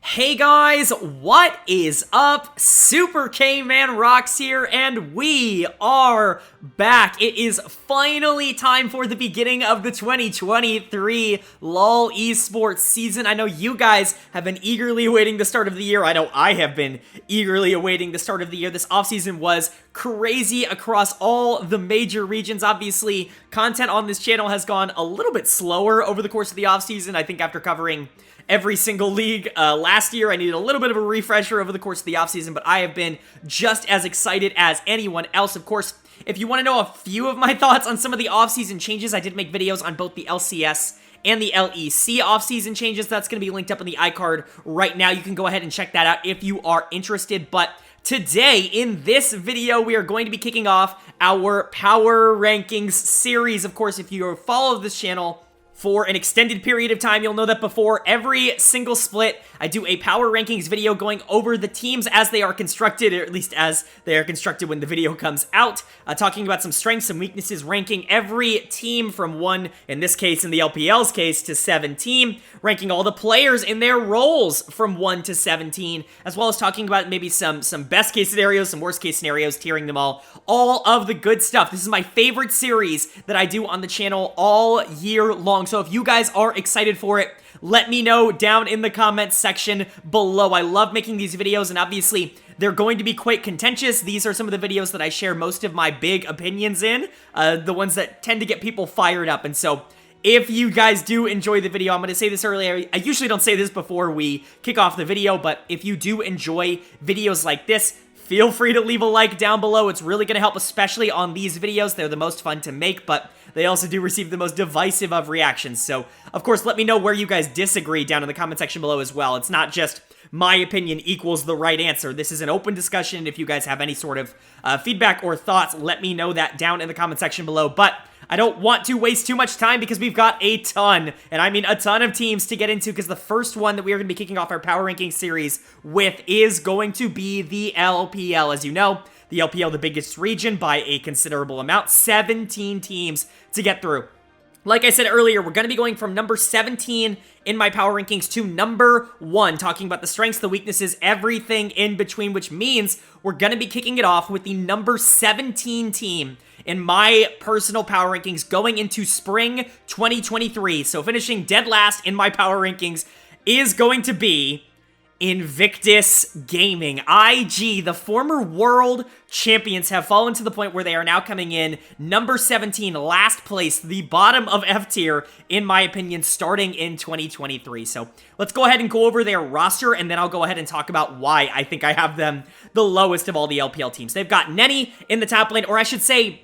Hey guys, what is up? SuperKmanrocks here, and we are back. It is finally time for the beginning of the 2023 LoL esports season. I know you guys have been eagerly awaiting the start of the year. I know I have been eagerly awaiting the start of the year. This offseason was crazy across all the major regions. Obviously, content on this channel has gone a little bit slower over the course of the offseason. I think after covering every single league last year, I needed a little bit of a refresher over the course of the offseason, but I have been just as excited as anyone else. Of course, if you want to know a few of my thoughts on some of the offseason changes, I did make videos on both the LCS and the LEC offseason changes. That's going to be linked up in the iCard right now. You can go ahead and check that out if you are interested. But today, in this video, we are going to be kicking off our Power Rankings series. Of course, if you follow this channel for an extended period of time, you'll know that before every single split, I do a Power Rankings video going over the teams as they are constructed, or at least as they are constructed when the video comes out, talking about some strengths and weaknesses, ranking every team from 1, in this case, in the LPL's case, to 17, ranking all the players in their roles from 1 to 17, as well as talking about maybe some best case scenarios, some worst case scenarios, tiering them all of the good stuff. This is my favorite series that I do on the channel all year long. So if you guys are excited for it, let me know down in the comments section below. I love making these videos, and obviously they're going to be quite contentious. These are some of the videos that I share most of my big opinions in, the ones that tend to get people fired up. And so if you guys do enjoy the video, I'm going to say this earlier, I usually don't say this before we kick off the video, but if you do enjoy videos like this, feel free to leave a like down below. It's really going to help, especially on these videos. They're the most fun to make, but they also do receive the most divisive of reactions. So, of course, let me know where you guys disagree down in the comment section below as well. It's not just my opinion equals the right answer. This is an open discussion. If you guys have any sort of feedback or thoughts, let me know that down in the comment section below. But I don't want to waste too much time because we've got a ton, and I mean a ton of teams to get into, because the first one that we are going to be kicking off our Power Ranking series with is going to be the LPL. As you know, the LPL, the biggest region by a considerable amount, 17 teams to get through. Like I said earlier, we're going to be going from number 17 in my Power Rankings to number 1, talking about the strengths, the weaknesses, everything in between, which means we're going to be kicking it off with the number 17 team in my personal Power Rankings going into spring 2023. So finishing dead last in my Power Rankings is going to be Invictus Gaming. IG, the former world champions, have fallen to the point where they are now coming in number 17, last place, the bottom of F tier, in my opinion, starting in 2023. So let's go ahead and go over their roster, and then I'll go ahead and talk about why I think I have them the lowest of all the LPL teams. They've got Nenny in the top lane, or I should say,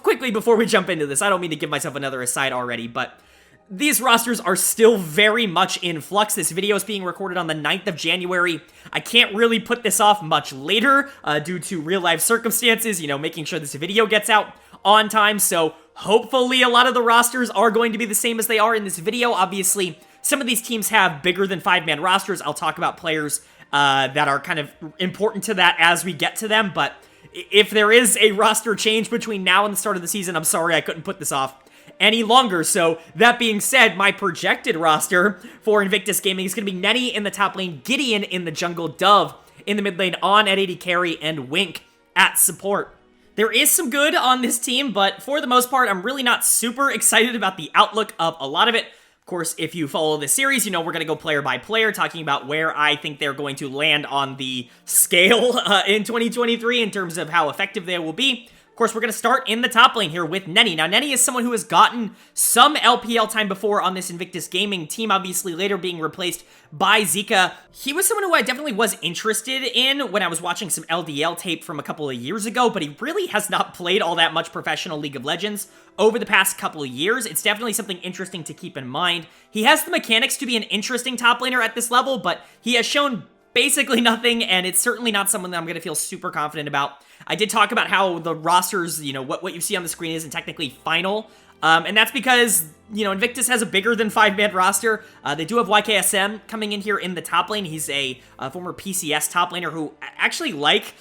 quickly before we jump into this, I don't mean to give myself another aside already, but these rosters are still very much in flux. This video is being recorded on the 9th of January. I can't really put this off much later due to real-life circumstances, you know, making sure this video gets out on time. So hopefully a lot of the rosters are going to be the same as they are in this video. Obviously, some of these teams have bigger than 5-man rosters. I'll talk about players that are kind of important to that as we get to them. But if there is a roster change between now and the start of the season, I'm sorry I couldn't put this off any longer. So that being said, my projected roster for Invictus Gaming is going to be Nenny in the top lane, Gideon in the jungle, Dove in the mid lane, On at AD carry, and Wink at support. There is some good on this team, but for the most part, I'm really not super excited about the outlook of a lot of it. Of course, if you follow this series, you know we're going to go player by player, talking about where I think they're going to land on the scale in 2023 in terms of how effective they will be. Of course, we're going to start in the top lane here with Nenny. Now, Nenny is someone who has gotten some LPL time before on this Invictus Gaming team, obviously later being replaced by Zika. He was someone who I definitely was interested in when I was watching some LDL tape from a couple of years ago, but he really has not played all that much professional League of Legends over the past couple of years. It's definitely something interesting to keep in mind. He has the mechanics to be an interesting top laner at this level, but he has shown basically nothing, and it's certainly not someone that I'm going to feel super confident about. I did talk about how the rosters, you know, what you see on the screen isn't technically final And that's because, Invictus has a bigger than 5-man roster. They do have YKSM coming in here in the top lane. He's a former PCS top laner who I actually like.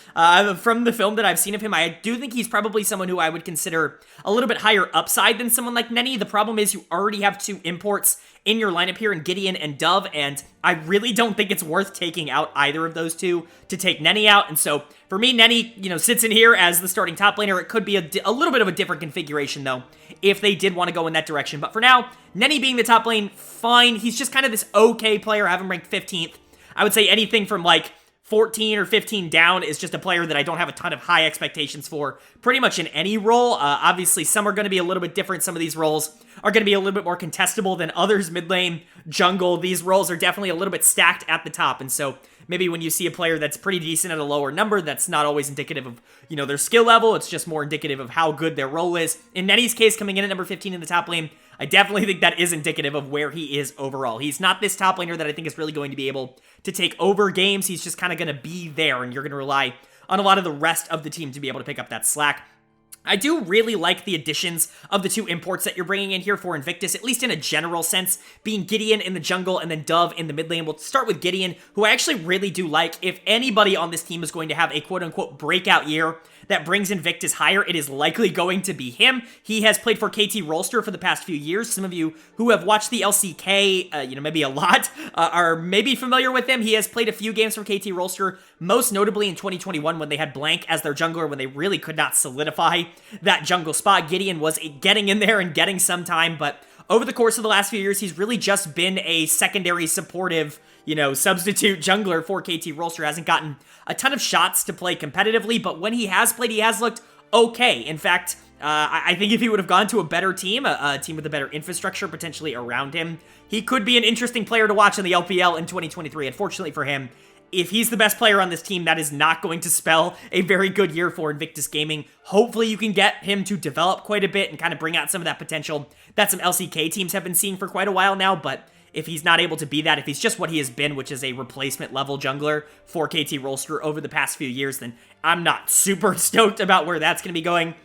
From the film that I've seen of him, I do think he's probably someone who I would consider a little bit higher upside than someone like Nenny. The problem is you already have 2 imports in your lineup here in Gideon and Dove, and I really don't think it's worth taking out either of those two to take Nenny out. And so for me, Nenny, sits in here as the starting top laner. It could be a little bit of a different configuration though, if they did want to go in that direction. But for now, Nenny being the top lane, fine. He's just kind of this okay player. I have him ranked 15th. I would say anything from like 14 or 15 down is just a player that I don't have a ton of high expectations for pretty much in any role. Obviously, some are going to be a little bit different. Some of these roles are going to be a little bit more contestable than others. Mid lane, jungle, these roles are definitely a little bit stacked at the top. And so maybe when you see a player that's pretty decent at a lower number, that's not always indicative of, their skill level. It's just more indicative of how good their role is. In Nenny's case, coming in at number 15 in the top lane, I definitely think that is indicative of where he is overall. He's not this top laner that I think is really going to be able to take over games. He's just kind of going to be there, and you're going to rely on a lot of the rest of the team to be able to pick up that slack. I do really like the additions of the 2 imports that you're bringing in here for Invictus, at least in a general sense, being Gideon in the jungle and then Dove in the mid lane. We'll start with Gideon, who I actually really do like. If anybody on this team is going to have a quote-unquote breakout year that brings Invictus higher, it is likely going to be him. He has played for KT Rolster for the past few years. Some of you who have watched the LCK, maybe a lot, are maybe familiar with him. He has played a few games for KT Rolster, most notably in 2021 when they had Blank as their jungler, when they really could not solidify that jungle spot. Gideon was getting in there and getting some time, but over the course of the last few years, he's really just been a secondary supportive, substitute jungler for KT Rolster. Hasn't gotten a ton of shots to play competitively, but when he has played, he has looked okay. In fact, I think if he would have gone to a better team, a team with a better infrastructure potentially around him, he could be an interesting player to watch in the LPL in 2023. Unfortunately for him, if he's the best player on this team, that is not going to spell a very good year for Invictus Gaming. Hopefully you can get him to develop quite a bit and kind of bring out some of that potential that some LCK teams have been seeing for quite a while now, but if he's not able to be that, if he's just what he has been, which is a replacement level jungler for KT Rolster over the past few years, then I'm not super stoked about where that's going to be going.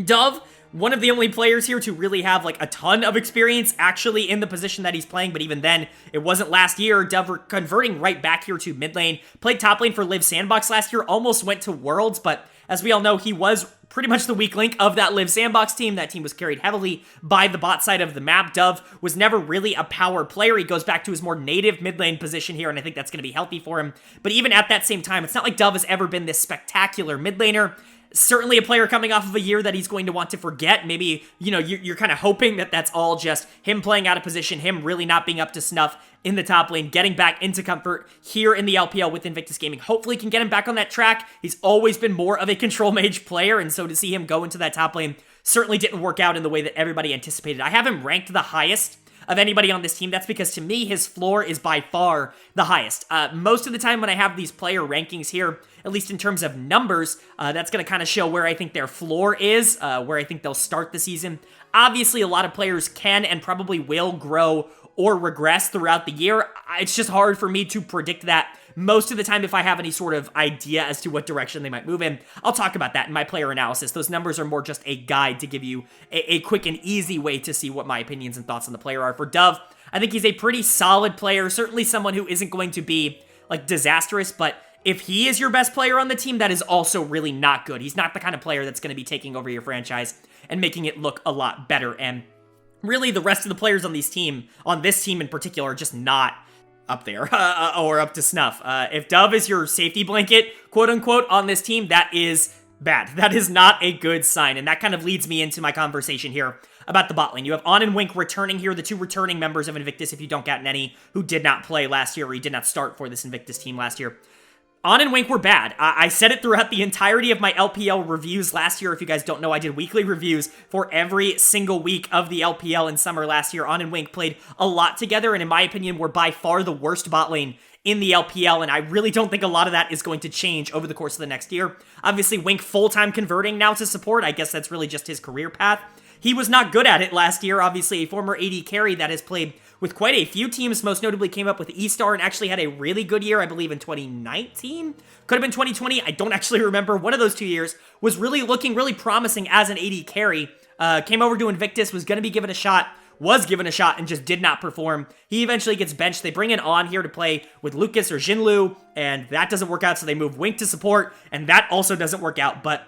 Dove, one of the only players here to really have like a ton of experience actually in the position that he's playing, but even then, it wasn't last year. Dove converting right back here to mid lane, played top lane for Live Sandbox last year, almost went to Worlds, but as we all know, he was pretty much the weak link of that Live Sandbox team. That team was carried heavily by the bot side of the map. Dove was never really a power player. He goes back to his more native mid lane position here, and I think that's going to be healthy for him. But even at that same time, it's not like Dove has ever been this spectacular mid laner. Certainly a player coming off of a year that he's going to want to forget. Maybe, you're kind of hoping that that's all just him playing out of position, him really not being up to snuff in the top lane, getting back into comfort here in the LPL with Invictus Gaming. Hopefully can get him back on that track. He's always been more of a control mage player, and so to see him go into that top lane certainly didn't work out in the way that everybody anticipated. I have him ranked the highest of anybody on this team. That's because to me, his floor is by far the highest. Most of the time when I have these player rankings here, at least in terms of numbers, that's going to kind of show where I think their floor is, where I think they'll start the season. Obviously, a lot of players can and probably will grow or regress throughout the year. It's just hard for me to predict that most of the time. If I have any sort of idea as to what direction they might move in, I'll talk about that in my player analysis. Those numbers are more just a guide to give you a quick and easy way to see what my opinions and thoughts on the player are. For Dove, I think he's a pretty solid player, certainly someone who isn't going to be like disastrous, but if he is your best player on the team, that is also really not good. He's not the kind of player that's going to be taking over your franchise and making it look a lot better. And really, the rest of the players on this team in particular, are just not up there or up to snuff. If Dove is your safety blanket, quote unquote, on this team, that is bad. That is not a good sign. And that kind of leads me into my conversation here about the bot lane. You have On and Wink returning here, the 2 returning members of Invictus, if you don't get Nenny, who did not play last year, or he did not start for this Invictus team last year. On and Wink were bad. I said it throughout the entirety of my LPL reviews last year. If you guys don't know, I did weekly reviews for every single week of the LPL in summer last year. On and Wink played a lot together, and in my opinion, were by far the worst bot lane in the LPL, and I really don't think a lot of that is going to change over the course of the next year. Obviously, Wink full-time converting now to support. I guess that's really just his career path. He was not good at it last year. Obviously, a former AD carry that has played with quite a few teams, most notably came up with E-Star and actually had a really good year, I believe, in 2019? Could have been 2020. I don't actually remember. One of those 2 years was really looking really promising as an AD carry. came over to Invictus, was going to be given a shot, and just did not perform. He eventually gets benched. They bring in On here to play with Lucas or Jinlu, and that doesn't work out, so they move Wink to support, and that also doesn't work out, but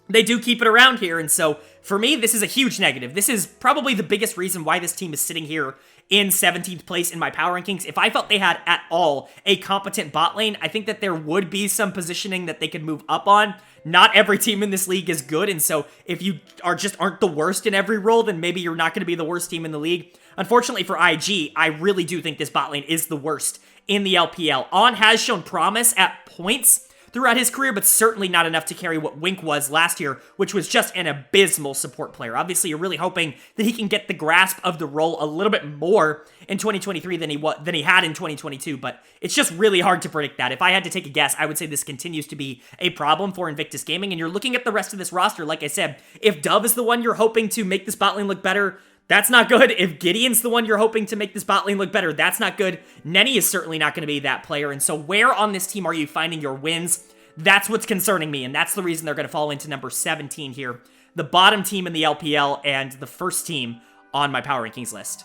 they do keep it around here, and so for me, this is a huge negative. This is probably the biggest reason why this team is sitting here in 17th place in my power rankings. If I felt they had at all a competent bot lane, I think that there would be some positioning that they could move up on. Not every team in this league is good, and so if you aren't the worst in every role, then maybe you're not going to be the worst team in the league. Unfortunately for IG, I really do think this bot lane is the worst in the LPL. On has shown promise at points throughout his career, but certainly not enough to carry what Wink was last year, which was just an abysmal support player. Obviously, you're really hoping that he can get the grasp of the role a little bit more in 2023 than he had in 2022, but it's just really hard to predict that. If I had to take a guess, I would say this continues to be a problem for Invictus Gaming, and you're looking at the rest of this roster, like I said, if Dove is the one you're hoping to make this bot lane look better, that's not good. If Gideon's the one you're hoping to make this bot lane look better, that's not good. Nenny is certainly not going to be that player, and so where on this team are you finding your wins? That's what's concerning me, and that's the reason they're going to fall into number 17 here. The bottom team in the LPL and the first team on my power rankings list.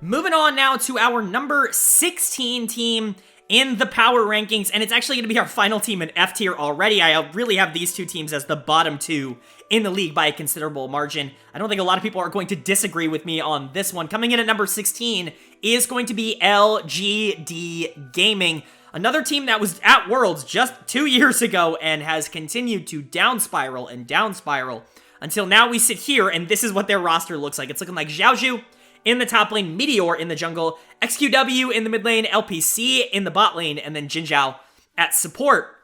Moving on now to our number 16 team in the power rankings, and it's actually going to be our final team in F tier already. I really have these two teams as the bottom two in the league by a considerable margin. I don't think a lot of people are going to disagree with me on this one. Coming in at number 16 is going to be LGD Gaming, another team that was at Worlds just 2 years ago and has continued to down spiral until now we sit here, and this is what their roster looks like. It's looking like Xiaozhu in the top lane, Meteor in the jungle, XQW in the mid lane, LPC in the bot lane, and then Jinzhao at support.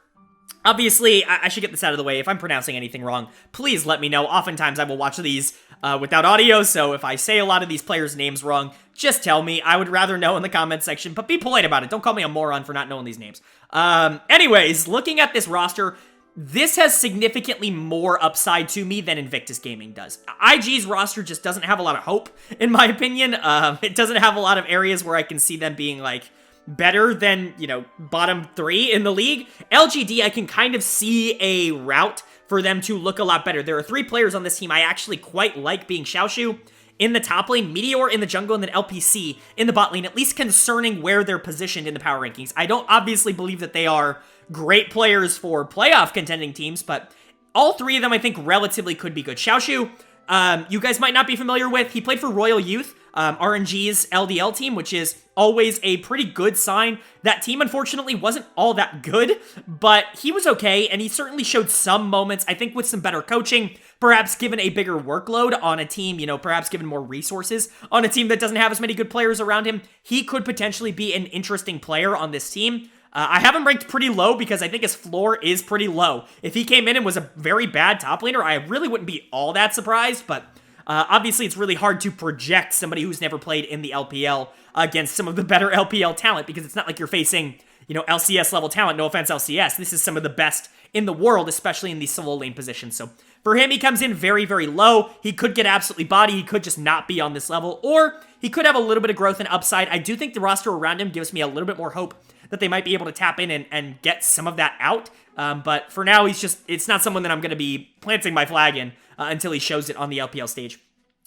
Obviously, I should get this out of the way. If I'm pronouncing anything wrong, please let me know. Oftentimes, I will watch these without audio, so if I say a lot of these players' names wrong, just tell me. I would rather know in the comment section, but be polite about it. Don't call me a moron for not knowing these names. Anyways, looking at this roster, this has significantly more upside to me than Invictus Gaming does. IG's roster just doesn't have a lot of hope, in my opinion. It doesn't have a lot of areas where I can see them being, like, better than, you know, bottom 3 in the league. LGD, I can kind of see a route for them to look a lot better. There are 3 players on this team I actually quite like, being Xiaoshu in the top lane, Meteor in the jungle, and then LPC in the bot lane, at least concerning where they're positioned in the power rankings. I don't obviously believe that they are great players for playoff contending teams, but all 3 of them I think relatively could be good. Xiaoshu, you guys might not be familiar with. He played for Royal Youth, RNG's LDL team, which is always a pretty good sign. That team, unfortunately, wasn't all that good, but he was okay, and he certainly showed some moments, I think with some better coaching, perhaps given a bigger workload on a team, you know, perhaps given more resources on a team that doesn't have as many good players around him, he could potentially be an interesting player on this team. I have him ranked pretty low because I think his floor is pretty low. If he came in and was a very bad top laner, I really wouldn't be all that surprised, but obviously it's really hard to project somebody who's never played in the LPL against some of the better LPL talent, because it's not like you're facing, you know, LCS level talent. No offense, LCS. This is some of the best in the world, especially in these solo lane positions. So for him, he comes in very, very low. He could get absolutely bodied. He could just not be on this level, or he could have a little bit of growth and upside. I do think the roster around him gives me a little bit more hope that they might be able to tap in and get some of that out. But for now, it's not someone that I'm going to be planting my flag in until he shows it on the LPL stage.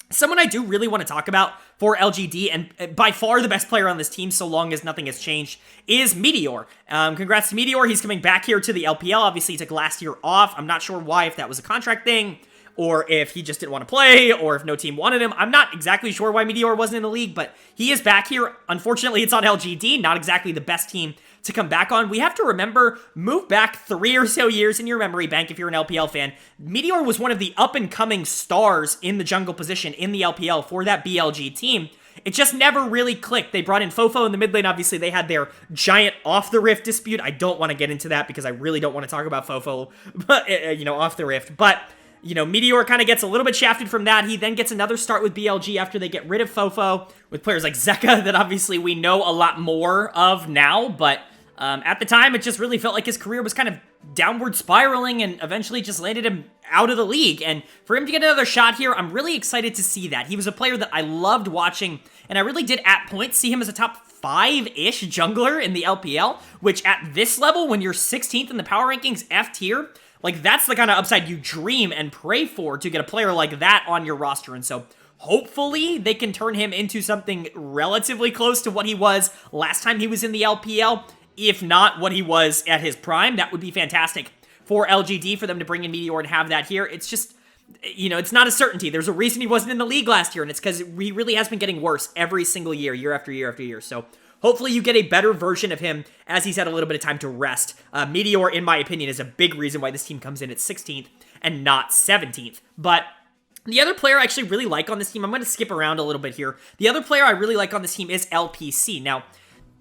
Someone I do really want to talk about for LGD, and by far the best player on this team, so long as nothing has changed, is Meteor. Congrats to Meteor. He's coming back here to the LPL. Obviously, he took last year off. I'm not sure why, if that was a contract thing, or if he just didn't want to play, or if no team wanted him. I'm not exactly sure why Meteor wasn't in the league, but he is back here. Unfortunately, it's on LGD, not exactly the best team to come back on. We have to remember, move back 3 or so years in your memory bank if you're an LPL fan. Meteor was one of the up-and-coming stars in the jungle position in the LPL for that BLG team. It just never really clicked. They brought in Fofo in the mid lane. Obviously, they had their giant off-the-rift dispute. I don't want to get into that because I really don't want to talk about Fofo, but, you know, off the rift. But, you know, Meteor kind of gets a little bit shafted from that. He then gets another start with BLG after they get rid of Fofo, with players like Zeka that obviously we know a lot more of now, but at the time, it just really felt like his career was kind of downward spiraling and eventually just landed him out of the league. And for him to get another shot here, I'm really excited to see that. He was a player that I loved watching, and I really did at points see him as a top 5-ish jungler in the LPL, which at this level, when you're 16th in the power rankings, F tier, Like, that's the kind of upside you dream and pray for, to get a player like that on your roster. And so hopefully they can turn him into something relatively close to what he was last time he was in the LPL. If not what he was at his prime, that would be fantastic for LGD, for them to bring in Meteor and have that here. It's just, you know, it's not a certainty. There's a reason he wasn't in the league last year, and it's because he really has been getting worse every single year, year after year after year. So hopefully you get a better version of him as he's had a little bit of time to rest. Meteor, in my opinion, is a big reason why this team comes in at 16th and not 17th. But the other player I actually really like on this team, I'm going to skip around a little bit here. The other player I really like on this team is LPC. Now,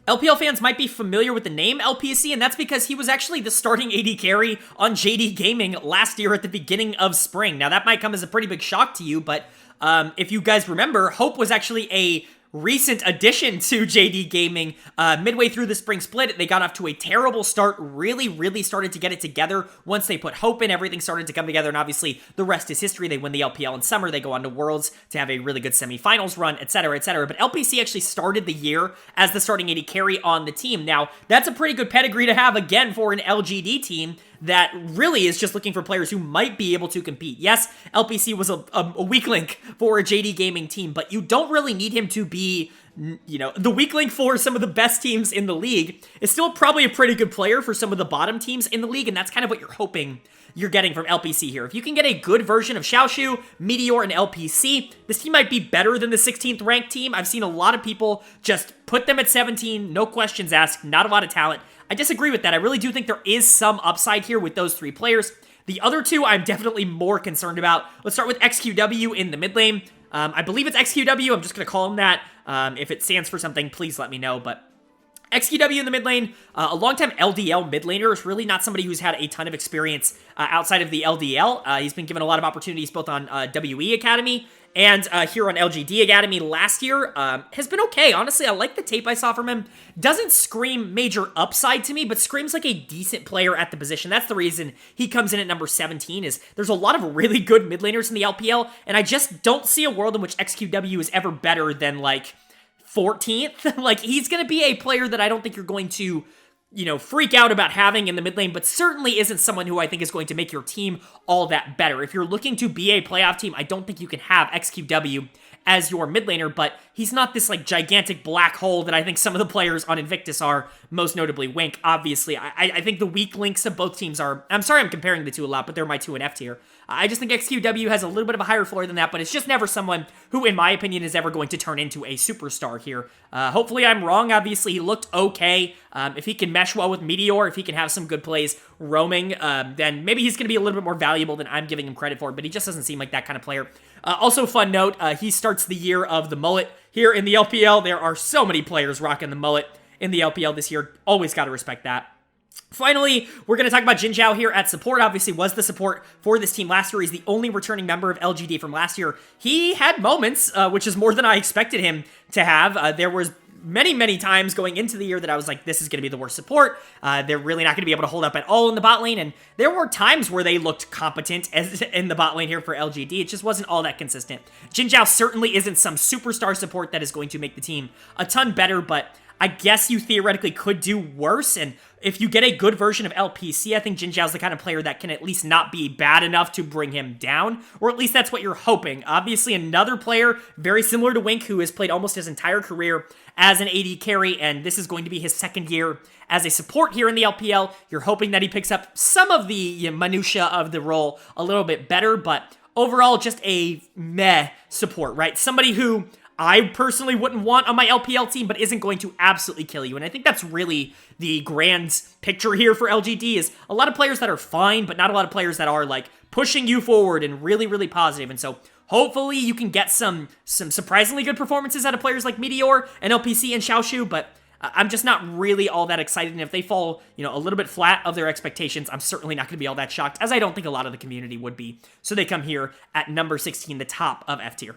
LPL fans might be familiar with the name LPC, and that's because he was actually the starting AD carry on JD Gaming last year at the beginning of spring. Now, that might come as a pretty big shock to you, but if you guys remember, Hope was actually a recent addition to JD Gaming. Midway through the spring split, they got off to a terrible start, really started to get it together. Once they put Hope in, everything started to come together, and obviously the rest is history. They win the LPL in summer, they go on to Worlds to have a really good semifinals run, etc, etc. But LPC actually started the year as the starting AD carry on the team. Now, that's a pretty good pedigree to have, again, for an LGD team that really is just looking for players who might be able to compete. Yes, LPC was a weak link for a JD Gaming team, but you don't really need him to be, you know, the weak link for some of the best teams in the league. Is still probably a pretty good player for some of the bottom teams in the league, and that's kind of what you're hoping you're getting from LPC here. If you can get a good version of Xiaoshu, Meteor, and LPC, this team might be better than the 16th ranked team. I've seen a lot of people just put them at 17, no questions asked, not a lot of talent. I disagree with that. I really do think there is some upside here with those three players. The other two I'm definitely more concerned about. Let's start with XQW in the mid lane. I believe it's XQW. I'm just going to call him that. If it stands for something, please let me know. But XQW in the mid lane, a longtime LDL mid laner, is really not somebody who's had a ton of experience outside of the LDL. He's been given a lot of opportunities both on WE Academy and here on LGD Academy last year. Has been okay. Honestly, I like the tape I saw from him. Doesn't scream major upside to me, but screams like a decent player at the position. That's the reason he comes in at number 17, is there's a lot of really good mid laners in the LPL, and I just don't see a world in which XQW is ever better than, like, 14th. Like, he's going to be a player that I don't think you're going to, you know, freak out about having in the mid lane, but certainly isn't someone who I think is going to make your team all that better. If you're looking to be a playoff team, I don't think you can have XQW as your mid laner, but he's not this, like, gigantic black hole that I think some of the players on Invictus are, most notably Wink. Obviously, I think the weak links of both teams are, I'm sorry I'm comparing the two a lot, but they're my 2 and F tier. I just think XQW has a little bit of a higher floor than that, but it's just never someone who, in my opinion, is ever going to turn into a superstar here. Hopefully I'm wrong. Obviously, he looked okay. If he can mesh well with Meteor, if he can have some good plays roaming, then maybe he's going to be a little bit more valuable than I'm giving him credit for, but he just doesn't seem like that kind of player. Also, fun note, he starts the year of the mullet here in the LPL. There are so many players rocking the mullet in the LPL this year. Always got to respect that. Finally, we're going to talk about Jin Zhao here at support. Obviously was the support for this team last year. He's the only returning member of LGD from last year. He had moments, which is more than I expected him to have. There was many times going into the year that I was like, this is going to be the worst support. They're really not going to be able to hold up at all in the bot lane. And there were times where they looked competent in the bot lane here for LGD. It just wasn't all that consistent. Jin Zhao certainly isn't some superstar support that is going to make the team a ton better, but I guess you theoretically could do worse, and if you get a good version of LPC, I think Jin Zhao's the kind of player that can at least not be bad enough to bring him down, or at least that's what you're hoping. Obviously, another player very similar to Wink, who has played almost his entire career as an AD carry, and this is going to be his second year as a support here in the LPL. You're hoping that he picks up some of the minutia of the role a little bit better, but overall, just a meh support, right? Somebody who I personally wouldn't want on my LPL team, but isn't going to absolutely kill you. And I think that's really the grand picture here for LGD, is a lot of players that are fine, but not a lot of players that are, like, pushing you forward and really positive. And so hopefully you can get some surprisingly good performances out of players like Meteor and LPC and Xiaoshu, but I'm just not really all that excited. And if they fall, you know, a little bit flat of their expectations, I'm certainly not going to be all that shocked, as I don't think a lot of the community would be. So they come here at number 16, the top of F tier.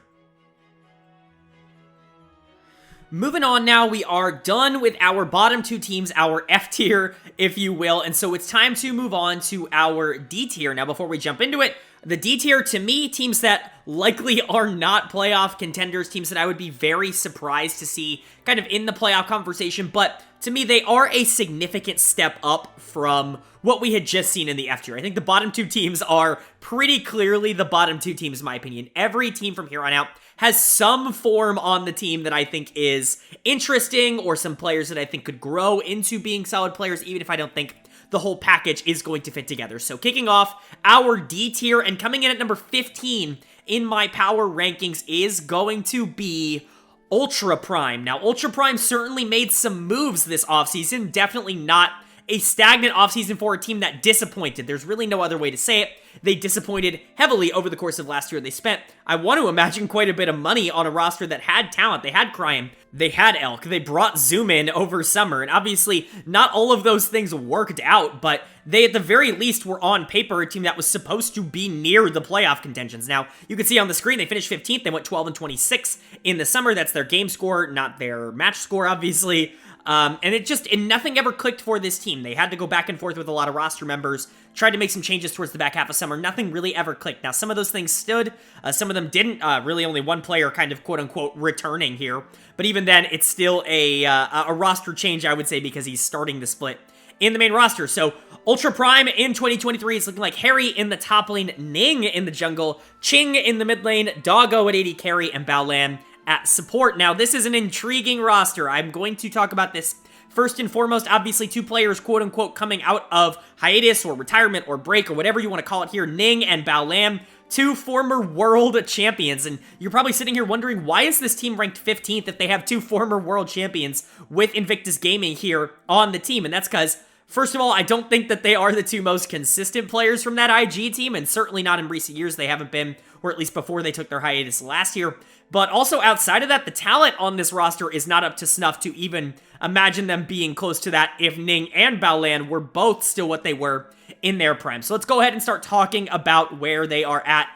Moving on now, we are done with our bottom two teams, our F tier, if you will, and so it's time to move on to our D tier. Now, before we jump into it, The D tier, to me, teams that likely are not playoff contenders, teams that I would be very surprised to see kind of in the playoff conversation, but to me, they are a significant step up from what we had just seen in the F tier. I think the bottom two teams are pretty clearly the bottom two teams, in my opinion. Every team from here on out has some form on the team that I think is interesting, or some players that I think could grow into being solid players, even if I don't think the whole package is going to fit together. So kicking off our D tier and coming in at number 15 in my power rankings is going to be Ultra Prime. Now, Ultra Prime certainly made some moves this offseason, definitely not a stagnant offseason for a team that disappointed. There's really no other way to say it. They disappointed heavily over the course of last year. They spent, I want to imagine, quite a bit of money on a roster that had talent. They had Crime, they had Elk, they brought Zoom in over summer, and obviously not all of those things worked out, but they at the very least were on paper a team that was supposed to be near the playoff contentions. Now, you can see on the screen, they finished 15th, they went 12-26 in the summer. That's their game score, not their match score, obviously. And nothing ever clicked for this team. They had to go back and forth with a lot of roster members, tried to make some changes towards the back half of summer. Nothing really ever clicked. Now, some of those things stood, some of them didn't. Really only one player kind of quote-unquote returning here. But even then, it's still a roster change, I would say, because he's starting the split in the main roster. So, Ultra Prime in 2023 is looking like Harry in the top lane, Ning in the jungle, Ching in the mid lane, Doggo at AD carry, and Baolan at support. Now, this is an intriguing roster. I'm going to talk about this first and foremost. Obviously, two players, quote-unquote, coming out of hiatus or retirement or break or whatever you want to call it here, Ning and Baolan, two former world champions. And you're probably sitting here wondering, why is this team ranked 15th if they have two former world champions with Invictus Gaming here on the team? And that's because, first of all, I don't think that they are the two most consistent players from that IG team, and certainly not in recent years. They haven't been, or at least before they took their hiatus last year. But also outside of that, the talent on this roster is not up to snuff to even imagine them being close to that if Ning and Baolan were both still what they were in their prime. So let's go ahead and start talking about where they are at,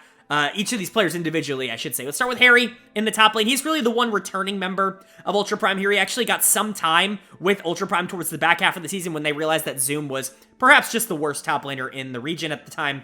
each of these players individually, I should say. Let's start with Harry in the top lane. He's really the one returning member of Ultra Prime here. He actually got some time with Ultra Prime towards the back half of the season when they realized that Zoom was perhaps just the worst top laner in the region at the time.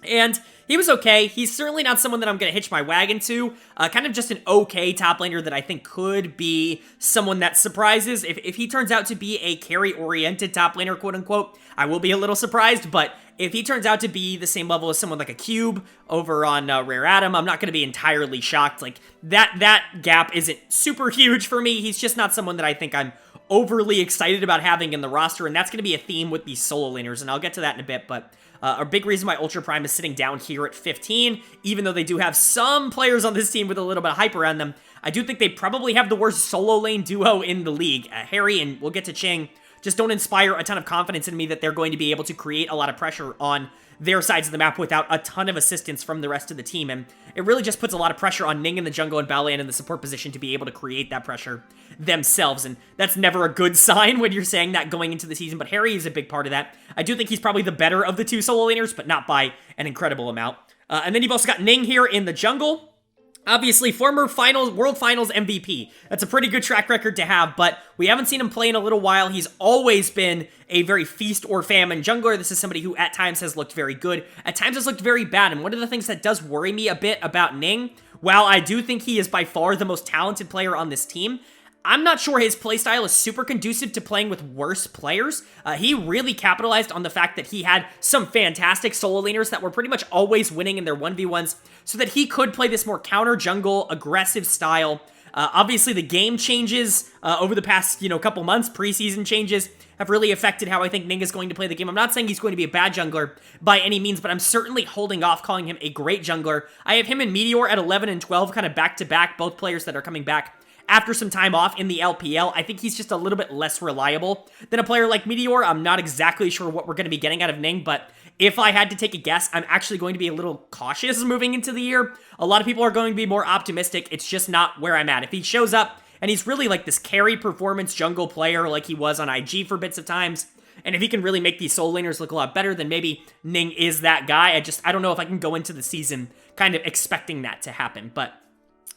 And he was okay. He's certainly not someone that I'm going to hitch my wagon to. Kind of just an okay top laner that I think could be someone that surprises. If he turns out to be a carry-oriented top laner, quote-unquote, I will be a little surprised. But if he turns out to be the same level as someone like a Cube over on Rare Atom, I'm not going to be entirely shocked. Like, that gap isn't super huge for me. He's just not someone that I think I'm overly excited about having in the roster, and that's going to be a theme with these solo laners, and I'll get to that in a bit. But a big reason why Ultra Prime is sitting down here at 15, even though they do have some players on this team with a little bit of hype around them, I do think they probably have the worst solo lane duo in the league. Harry, and we'll get to Ching, just don't inspire a ton of confidence in me that they're going to be able to create a lot of pressure on their sides of the map without a ton of assistance from the rest of the team. And it really just puts a lot of pressure on Ning in the jungle and Baolan in the support position to be able to create that pressure themselves. And that's never a good sign when you're saying that going into the season. But Harry is a big part of that. I do think he's probably the better of the two solo laners, but not by an incredible amount. And then you've also got Ning here in the jungle. Obviously, former World Finals MVP. That's a pretty good track record to have, but we haven't seen him play in a little while. He's always been a very feast or famine jungler. This is somebody who at times has looked very good, at times has looked very bad, and one of the things that does worry me a bit about Ning, while I do think he is by far the most talented player on this team, I'm not sure his playstyle is super conducive to playing with worse players. He really capitalized on the fact that he had some fantastic solo laners that were pretty much always winning in their 1v1s so that he could play this more counter jungle, aggressive style. Obviously, the game changes over the past, couple months, preseason changes, have really affected how I think Ning is going to play the game. I'm not saying he's going to be a bad jungler by any means, but I'm certainly holding off calling him a great jungler. I have him and Meteor at 11 and 12, kind of back-to-back, both players that are coming back after some time off in the LPL. I think he's just a little bit less reliable than a player like Meteor. I'm not exactly sure what we're going to be getting out of Ning, but if I had to take a guess, I'm actually going to be a little cautious moving into the year. A lot of people are going to be more optimistic. It's just not where I'm at. If he shows up and he's really like this carry performance jungle player like he was on IG for bits of times, and if he can really make these soul laners look a lot better, then maybe Ning is that guy. I don't know if I can go into the season kind of expecting that to happen. But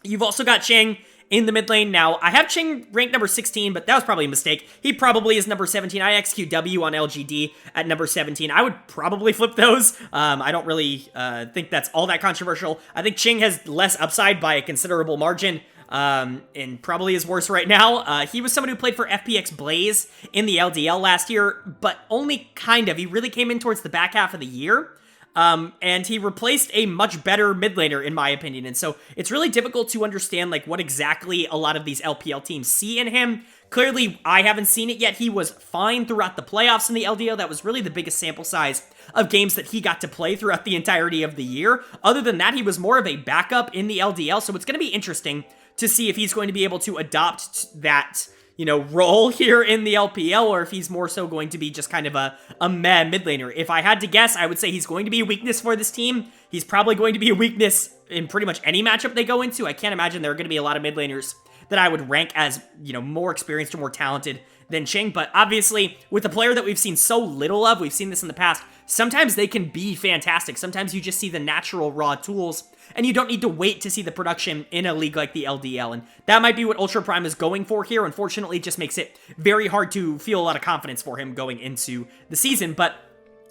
you've also got Ching in the mid lane. Now, I have Ching ranked number 16, but that was probably a mistake. He probably is number 17. I XQW on LGD at number 17. I would probably flip those. I don't really think that's all that controversial. I think Ching has less upside by a considerable margin. And probably is worse right now. He was someone who played for FPX Blaze in the LDL last year, but only kind of. He really came in towards the back half of the year. And he replaced a much better mid laner, in my opinion. And so it's really difficult to understand, like, what exactly a lot of these LPL teams see in him. Clearly, I haven't seen it yet. He was fine throughout the playoffs in the LDL. That was really the biggest sample size of games that he got to play throughout the entirety of the year. Other than that, he was more of a backup in the LDL. So it's going to be interesting to see if he's going to be able to adopt that, you know, role here in the LPL, or if he's more so going to be just kind of a meh mid laner. If I had to guess, I would say he's going to be a weakness for this team. He's probably going to be a weakness in pretty much any matchup they go into. I can't imagine there are going to be a lot of mid laners that I would rank as, you know, more experienced or more talented than Ching. But obviously, with a player that we've seen so little of, we've seen this in the past, sometimes they can be fantastic. Sometimes you just see the natural raw tools, and you don't need to wait to see the production in a league like the LDL. And that might be what Ultra Prime is going for here. Unfortunately, it just makes it very hard to feel a lot of confidence for him going into the season. But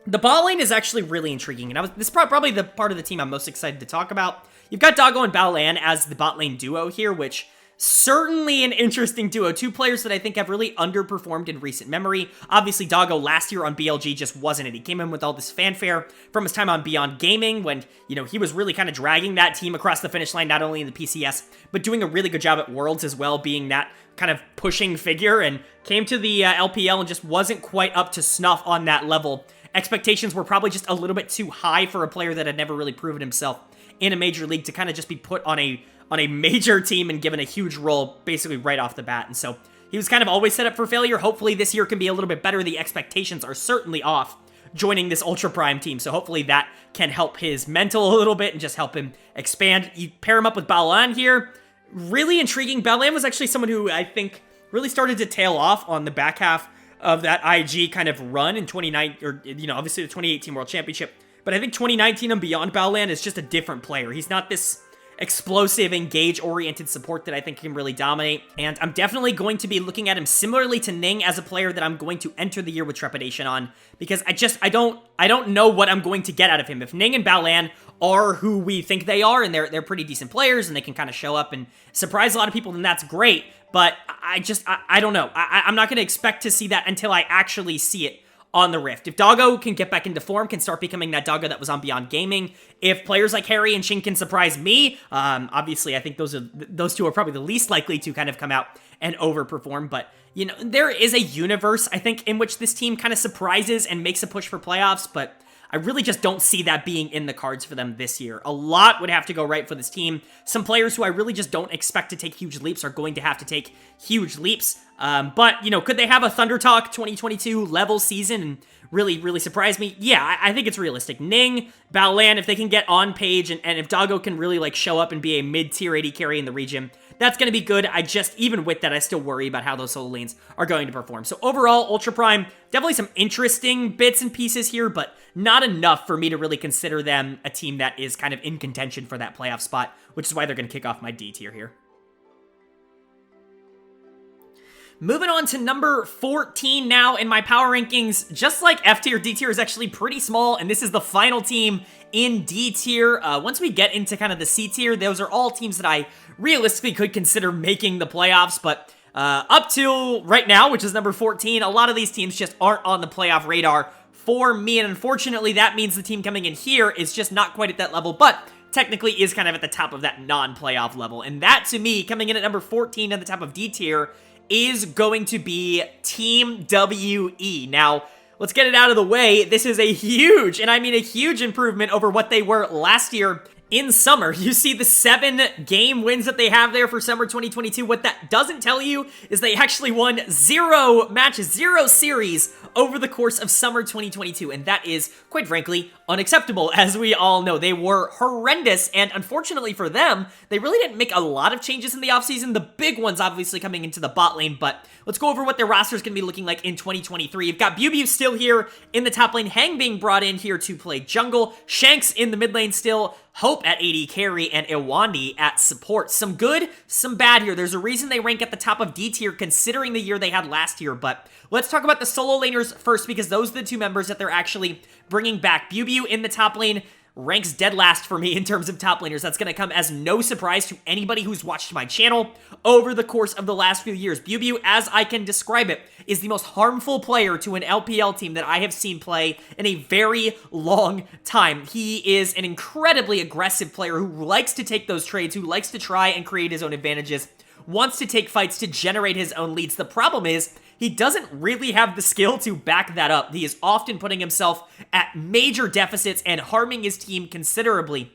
the bot lane is actually really intriguing, and this is probably the part of the team I'm most excited to talk about. You've got Doggo and Baolan as the bot lane duo here, which certainly an interesting duo. Two players that I think have really underperformed in recent memory. Obviously, Doggo last year on BLG just wasn't it. He came in with all this fanfare from his time on Beyond Gaming when, you know, he was really kind of dragging that team across the finish line, not only in the PCS, but doing a really good job at Worlds as well, being that kind of pushing figure, and came to the LPL and just wasn't quite up to snuff on that level. Expectations were probably just a little bit too high for a player that had never really proven himself in a major league to kind of just be put on a major team and given a huge role basically right off the bat. And so he was kind of always set up for failure. Hopefully this year can be a little bit better. The expectations are certainly off joining this Ultra Prime team. So hopefully that can help his mental a little bit and just help him expand. You pair him up with Baolan here. Really intriguing. Baolan was actually someone who I think really started to tail off on the back half of that IG kind of run in 2019, or, you know, obviously the 2018 World Championship. But I think 2019 and beyond, Baolan is just a different player. He's not this explosive, engage-oriented support that I think can really dominate, and I'm definitely going to be looking at him similarly to Ning as a player that I'm going to enter the year with trepidation on, because I don't know what I'm going to get out of him. If Ning and Baolan are who we think they are, and they're pretty decent players, and they can kind of show up and surprise a lot of people, then that's great, but I don't know. I'm not going to expect to see that until I actually see it on the Rift. If Doggo can get back into form, can start becoming that Doggo that was on Beyond Gaming, if players like Harry and Ching can surprise me, obviously I think those two are probably the least likely to kind of come out and overperform, but, you know, there is a universe, I think, in which this team kind of surprises and makes a push for playoffs, but I really just don't see that being in the cards for them this year. A lot would have to go right for this team. Some players who I really just don't expect to take huge leaps are going to have to take huge leaps. But, you know, could they have a Thunder Talk 2022 level season and really surprise me? Yeah, I think it's realistic. Ning, Baolan, if they can get on page, and if Doggo can really, like, show up and be a mid-tier AD carry in the region, that's going to be good. Even with that, I still worry about how those solo lanes are going to perform. So overall, Ultra Prime, definitely some interesting bits and pieces here, but not enough for me to really consider them a team that is kind of in contention for that playoff spot, which is why they're going to kick off my D tier here. Moving on to number 14 now in my power rankings. Just like F tier, D tier is actually pretty small, and this is the final team in D tier. Once we get into kind of the C tier, those are all teams that I realistically could consider making the playoffs, but up till right now, which is number 14, a lot of these teams just aren't on the playoff radar for me, and unfortunately that means the team coming in here is just not quite at that level, but technically is kind of at the top of that non-playoff level, and that to me, coming in at number 14 at the top of D tier, is going to be Team WE. Now, let's get it out of the way. This is a huge, and I mean a huge improvement over what they were last year in summer. You see the 7 game wins that they have there for summer 2022. What that doesn't tell you is they actually won 0 matches, 0 series over the course of summer 2022, and that is, quite frankly, unacceptable, as we all know. They were horrendous, and unfortunately for them, they really didn't make a lot of changes in the offseason. The big ones obviously coming into the bot lane, but let's go over what their roster is going to be looking like in 2023. You've got Bubu still here in the top lane, Hang being brought in here to play jungle, Shanks in the mid lane still, Hope at AD carry, and Iwandi at support. Some good, some bad here. There's a reason they rank at the top of D tier considering the year they had last year, but let's talk about the solo laners first because those are the two members that they're actually bringing back. Bubu in the top lane ranks dead last for me in terms of top laners. That's going to come as no surprise to anybody who's watched my channel over the course of the last few years. Bubu, as I can describe it, is the most harmful player to an LPL team that I have seen play in a very long time. He is an incredibly aggressive player who likes to take those trades, who likes to try and create his own advantages, wants to take fights to generate his own leads. The problem is, he doesn't really have the skill to back that up. He is often putting himself at major deficits and harming his team considerably.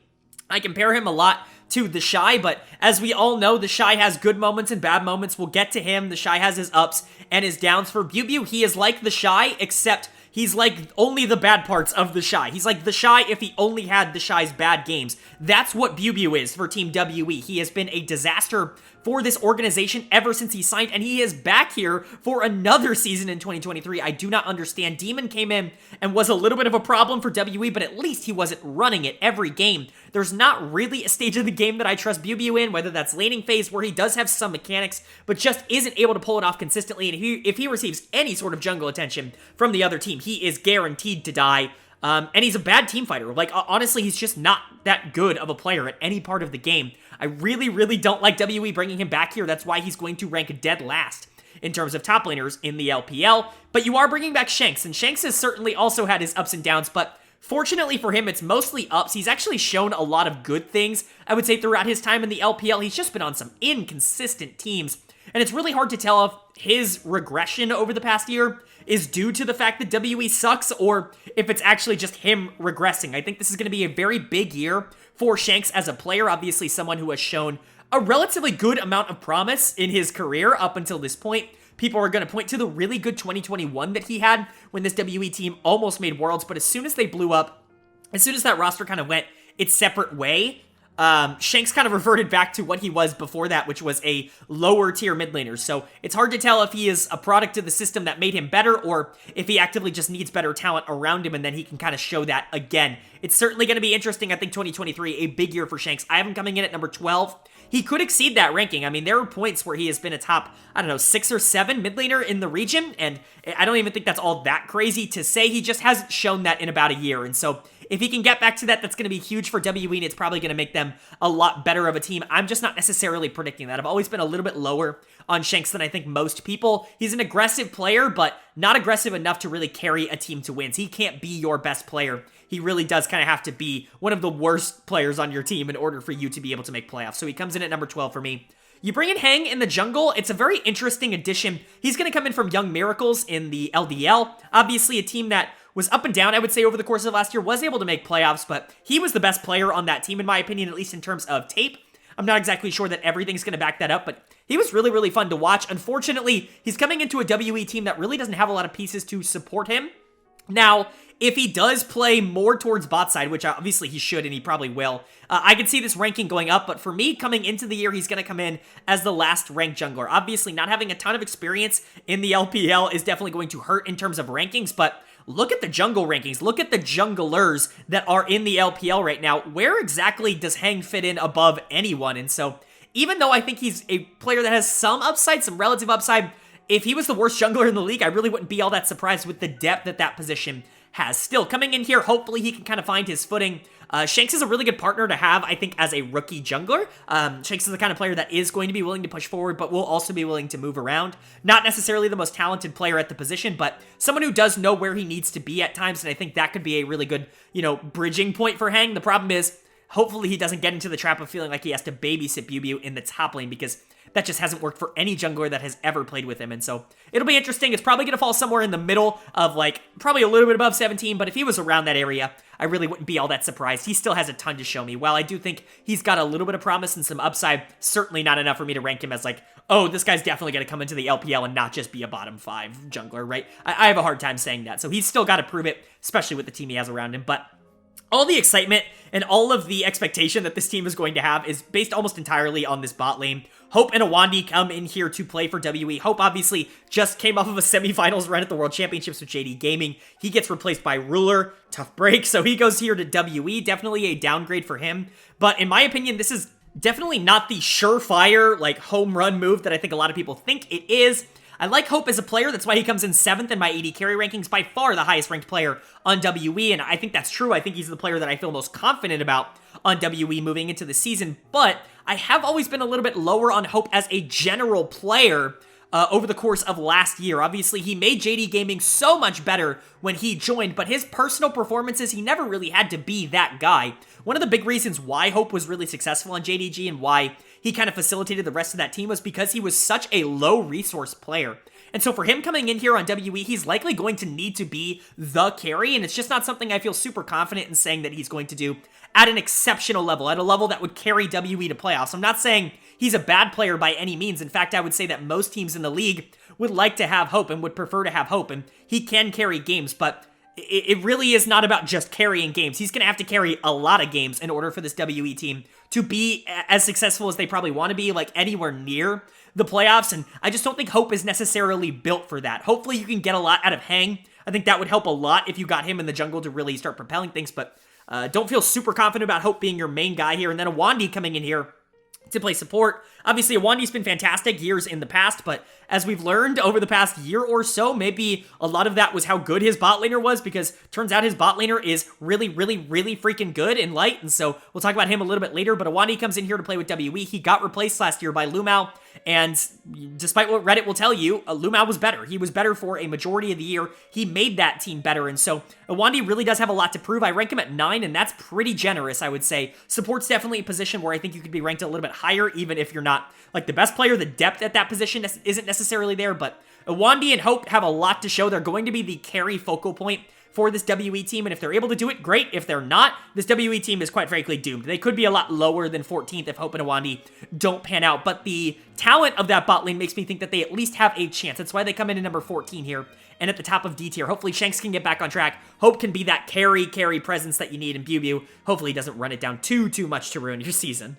I compare him a lot to the Shy, but as we all know, the Shy has good moments and bad moments. We'll get to him. The Shy has his ups and his downs. For Bubu, he is like the Shy, except he's like only the bad parts of the Shy. He's like the Shy if he only had the Shy's bad games. That's what Bubu is for Team WE. He has been a disaster for this organization ever since he signed, and he is back here for another season in 2023. I do not understand. Demon came in and was a little bit of a problem for WE, but at least he wasn't running it every game. There's not really a stage of the game that I trust Bubu in, whether that's laning phase, where he does have some mechanics, but just isn't able to pull it off consistently, and if he receives any sort of jungle attention from the other team, he is guaranteed to die. And he's a bad team fighter. Like, honestly, he's just not that good of a player at any part of the game. I really, really don't like WE bringing him back here. That's why he's going to rank dead last in terms of top laners in the LPL. But you are bringing back Shanks, and Shanks has certainly also had his ups and downs, but fortunately for him, it's mostly ups. He's actually shown a lot of good things, I would say, throughout his time in the LPL. He's just been on some inconsistent teams, and it's really hard to tell if his regression over the past year is due to the fact that WE sucks or if it's actually just him regressing. I think this is going to be a very big year for Shanks as a player, obviously someone who has shown a relatively good amount of promise in his career up until this point. People are going to point to the really good 2021 that he had when this WE team almost made Worlds, but as soon as they blew up, as soon as that roster kind of went its separate way, Shanks kind of reverted back to what he was before that, which was a lower tier mid laner. So it's hard to tell if he is a product of the system that made him better or if he actively just needs better talent around him and then he can kind of show that again. It's certainly going to be interesting. I think 2023, a big year for Shanks. I have him coming in at number 12. He could exceed that ranking. I mean, there are points where he has been a top, 6 or 7 mid laner in the region, and I don't even think that's all that crazy to say. He just hasn't shown that in about a year, and so if he can get back to that, that's going to be huge for WE, and it's probably going to make them a lot better of a team. I'm just not necessarily predicting that. I've always been a little bit lower on Shanks than I think most people. He's an aggressive player, but not aggressive enough to really carry a team to wins. He can't be your best player. He really does kind of have to be one of the worst players on your team in order for you to be able to make playoffs. So he comes in at number 12 for me. You bring in Hang in the jungle. It's a very interesting addition. He's going to come in from Young Miracles in the LDL. Obviously a team that was up and down, I would say, over the course of last year, was able to make playoffs, but he was the best player on that team, in my opinion, at least in terms of tape. I'm not exactly sure that everything's going to back that up, but he was really, really fun to watch. Unfortunately, he's coming into a WE team that really doesn't have a lot of pieces to support him. Now, if he does play more towards bot side, which obviously he should and he probably will, I could see this ranking going up, but for me, coming into the year, he's going to come in as the last ranked jungler. Obviously, not having a ton of experience in the LPL is definitely going to hurt in terms of rankings, but look at the jungle rankings. Look at the junglers that are in the LPL right now. Where exactly does Hang fit in above anyone? And so, even though I think he's a player that has some upside, some relative upside, if he was the worst jungler in the league, I really wouldn't be all that surprised with the depth that that position has. Still, coming in here, hopefully he can kind of find his footing. Shanks is a really good partner to have, I think, as a rookie jungler. Shanks is the kind of player that is going to be willing to push forward, but will also be willing to move around. Not necessarily the most talented player at the position, but someone who does know where he needs to be at times, and I think that could be a really good, bridging point for Hang. The problem is, hopefully he doesn't get into the trap of feeling like he has to babysit Bubu in the top lane, because that just hasn't worked for any jungler that has ever played with him. And so it'll be interesting. It's probably going to fall somewhere in the middle of probably a little bit above 17. But if he was around that area, I really wouldn't be all that surprised. He still has a ton to show me. While I do think he's got a little bit of promise and some upside, certainly not enough for me to rank him as oh, this guy's definitely going to come into the LPL and not just be a bottom 5 jungler, right? I have a hard time saying that. So he's still got to prove it, especially with the team he has around him. But all the excitement and all of the expectation that this team is going to have is based almost entirely on this bot lane. Hope and Awandi come in here to play for WE. Hope obviously just came off of a semifinals run at the World Championships with JD Gaming. He gets replaced by Ruler. Tough break, so he goes here to WE. Definitely a downgrade for him. But in my opinion, this is definitely not the surefire, like, home run move that I think a lot of people think it is. I like Hope as a player. That's why he comes in 7th in my AD carry rankings, by far the highest ranked player on WE, and I think that's true. I think he's the player that I feel most confident about on WE moving into the season, but I have always been a little bit lower on Hope as a general player over the course of last year. Obviously, he made JD Gaming so much better when he joined, but his personal performances, he never really had to be that guy. One of the big reasons why Hope was really successful on JDG and why he kind of facilitated the rest of that team was because he was such a low resource player. And so for him coming in here on WE, he's likely going to need to be the carry, and it's just not something I feel super confident in saying that he's going to do at an exceptional level, at a level that would carry WE to playoffs. I'm not saying he's a bad player by any means. In fact, I would say that most teams in the league would like to have Hope and would prefer to have Hope, and he can carry games, but it really is not about just carrying games. He's going to have to carry a lot of games in order for this WE team to be as successful as they probably want to be, like anywhere near the playoffs, and I just don't think Hope is necessarily built for that. Hopefully you can get a lot out of Hang. I think that would help a lot if you got him in the jungle to really start propelling things, but don't feel super confident about Hope being your main guy here, and then Awandi coming in here to play support. Obviously, Awandi's been fantastic years in the past, but as we've learned over the past year or so, maybe a lot of that was how good his bot laner was, because turns out his bot laner is really, really, really freaking good in Light, and so we'll talk about him a little bit later, but Awandi comes in here to play with WE. He got replaced last year by Lumao, and despite what Reddit will tell you, Lumao was better. He was better for a majority of the year. He made that team better, and so Awandi really does have a lot to prove. I rank him at 9, and that's pretty generous, I would say. Support's definitely a position where I think you could be ranked a little bit higher, even if you're not like the best player. The depth at that position isn't necessarily there, but Awandi and Hope have a lot to show. They're going to be the carry focal point for this WE team, and if they're able to do it, great. If they're not, this WE team is quite frankly doomed. They could be a lot lower than 14th if Hope and Awandi don't pan out, but the talent of that bot lane makes me think that they at least have a chance. That's why they come in at number 14 here and at the top of D tier. Hopefully Shanks can get back on track. Hope can be that carry presence that you need, and Bew hopefully doesn't run it down too much to ruin your season.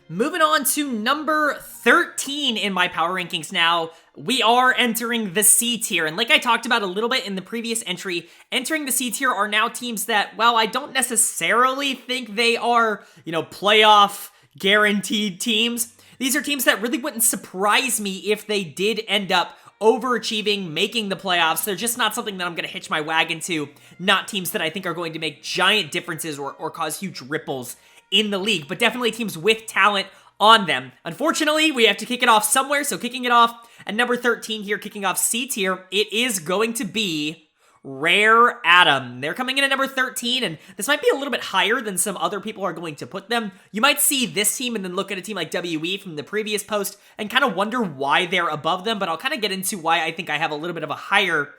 Moving on to number 13 in my power rankings now, we are entering the C tier. And like I talked about a little bit in the previous entry, entering the C tier are now teams that, well, I don't necessarily think they are, playoff guaranteed teams. These are teams that really wouldn't surprise me if they did end up overachieving, making the playoffs. They're just not something that I'm going to hitch my wagon to. Not teams that I think are going to make giant differences or cause huge ripples in the league, but definitely teams with talent on them. Unfortunately, we have to kick it off somewhere, so kicking it off at number 13 here, kicking off C tier, it is going to be Rare Atom. They're coming in at number 13, and this might be a little bit higher than some other people are going to put them. You might see this team and then look at a team like WE from the previous post and kind of wonder why they're above them, but I'll kind of get into why I think I have a little bit of a higher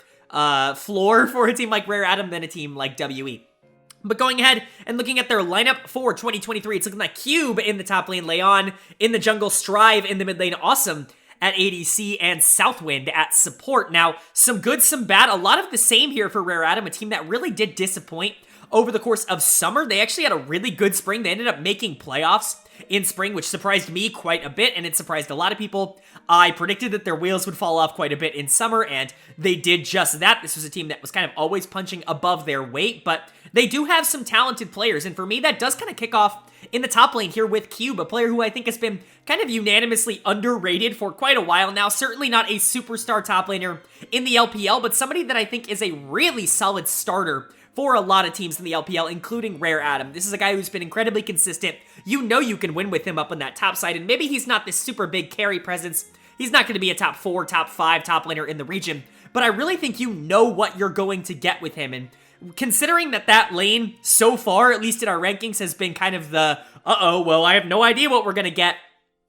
floor for a team like Rare Atom than a team like WE. But going ahead and looking at their lineup for 2023, it's looking like Cube in the top lane, Leon in the jungle, Strive in the mid lane, Awesome at ADC, and Southwind at support. Now, some good, some bad, a lot of the same here for Rare Atom, a team that really did disappoint over the course of summer. They actually had a really good spring. They ended up making playoffs in spring, which surprised me quite a bit, and it surprised a lot of people. I predicted that their wheels would fall off quite a bit in summer, and they did just that. This was a team that was kind of always punching above their weight, but they do have some talented players, and for me, that does kind of kick off in the top lane here with Cube, a player who I think has been kind of unanimously underrated for quite a while now. Certainly not a superstar top laner in the LPL, but somebody that I think is a really solid starter for a lot of teams in the LPL, including Rare Atom. This is a guy who's been incredibly consistent. You know you can win with him up on that top side, and maybe he's not this super big carry presence. He's not going to be a top 4, top 5 top laner in the region, but I really think you know what you're going to get with him, and considering that lane so far, at least in our rankings, has been kind of the, well, I have no idea what we're going to get,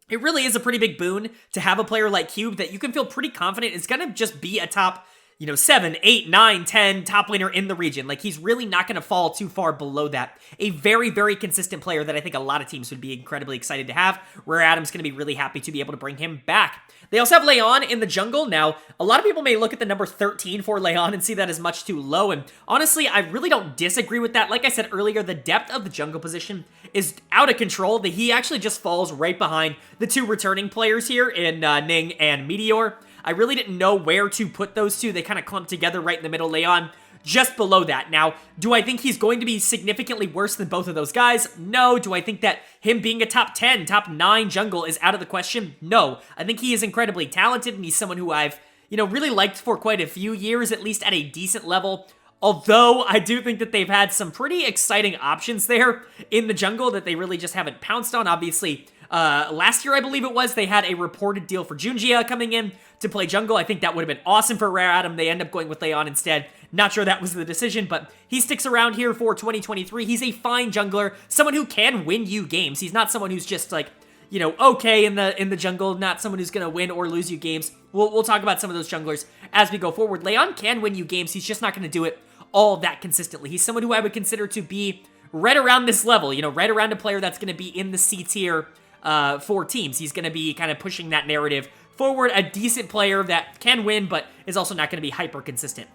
it really is a pretty big boon to have a player like Cube that you can feel pretty confident is going to just be a top, 7, 8, 9, 10 top laner in the region. Like, he's really not going to fall too far below that. A very, very consistent player that I think a lot of teams would be incredibly excited to have. Rare Adam's going to be really happy to be able to bring him back. They also have Leon in the jungle. Now, a lot of people may look at the number 13 for Leon and see that as much too low, and honestly, I really don't disagree with that. Like I said earlier, the depth of the jungle position is out of control. He actually just falls right behind the two returning players here in Ning and Meteor. I really didn't know where to put those two. They kind of clumped together right in the middle. Leon just below that. Now, do I think he's going to be significantly worse than both of those guys? No. Do I think that him being a top 10, top 9 jungle is out of the question? No. I think he is incredibly talented, and he's someone who I've, really liked for quite a few years, at least at a decent level. Although, I do think that they've had some pretty exciting options there in the jungle that they really just haven't pounced on. Obviously, last year, I believe it was, they had a reported deal for Junjia coming in to play jungle. I think that would have been awesome for Rare Adam. They end up going with Leon instead. Not sure that was the decision, but he sticks around here for 2023. He's a fine jungler, someone who can win you games. He's not someone who's just like, okay in the jungle, not someone who's going to win or lose you games. We'll talk about some of those junglers as we go forward. Leon can win you games. He's just not going to do it all that consistently. He's someone who I would consider to be right around this level, right around a player that's going to be in the C tier for teams. He's going to be kind of pushing that narrative forward, a decent player that can win, but is also not going to be hyper consistent.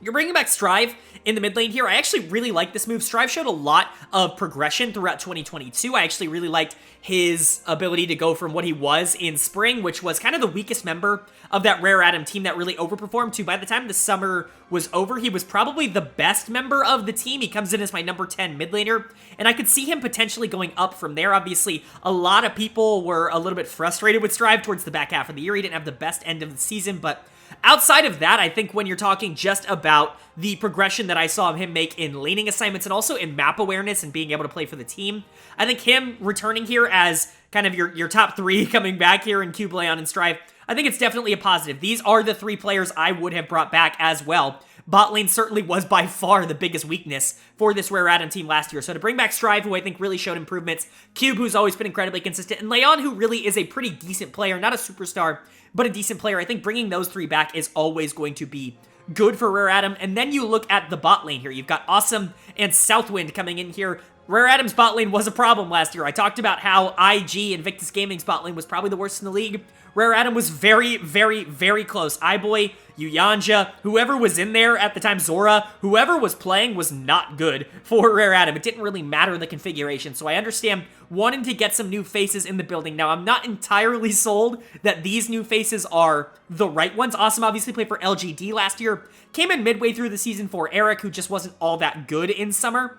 You're bringing back Strive in the mid lane here. I actually really like this move. Strive showed a lot of progression throughout 2022. I actually really liked his ability to go from what he was in spring, which was kind of the weakest member of that Rare Adam team that really overperformed, to by the time the summer was over, he was probably the best member of the team. He comes in as my number 10 mid laner, and I could see him potentially going up from there. Obviously, a lot of people were a little bit frustrated with Strive towards the back half of the year. He didn't have the best end of the season, but outside of that, I think when you're talking just about the progression that I saw him make in laning assignments and also in map awareness and being able to play for the team, I think him returning here as kind of your top 3 coming back here in Cube, Leon, and Strive, I think it's definitely a positive. These are the 3 players I would have brought back as well. Bot lane certainly was by far the biggest weakness for this Rare Adam team last year. So to bring back Strive, who I think really showed improvements, Cube, who's always been incredibly consistent, and Leon, who really is a pretty decent player, not a superstar, but a decent player. I think bringing those 3 back is always going to be good for Rare Adam. And then you look at the bot lane here. You've got Awesome and Southwind coming in here. Rare Adam's bot lane was a problem last year. I talked about how IG, Invictus Gaming's bot lane, was probably the worst in the league. Rare Adam was very, very, very close. iBoy, Yuyanja, whoever was in there at the time, Zora, whoever was playing was not good for Rare Adam. It didn't really matter the configuration, so I understand wanting to get some new faces in the building. Now, I'm not entirely sold that these new faces are the right ones. Awesome obviously played for LGD last year. Came in midway through the season for Eric, who just wasn't all that good in summer.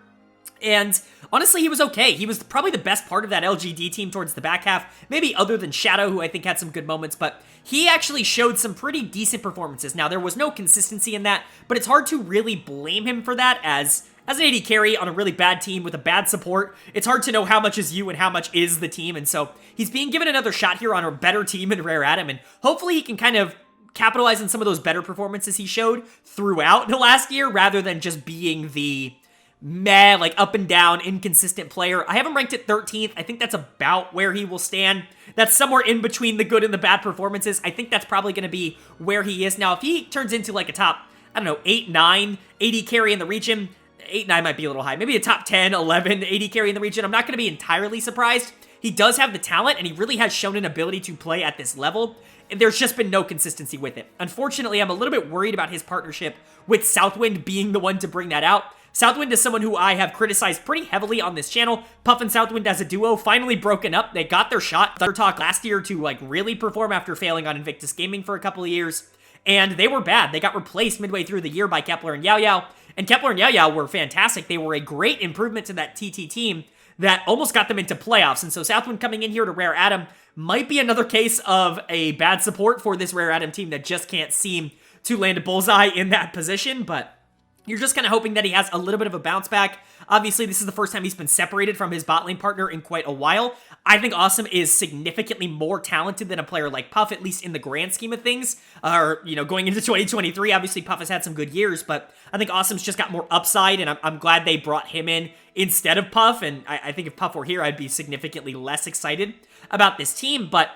And honestly, he was okay. He was probably the best part of that LGD team towards the back half, maybe other than Shadow, who I think had some good moments, but he actually showed some pretty decent performances. Now, there was no consistency in that, but it's hard to really blame him for that as an AD carry on a really bad team with a bad support. It's hard to know how much is you and how much is the team, and so he's being given another shot here on a better team in Rare Adam, and hopefully he can kind of capitalize on some of those better performances he showed throughout the last year, rather than just being the like up and down, inconsistent player. I have him ranked at 13th. I think that's about where he will stand. That's somewhere in between the good and the bad performances. I think that's probably going to be where he is now. If he turns into like a top, 8, 9 AD carry in the region, 8, 9 might be a little high. Maybe a top 10, 11 AD carry in the region. I'm not going to be entirely surprised. He does have the talent, and he really has shown an ability to play at this level. And there's just been no consistency with it. Unfortunately, I'm a little bit worried about his partnership with Southwind being the one to bring that out. Southwind is someone who I have criticized pretty heavily on this channel. Puff and Southwind as a duo finally broken up. They got their shot. Thunder Talk last year to really perform after failing on Invictus Gaming for a couple of years. And they were bad. They got replaced midway through the year by Kepler and Yao Yao. And Kepler and Yao Yao were fantastic. They were a great improvement to that TT team that almost got them into playoffs. And so Southwind coming in here to Rare Adam might be another case of a bad support for this Rare Adam team that just can't seem to land a bullseye in that position. But you're just kind of hoping that he has a little bit of a bounce back. Obviously, this is the first time he's been separated from his bot lane partner in quite a while. I think Awesome is significantly more talented than a player like Puff, at least in the grand scheme of things. Going into 2023, obviously Puff has had some good years, but I think Awesome's just got more upside, and I'm glad they brought him in instead of Puff, and I think if Puff were here, I'd be significantly less excited about this team, but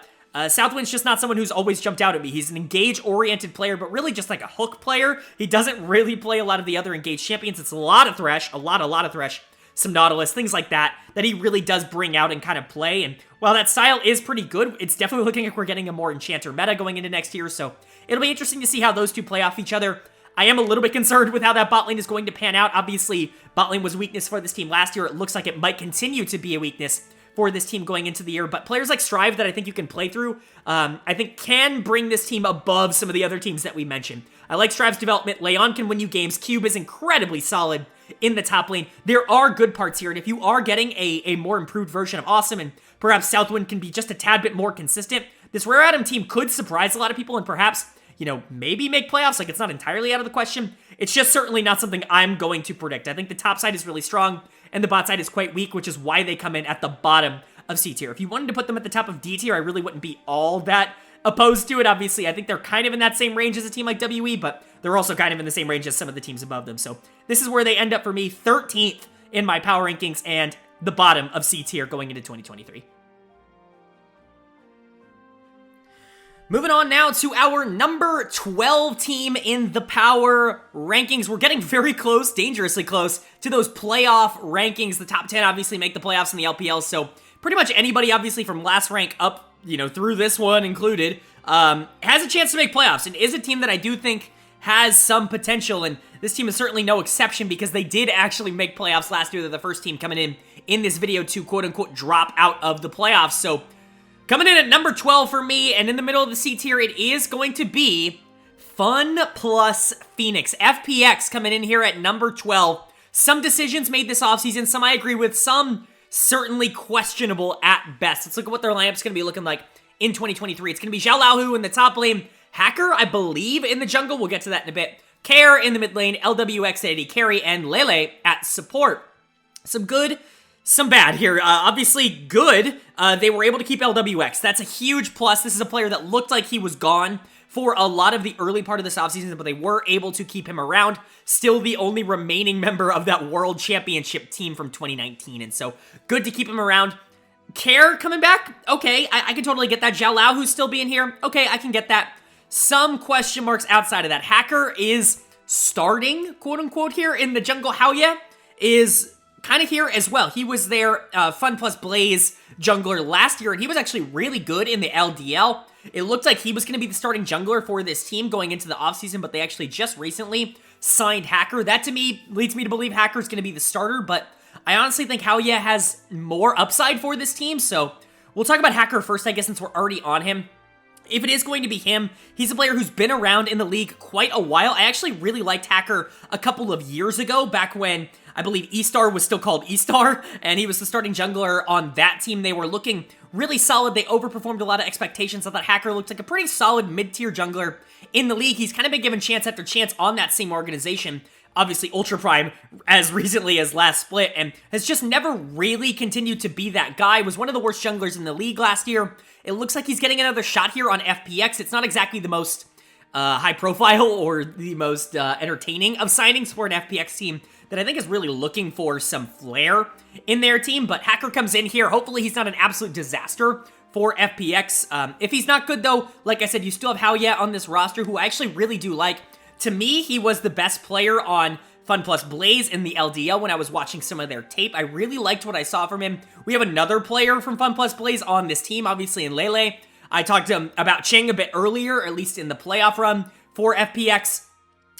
Southwind's just not someone who's always jumped out at me. He's an engage-oriented player, but really just like a hook player. He doesn't really play a lot of the other engage champions. It's a lot of Thresh, a lot of Thresh, some Nautilus, things like that he really does bring out and kind of play. And while that style is pretty good, it's definitely looking like we're getting a more Enchanter meta going into next year, so it'll be interesting to see how those two play off each other. I am a little bit concerned with how that bot lane is going to pan out. Obviously, bot lane was a weakness for this team last year. It looks like it might continue to be a weakness for this team going into the year, but players like Strive that I think you can play through, I think can bring this team above some of the other teams that we mentioned. I like Strive's development. Leon can win you games. Cube is incredibly solid in the top lane. There are good parts here, and if you are getting a more improved version of Awesome, and perhaps Southwind can be just a tad bit more consistent, this Rare Atom team could surprise a lot of people and perhaps, you know, maybe make playoffs. Like, it's not entirely out of the question. It's just certainly not something I'm going to predict. I think the top side is really strong, and the bot side is quite weak, which is why they come in at the bottom of C tier. If you wanted to put them at the top of D tier, I really wouldn't be all that opposed to it. Obviously, I think they're kind of in that same range as a team like WE, but they're also kind of in the same range as some of the teams above them. So this is where they end up for me, 13th in my power rankings and the bottom of C tier going into 2023. Moving on now to our number 12 team in the power rankings. We're getting very close, dangerously close, to those playoff rankings. The top 10 obviously make the playoffs in the LPL, so pretty much anybody obviously from last rank up, you know, through this one included, has a chance to make playoffs, and is a team that I do think has some potential, and this team is certainly no exception because they did actually make playoffs last year. They're the first team coming in this video to quote-unquote drop out of the playoffs, so coming in at number 12 for me, and in the middle of the C tier, it is going to be Fun plus Phoenix. FPX coming in here at number 12. Some decisions made this offseason, some I agree with, some certainly questionable at best. Let's look at what their lineup's going to be looking like in 2023. It's going to be Xiao Laohu in the top lane, Hacker, I believe, in the jungle. We'll get to that in a bit. Care in the mid lane, LWX at AD carry, and Lele at support. Some good, some bad here. Obviously good. They were able to keep LWX. That's a huge plus. This is a player that looked like he was gone for a lot of the early part of this offseason, but they were able to keep him around. Still the only remaining member of that World Championship team from 2019, and so good to keep him around. Care coming back? Okay, I can totally get that. Xiao Laohu still being here? Okay, I can get that. Some question marks outside of that. Hacker is starting, quote-unquote, here in the jungle. Haoye is kind of here as well. He was their Fun plus Blaze jungler last year, and he was actually really good in the LDL. It looked like he was going to be the starting jungler for this team going into the offseason, but they actually just recently signed Hacker. That, to me, leads me to believe Hacker's going to be the starter, but I honestly think Haoye has more upside for this team, so we'll talk about Hacker first, I guess, since we're already on him. If it is going to be him, he's a player who's been around in the league quite a while. I actually really liked Hacker a couple of years ago, back when I believe E-Star was still called E-Star, and he was the starting jungler on that team. They were looking really solid. They overperformed a lot of expectations. I thought Hacker looked like a pretty solid mid-tier jungler in the league. He's kind of been given chance after chance on that same organization. Obviously, Ultra Prime as recently as last split, and has just never really continued to be that guy. Was one of the worst junglers in the league last year. It looks like he's getting another shot here on FPX. It's not exactly the most high profile or the most entertaining of signings for an FPX team that I think is really looking for some flair in their team, but Hacker comes in here. Hopefully he's not an absolute disaster for FPX. If he's not good though, like I said, you still have Haoye on this roster, who I actually really do like. To me, he was the best player on Fun plus Blaze in the LDL when I was watching some of their tape. I really liked what I saw from him. We have another player from Fun plus Blaze on this team, obviously in Lele. I talked to him about Cheng a bit earlier, at least in the playoff run for FPX.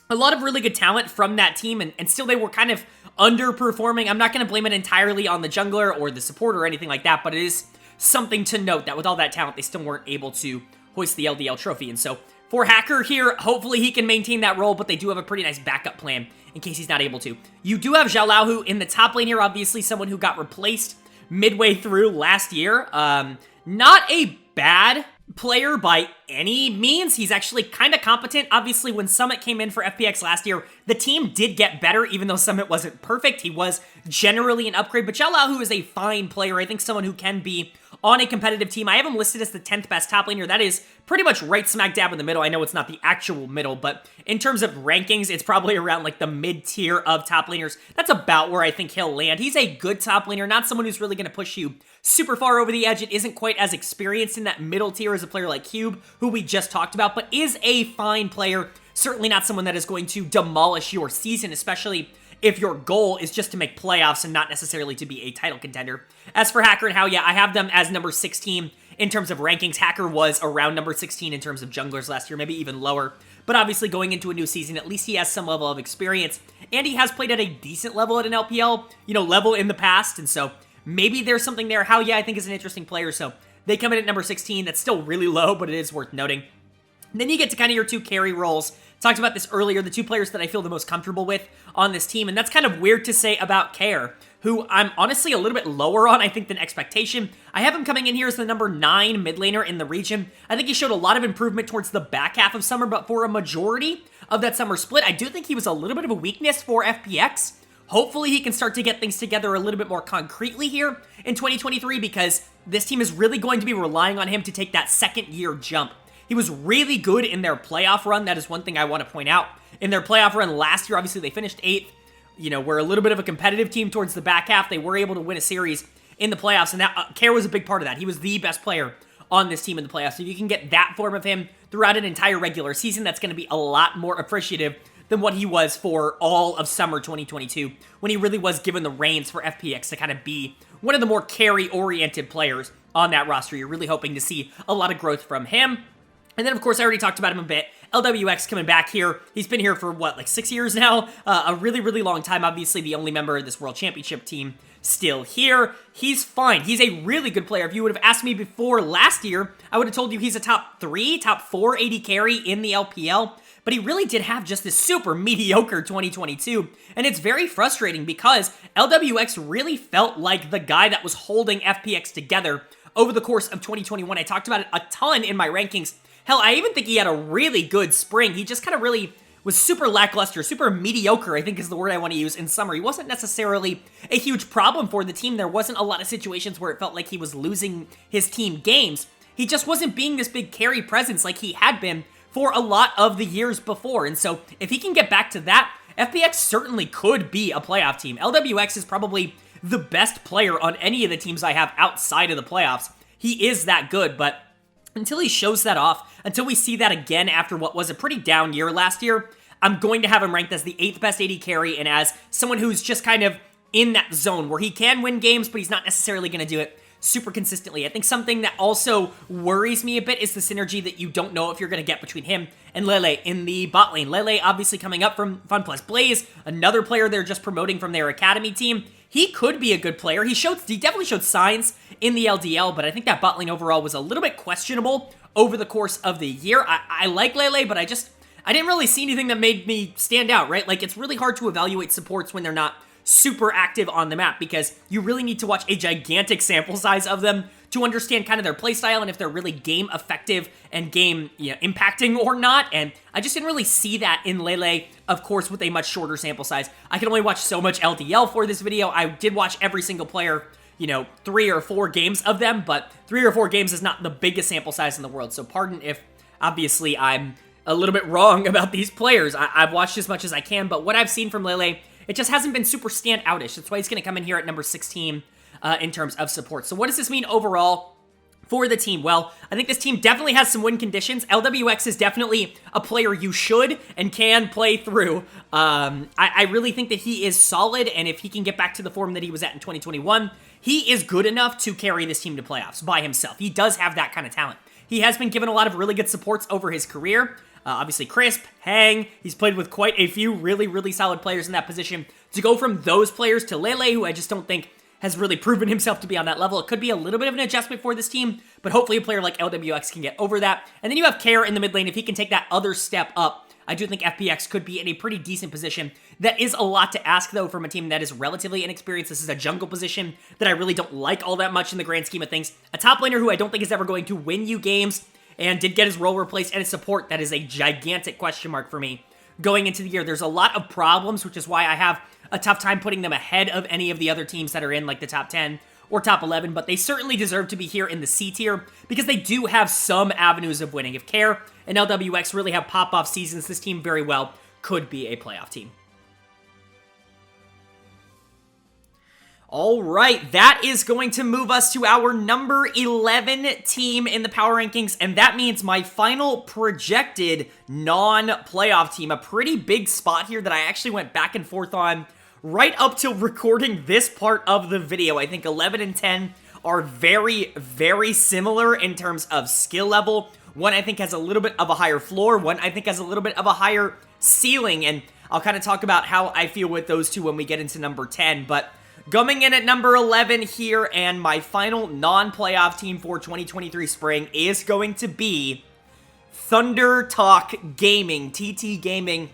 A lot of really good talent from that team, and still they were kind of underperforming. I'm not going to blame it entirely on the jungler or the support or anything like that, but it is something to note that with all that talent, they still weren't able to hoist the LDL trophy. And so for Hacker here, hopefully he can maintain that role, but they do have a pretty nice backup plan in case he's not able to. You do have Xiao Laohu in the top lane here, obviously someone who got replaced midway through last year. Not a bad player by any means. He's actually kind of competent. Obviously, when Summit came in for FPX last year, the team did get better, even though Summit wasn't perfect. He was generally an upgrade, but Xiao who is a fine player. I think someone who can be on a competitive team. I have him listed as the 10th best top laner. That is pretty much right smack dab in the middle. I know it's not the actual middle, but in terms of rankings, it's probably around like the mid-tier of top laners. That's about where I think he'll land. He's a good top laner, not someone who's really going to push you super far over the edge. It isn't quite as experienced in that middle tier as a player like Cube, who we just talked about, but is a fine player. Certainly not someone that is going to demolish your season, especially if your goal is just to make playoffs and not necessarily to be a title contender. As for Hacker and How, yeah, I have them as number 16 in terms of rankings. Hacker was around number 16 in terms of junglers last year, maybe even lower. But obviously going into a new season, at least he has some level of experience, and he has played at a decent level at an LPL, level in the past, and so maybe there's something there. How, yeah, I think is an interesting player, so they come in at number 16. That's still really low, but it is worth noting. And then you get to kind of your two carry roles. Talked about this earlier, the two players that I feel the most comfortable with on this team, and that's kind of weird to say about Care, who I'm honestly a little bit lower on, I think, than expectation. I have him coming in here as the number 9 mid laner in the region. I think he showed a lot of improvement towards the back half of summer, but for a majority of that summer split, I do think he was a little bit of a weakness for FPX. Hopefully he can start to get things together a little bit more concretely here in 2023, because this team is really going to be relying on him to take that second year jump. He was really good in their playoff run. That is one thing I want to point out. In their playoff run last year, obviously they finished 8th. We're a little bit of a competitive team towards the back half. They were able to win a series in the playoffs, and that Care was a big part of that. He was the best player on this team in the playoffs. So if you can get that form of him throughout an entire regular season, that's going to be a lot more appreciative than what he was for all of summer 2022, when he really was given the reins for FPX to kind of be one of the more carry-oriented players on that roster. You're really hoping to see a lot of growth from him. And then, of course, I already talked about him a bit. LWX coming back here. He's been here for, like 6 years now? A really, really long time. Obviously, the only member of this World Championship team still here. He's fine. He's a really good player. If you would have asked me before last year, I would have told you he's a top 3, top 4 AD carry in the LPL. But he really did have just this super mediocre 2022. And it's very frustrating because LWX really felt like the guy that was holding FPX together over the course of 2021. I talked about it a ton in my rankings. Hell, I even think he had a really good spring. He just kind of really was super lackluster, super mediocre, I think is the word I want to use, in summer. He wasn't necessarily a huge problem for the team. There wasn't a lot of situations where it felt like he was losing his team games. He just wasn't being this big carry presence like he had been for a lot of the years before. And so if he can get back to that, FPX certainly could be a playoff team. LWX is probably the best player on any of the teams I have outside of the playoffs. He is that good, but until he shows that off, until we see that again after what was a pretty down year last year, I'm going to have him ranked as the 8th best AD carry and as someone who's just kind of in that zone where he can win games, but he's not necessarily going to do it super consistently. I think something that also worries me a bit is the synergy that you don't know if you're going to get between him and Lele in the bot lane. Lele obviously coming up from FunPlus Blaze, another player they're just promoting from their academy team. He could be a good player. He definitely showed signs in the LDL, but I think that bot lane overall was a little bit questionable over the course of the year. I like Lele, but I didn't really see anything that made me stand out, right? Like, it's really hard to evaluate supports when they're not super active on the map, because you really need to watch a gigantic sample size of them to understand kind of their playstyle and if they're really game effective and game impacting or not. And I just didn't really see that in Lele, of course, with a much shorter sample size. I can only watch so much LDL for this video. I did watch every single player, 3 or 4 games of them, but 3 or 4 games is not the biggest sample size in the world. So pardon if, obviously, I'm a little bit wrong about these players. I've watched as much as I can, but what I've seen from Lele, it just hasn't been super standoutish. That's why he's going to come in here at number 16 in terms of support. So what does this mean overall for the team? Well, I think this team definitely has some win conditions. LWX is definitely a player you should and can play through. I really think that he is solid, and if he can get back to the form that he was at in 2021, he is good enough to carry this team to playoffs by himself. He does have that kind of talent. He has been given a lot of really good supports over his career. Obviously, Crisp, Hang, he's played with quite a few really, really solid players in that position. To go from those players to Lele, who I just don't think has really proven himself to be on that level, it could be a little bit of an adjustment for this team, but hopefully a player like LWX can get over that. And then you have Care in the mid lane. If he can take that other step up, I do think FPX could be in a pretty decent position. That is a lot to ask, though, from a team that is relatively inexperienced. This is a jungle position that I really don't like all that much in the grand scheme of things. A top laner who I don't think is ever going to win you games, and did get his role replaced, and his support, that is a gigantic question mark for me going into the year. There's a lot of problems, which is why I have a tough time putting them ahead of any of the other teams that are in like the top 10 or top 11, but they certainly deserve to be here in the C tier because they do have some avenues of winning. If Care and LWX really have pop-off seasons, this team very well could be a playoff team. All right, that is going to move us to our number 11 team in the power rankings, and that means my final projected non-playoff team. A pretty big spot here that I actually went back and forth on right up till recording this part of the video. I think 11 and 10 are very, very similar in terms of skill level. One I think has a little bit of a higher floor, one I think has a little bit of a higher ceiling, and I'll kind of talk about how I feel with those two when we get into number 10, but coming in at number 11 here, and my final non-playoff team for 2023 spring is going to be Thunder Talk Gaming, TT Gaming.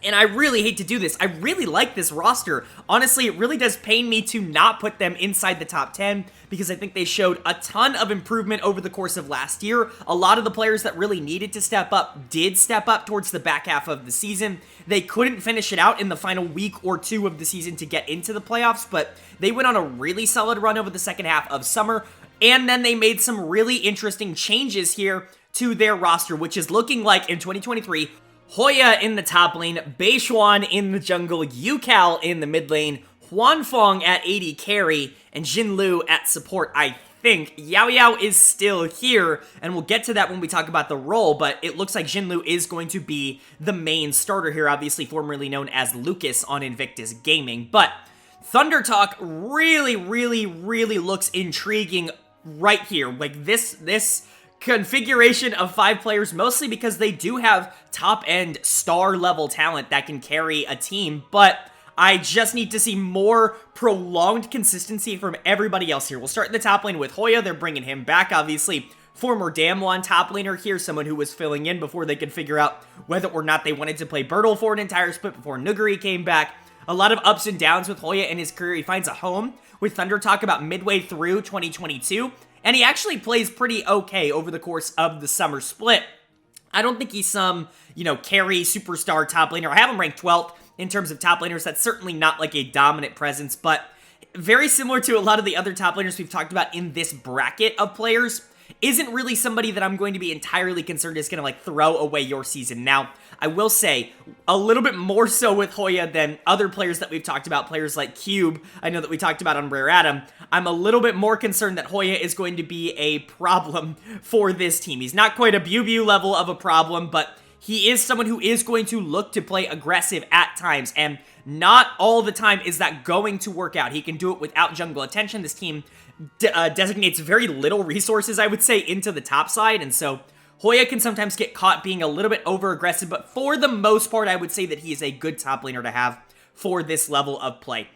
And I really hate to do this. I really like this roster. Honestly, it really does pain me to not put them inside the top 10 because I think they showed a ton of improvement over the course of last year. A lot of the players that really needed to step up did step up towards the back half of the season. They couldn't finish it out in the final week or two of the season to get into the playoffs, but they went on a really solid run over the second half of summer, and then they made some really interesting changes here to their roster, which is looking like in 2023, Hoya in the top lane, Beishuan in the jungle, Yukal in the mid lane, Huanfeng at AD carry, and Jinlu at support, I think. Yao Yao is still here, and we'll get to that when we talk about the role, but it looks like Jinlu is going to be the main starter here, obviously formerly known as Lucas on Invictus Gaming. But Thunder Talk really, really, really looks intriguing right here. Like this configuration of 5 players, mostly because they do have top-end star-level talent that can carry a team, but I just need to see more prolonged consistency from everybody else here. We'll start in the top lane with Hoya. They're bringing him back, obviously. Former Damwon top laner here, someone who was filling in before they could figure out whether or not they wanted to play Bertle for an entire split before Nuguri came back. A lot of ups and downs with Hoya in his career. He finds a home with Thunder Talk about midway through 2022, and he actually plays pretty okay over the course of the summer split. I don't think he's some, carry superstar top laner. I have him ranked 12th in terms of top laners. That's certainly not like a dominant presence, but very similar to a lot of the other top laners we've talked about in this bracket of players, isn't really somebody that I'm going to be entirely concerned is going to throw away your season. Now, I will say a little bit more so with Hoya than other players that we've talked about, players like Cube, I know that we talked about on Rare Atom. I'm a little bit more concerned that Hoya is going to be a problem for this team. He's not quite a Bew level of a problem, but he is someone who is going to look to play aggressive at times, and not all the time is that going to work out. He can do it without jungle attention. This team designates very little resources, I would say, into the top side, and so Hoya can sometimes get caught being a little bit over-aggressive, but for the most part, I would say that he is a good top laner to have for this level of play.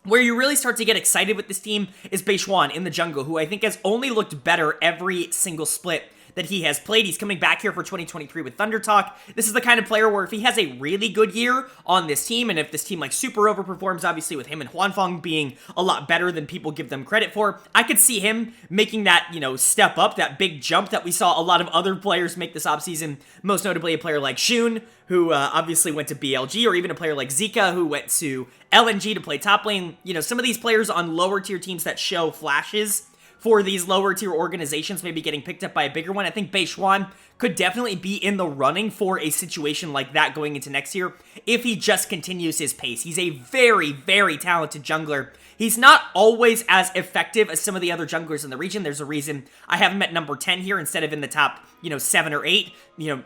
Where you really start to get excited with this team is Beishuan in the jungle, who I think has only looked better every single split that he has played. He's coming back here for 2023 with Thunder Talk. This is the kind of player where if he has a really good year on this team, and if this team super overperforms, obviously with him and Huanfeng being a lot better than people give them credit for, I could see him making that, step up, that big jump that we saw a lot of other players make this offseason, most notably a player like Shun, who obviously went to BLG, or even a player like Zika, who went to LNG to play top lane. Some of these players on lower tier teams that show flashes for these lower tier organizations maybe getting picked up by a bigger one. I think Beishuan could definitely be in the running for a situation like that going into next year if he just continues his pace. He's a very, very talented jungler. He's not always as effective as some of the other junglers in the region. There's a reason I have him at number 10 here instead of in the top, 7 or 8.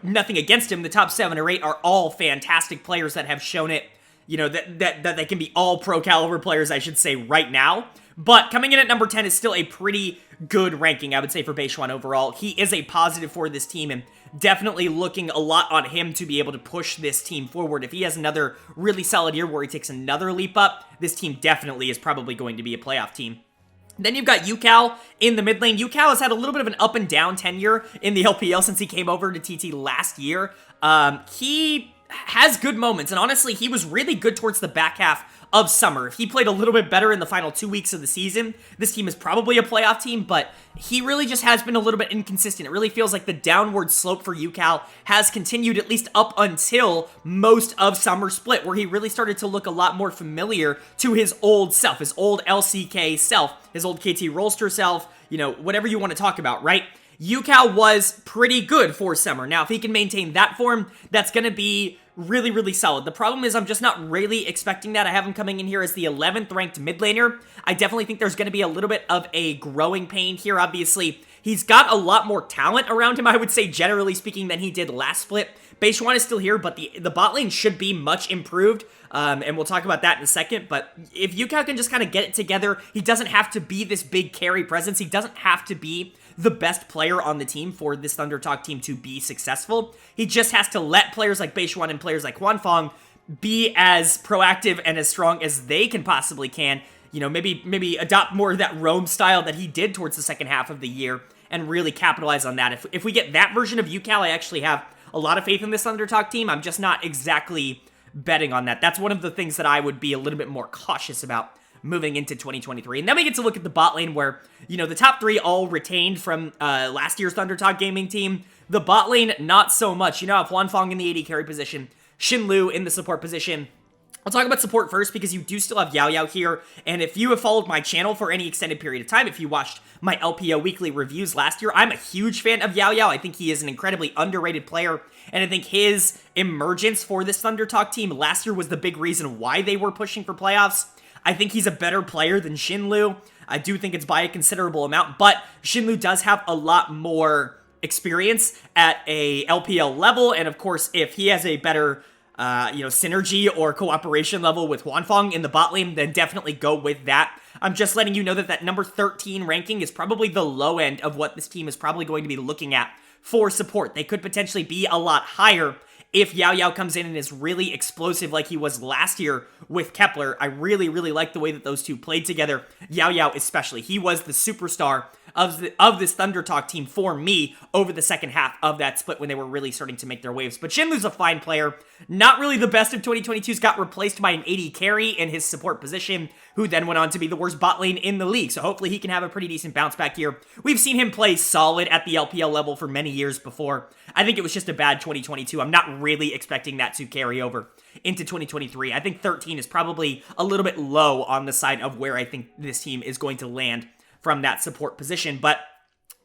Nothing against him. The top 7 or 8 are all fantastic players that have shown it, that they can be all pro caliber players, I should say, right now. But coming in at number 10 is still a pretty good ranking, I would say, for Beishuan overall. He is a positive for this team, and definitely looking a lot on him to be able to push this team forward. If he has another really solid year where he takes another leap up, this team definitely is probably going to be a playoff team. Then you've got Yukal in the mid lane. Yukal has had a little bit of an up and down tenure in the LPL since he came over to TT last year. He has good moments, and honestly, he was really good towards the back half of summer. If he played a little bit better in the final 2 weeks of the season, this team is probably a playoff team, but he really just has been a little bit inconsistent. It really feels like the downward slope for UCal has continued at least up until most of summer split, where he really started to look a lot more familiar to his old self, his old LCK self, his old KT Rolster self, whatever you want to talk about, right? UCal was pretty good for summer. Now, if he can maintain that form, that's going to be really, really solid. The problem is I'm just not really expecting that. I have him coming in here as the 11th ranked mid laner. I definitely think there's going to be a little bit of a growing pain here. Obviously, he's got a lot more talent around him, I would say, generally speaking, than he did last split. Beishwan is still here, but the bot lane should be much improved, and we'll talk about that in a second. But if UCal can just kind of get it together, he doesn't have to be this big carry presence. He doesn't have to be the best player on the team for this Thunder Talk team to be successful. He just has to let players like Beishwan and players like Hwanfeng be as proactive and as strong as they can possibly can. Maybe adopt more of that roam style that he did towards the second half of the year and really capitalize on that. If we get that version of UCal, I actually have a lot of faith in this Thunder Talk team. I'm just not exactly betting on that. That's one of the things that I would be a little bit more cautious about moving into 2023. And then we get to look at the bot lane where, the top three all retained from last year's Thunder Talk gaming team. The bot lane, not so much. You have Hwanfeng in the AD carry position, Shinlu in the support position. I'll talk about support first because you do still have Yao Yao here, and if you have followed my channel for any extended period of time, if you watched my LPL weekly reviews last year, I'm a huge fan of Yao Yao. I think he is an incredibly underrated player, and I think his emergence for this Thunder Talk team last year was the big reason why they were pushing for playoffs. I think he's a better player than Shinlu. I do think it's by a considerable amount, but Shinlu does have a lot more experience at a LPL level, and of course, if he has a better synergy or cooperation level with Hwanfeng in the bot lane, then definitely go with that. I'm just letting you know that number 13 ranking is probably the low end of what this team is probably going to be looking at for support. They could potentially be a lot higher if Yao Yao comes in and is really explosive like he was last year with Kepler. I really, really like the way that those two played together. Yao Yao especially. He was the superstar of this Thunder Talk team for me over the second half of that split when they were really starting to make their waves. But Shinlu's a fine player. Not really the best of 2022's, got replaced by an AD carry in his support position, who then went on to be the worst bot lane in the league. So hopefully he can have a pretty decent bounce back here. We've seen him play solid at the LPL level for many years before. I think it was just a bad 2022. I'm not really expecting that to carry over into 2023. I think 13 is probably a little bit low on the side of where I think this team is going to land from that support position. But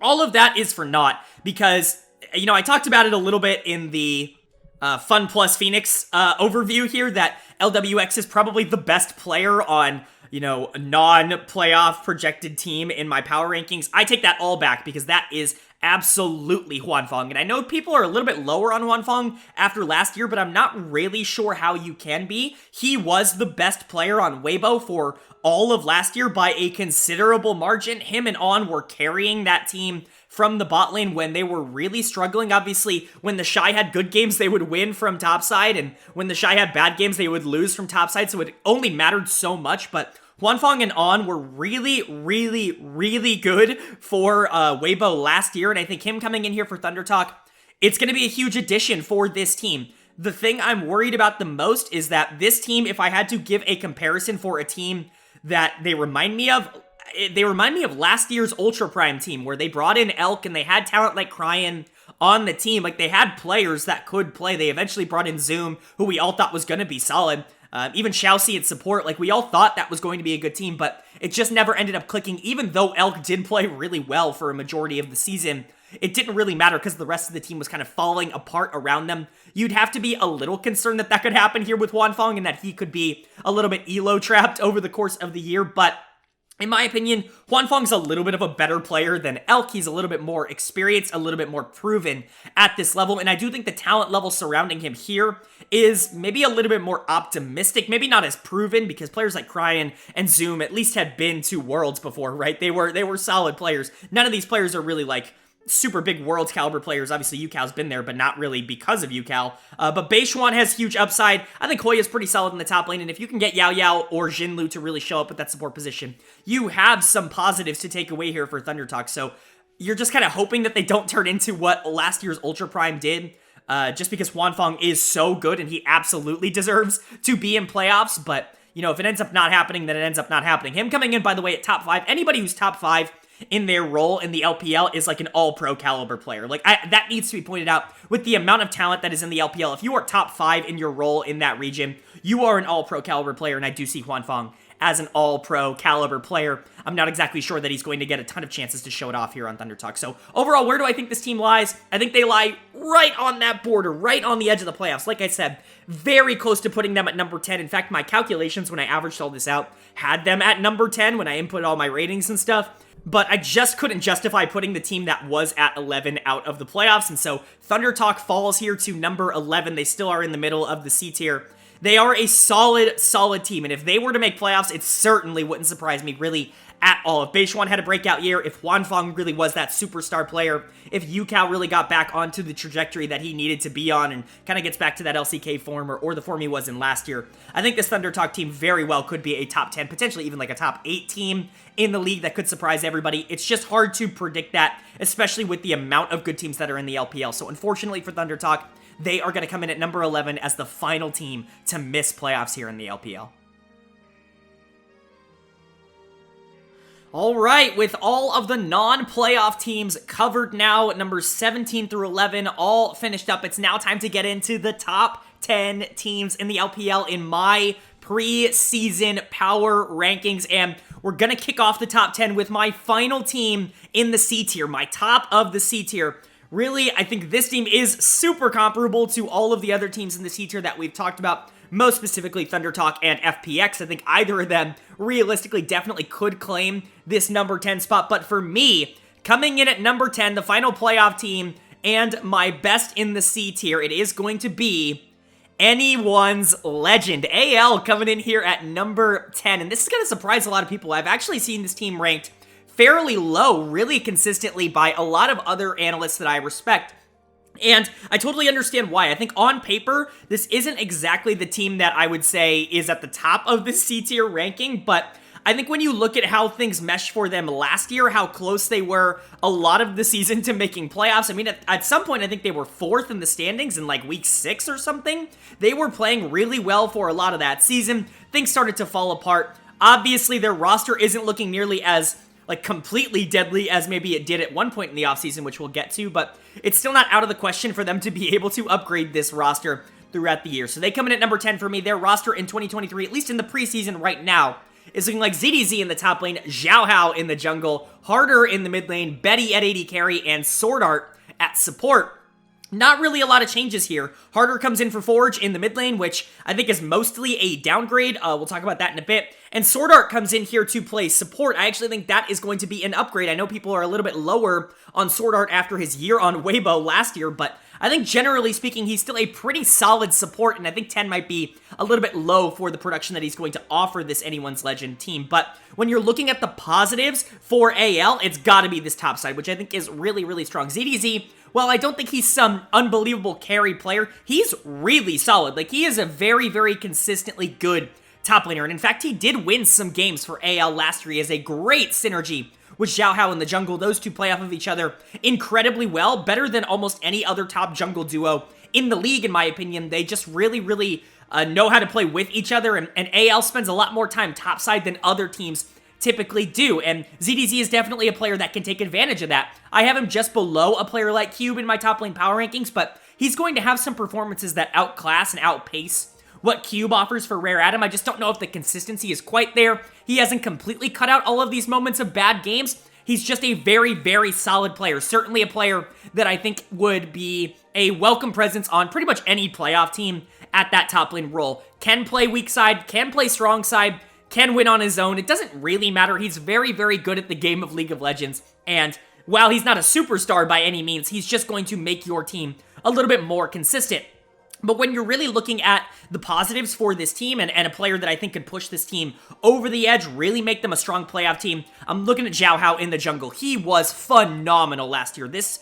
all of that is for naught because, I talked about it a little bit in the Fun Plus Phoenix overview here, that LWX is probably the best player on, a non-playoff projected team in my power rankings. I take that all back because that is absolutely Hwanfeng. And I know people are a little bit lower on Hwanfeng after last year, but I'm not really sure how you can be. He was the best player on Weibo for all of last year by a considerable margin. Him and On were carrying that team from the bot lane when they were really struggling. Obviously, when the Shy had good games, they would win from topside, and when the Shy had bad games, they would lose from topside, so it only mattered so much, but Hwanfeng and On were really, really, really good for Weibo last year, and I think him coming in here for Thunder Talk, it's going to be a huge addition for this team. The thing I'm worried about the most is that this team, if I had to give a comparison for a team that they remind me of last year's Ultra Prime team, where they brought in Elk and they had talent like Cryan on the team. Like, they had players that could play. They eventually brought in Zoom, who we all thought was going to be solid. Even Xiaoxi at support, like, we all thought that was going to be a good team, but it just never ended up clicking. Even though Elk did play really well for a majority of the season, it didn't really matter because the rest of the team was kind of falling apart around them. You'd have to be a little concerned that could happen here with Hwanfeng and that he could be a little bit elo trapped over the course of the year, but in my opinion, Hwanfeng's a little bit of a better player than Elk. He's a little bit more experienced, a little bit more proven at this level, and I do think the talent level surrounding him here is maybe a little bit more optimistic, maybe not as proven, because players like Cryan and Zoom at least had been to Worlds before, right? They were solid players. None of these players are really like super big Worlds caliber players. Obviously, UCal's been there, but not really because of UCal. But Beishwan has huge upside. I think Hoya's pretty solid in the top lane, and if you can get Yao Yao or Jinlu to really show up at that support position, you have some positives to take away here for Thunder Talk. So you're just kind of hoping that they don't turn into what last year's Ultra Prime did. just because Huanfeng is so good and he absolutely deserves to be in playoffs. But, you know, if it ends up not happening, then it ends up not happening. Him coming in, by the way, at top 5, anybody who's top 5 in their role in the LPL is like an all-pro caliber player. Like, that needs to be pointed out with the amount of talent that is in the LPL. If you are top 5 in your role in that region, you are an all-pro caliber player, and I do see Huanfeng as an all-pro caliber player. I'm not exactly sure that he's going to get a ton of chances to show it off here on Thunder Talk. So overall, where do I think this team lies? I think they lie right on that border, right on the edge of the playoffs. Like I said, very close to putting them at number 10. In fact, my calculations when I averaged all this out had them at number 10 when I input all my ratings and stuff. But I just couldn't justify putting the team that was at 11 out of the playoffs. And so Thunder Talk falls here to number 11. They still are in the middle of the C tier. They are a solid team, and if they were to make playoffs, it certainly wouldn't surprise me really at all. If Beishuan had a breakout year, if Huanfeng really was that superstar player, if Yukao really got back onto the trajectory that he needed to be on and kind of gets back to that LCK form or the form he was in last year, I think this Thunder Talk team very well could be a top 10, potentially even like a top 8 team in the league that could surprise everybody. It's just hard to predict that, especially with the amount of good teams that are in the LPL. So unfortunately for Thunder Talk, they are going to come in at number 11 as the final team to miss playoffs here in the LPL. All right, with all of the non-playoff teams covered now, numbers 17 through 11 all finished up, it's now time to get into the top 10 teams in the LPL in my preseason power rankings, and we're going to kick off the top 10 with my final team in the C tier, my top of the C tier. Really, I think this team is super comparable to all of the other teams in the C tier that we've talked about, most specifically Thunder Talk and FPX. I think either of them realistically definitely could claim this number 10 spot, but for me, coming in at number 10, the final playoff team, and my best in the C tier, it is going to be anyone's legend. AL coming in here at number 10, and this is going to surprise a lot of people. I've actually seen this team ranked fairly low, really consistently by a lot of other analysts that I respect. And I totally understand why. I think on paper, this isn't exactly the team that I would say is at the top of the C tier ranking, but I think when you look at how things meshed for them last year, how close they were a lot of the season to making playoffs. I mean, at some point, I think they were 4th in the standings in like week 6 or something. They were playing really well for a lot of that season. Things started to fall apart. Obviously, their roster isn't looking nearly as like completely deadly as maybe it did at one point in the offseason, which we'll get to, but it's still not out of the question for them to be able to upgrade this roster throughout the year. So they come in at number 10 for me. Their roster in 2023, at least in the preseason right now, is looking like ZDZ in the top lane, Xiaohao in the jungle, Harder in the mid lane, Betty at AD carry, and Sword Art at support. Not really a lot of changes here. Harder comes in for Forge in the mid lane, which I think is mostly a downgrade. We'll talk about that in a bit. And Sword Art comes in here to play support. I actually think that is going to be an upgrade. I know people are a little bit lower on Sword Art after his year on Weibo last year, but I think generally speaking, he's still a pretty solid support, and I think 10 might be a little bit low for the production that he's going to offer this Anyone's Legend team. But when you're looking at the positives for AL, it's got to be this top side, which I think is really, really strong. ZDZ, well, I don't think he's some unbelievable carry player. He's really solid. Like, he is a very, very consistently good top laner. And in fact, he did win some games for AL last year. He has a great synergy with Xiaohao in the jungle. Those two play off of each other incredibly well. Better than almost any other top jungle duo in the league, in my opinion. They just really, really know how to play with each other. And AL spends a lot more time topside than other teams typically do, and ZDZ is definitely a player that can take advantage of that. I have him just below a player like Cube in my top lane power rankings, but he's going to have some performances that outclass and outpace what Cube offers for Rare Adam. I just don't know if the consistency is quite there. He hasn't completely cut out all of these moments of bad games. He's just a very, very solid player. Certainly a player that I think would be a welcome presence on pretty much any playoff team at that top lane role. Can play weak side, can play strong side, can win on his own. It doesn't really matter. He's very, very good at the game of League of Legends. And while he's not a superstar by any means, he's just going to make your team a little bit more consistent. But when you're really looking at the positives for this team and a player that I think could push this team over the edge, really make them a strong playoff team. I'm looking at Xiao Hao in the jungle. He was phenomenal last year. This,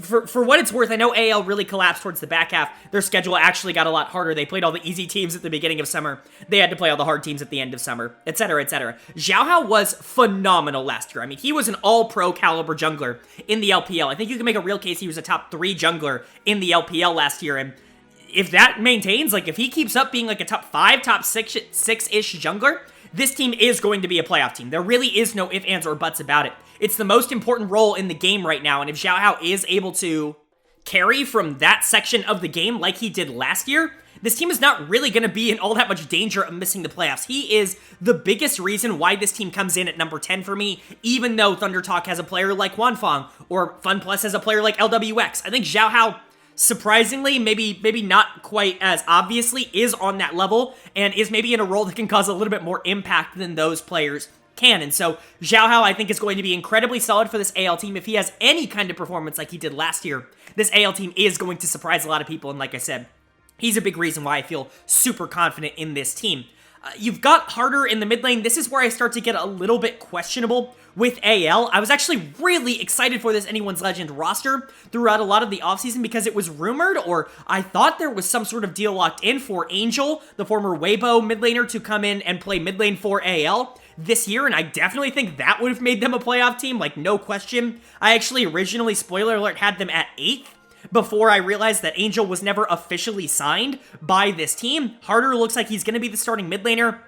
for what it's worth, I know AL really collapsed towards the back half. Their schedule actually got a lot harder. They played all the easy teams at the beginning of summer. They had to play all the hard teams at the end of summer, etc., etc. Xiao Hao was phenomenal last year. I mean, he was an all-pro caliber jungler in the LPL. I think you can make a real case he was a top 3 jungler in the LPL last year, and if that maintains, like if he keeps up being like a top 5, top 6-ish jungler, this team is going to be a playoff team. There really is no ifs, ands, or buts about it. It's the most important role in the game right now, and if Xiao Hao is able to carry from that section of the game like he did last year, this team is not really going to be in all that much danger of missing the playoffs. He is the biggest reason why this team comes in at number 10 for me, even though Thunder Talk has a player like Wanfang, or FunPlus has a player like LWX. I think Xiao Hao, surprisingly, maybe not quite as obviously, is on that level, and is maybe in a role that can cause a little bit more impact than those players can. And so Xiao Hao, I think, is going to be incredibly solid for this AL team. If he has any kind of performance like he did last year, this AL team is going to surprise a lot of people, and like I said, he's a big reason why I feel super confident in this team. You've got Harder in the mid lane. This is where I start to get a little bit questionable with AL. I was actually really excited for this Anyone's Legend roster throughout a lot of the offseason because it was rumored, or I thought there was some sort of deal locked in for Angel, the former Weibo mid laner, to come in and play mid lane for AL this year, and I definitely think that would have made them a playoff team, like no question. I actually originally, spoiler alert, had them at 8th. Before I realized that Angel was never officially signed by this team. Harder looks like he's going to be the starting mid laner.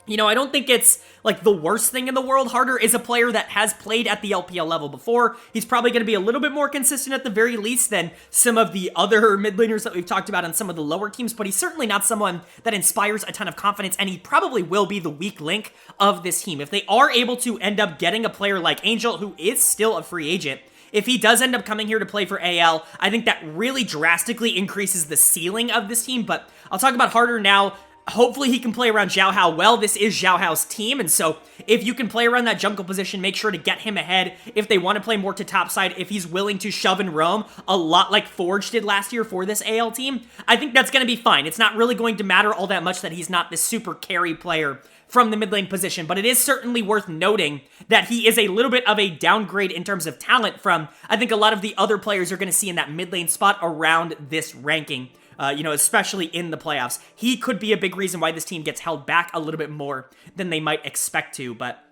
I don't think it's like the worst thing in the world. Harder is a player that has played at the LPL level before. He's probably going to be a little bit more consistent at the very least than some of the other mid laners that we've talked about on some of the lower teams, but he's certainly not someone that inspires a ton of confidence, and he probably will be the weak link of this team. If they are able to end up getting a player like Angel, who is still a free agent, if he does end up coming here to play for AL, I think that really drastically increases the ceiling of this team, but I'll talk about Harder now. Hopefully he can play around Xiao Hao well. This is Xiao Hao's team, and so if you can play around that jungle position, make sure to get him ahead. If they want to play more to topside, if he's willing to shove and roam, a lot like Forge did last year for this AL team, I think that's going to be fine. It's not really going to matter all that much that he's not this super carry player from the mid lane position, but it is certainly worth noting that he is a little bit of a downgrade in terms of talent from, I think, a lot of the other players you're going to see in that mid lane spot around this ranking, especially in the playoffs. He could be a big reason why this team gets held back a little bit more than they might expect to, but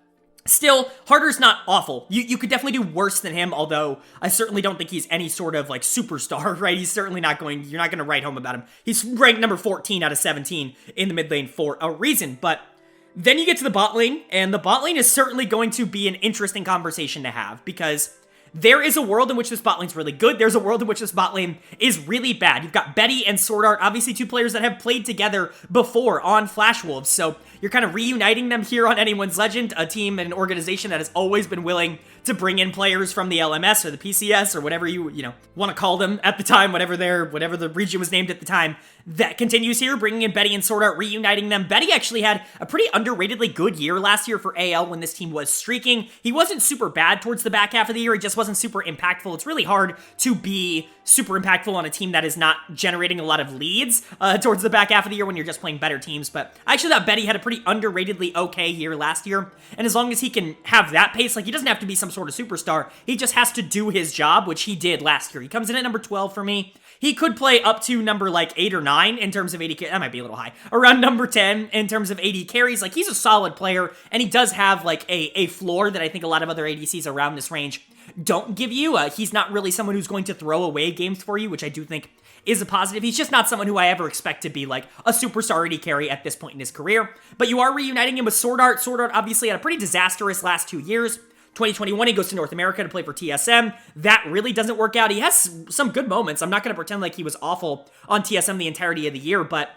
still, Harder's not awful. You could definitely do worse than him, although I certainly don't think he's any sort of, like, superstar, right? He's certainly not going, you're not going to write home about him. He's ranked number 14 out of 17 in the mid lane for a reason, but then you get to the bot lane, and the bot lane is certainly going to be an interesting conversation to have, because there is a world in which this bot lane's really good. There's a world in which this bot lane is really bad. You've got Betty and Sword Art, obviously 2 players that have played together before on Flash Wolves, so you're kind of reuniting them here on Anyone's Legend, a team and an organization that has always been willing to bring in players from the LMS or the PCS or whatever you want to call them at the time, whatever the region was named at the time. That continues here, bringing in Betty and Sword Art, reuniting them. Betty actually had a pretty underratedly good year last year for AL when this team was streaking. He wasn't super bad towards the back half of the year. He just wasn't super impactful. It's really hard to be super impactful on a team that is not generating a lot of leads towards the back half of the year when you're just playing better teams. But I actually thought Betty had a pretty underratedly okay year last year. And as long as he can have that pace, like, he doesn't have to be some sort of superstar. He just has to do his job, which he did last year. He comes in at number 12 for me. He could play up to number, like, 8 or 9 in terms of AD carries. That might be a little high. Around number 10 in terms of AD carries. Like, he's a solid player, and he does have, like, a floor that I think a lot of other ADCs around this range don't give you. He's not really someone who's going to throw away games for you, which I do think is a positive. He's just not someone who I ever expect to be, like, a superstar AD carry at this point in his career. But you are reuniting him with Sword Art. Sword Art obviously had a pretty disastrous last 2 years. 2021, he goes to North America to play for TSM. That really doesn't work out. He has some good moments. I'm not going to pretend like he was awful on TSM the entirety of the year, but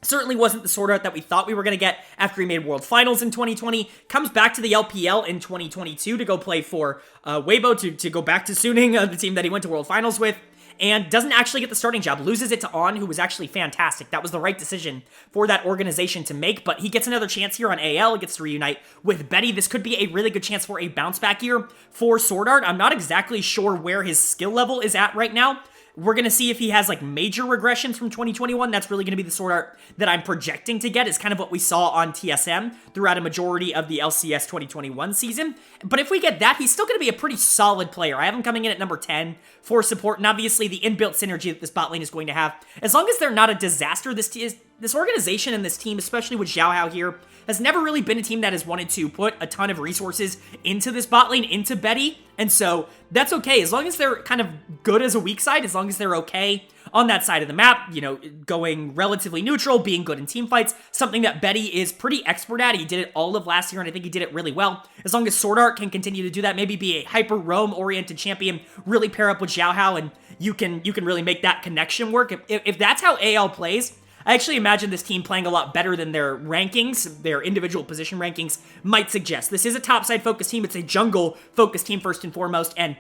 certainly wasn't the Sword Art that we thought we were going to get after he made World Finals in 2020. Comes back to the LPL in 2022 to go play for Weibo, to go back to Suning, the team that he went to World Finals with, and doesn't actually get the starting job. Loses it to On, who was actually fantastic. That was the right decision for that organization to make, but he gets another chance here on AL, gets to reunite with Betty. This could be a really good chance for a bounce back year for Sword Art. I'm not exactly sure where his skill level is at right now. We're going to see if he has like major regressions from 2021. That's really going to be the sword art that I'm projecting to get, is kind of what we saw on TSM throughout a majority of the LCS 2021 season. But if we get that, he's still going to be a pretty solid player. I have him coming in at number 10 for support, and obviously the inbuilt synergy that this bot lane is going to have. As long as they're not a disaster, this organization and this team, especially with Xiaohao here, has never really been a team that has wanted to put a ton of resources into this bot lane, into Betty, and so that's okay. As long as they're kind of good as a weak side, as long as they're okay on that side of the map, you know, going relatively neutral, being good in team fights, something that Betty is pretty expert at. He did it all of last year, and I think he did it really well. As long as Sword Art can continue to do that, maybe be a hyper-roam-oriented champion, really pair up with Xiaohao, and you can really make that connection work. If that's how AL plays, I actually imagine this team playing a lot better than their rankings, their individual position rankings, might suggest. This is a topside-focused team. It's a jungle-focused team first and foremost, and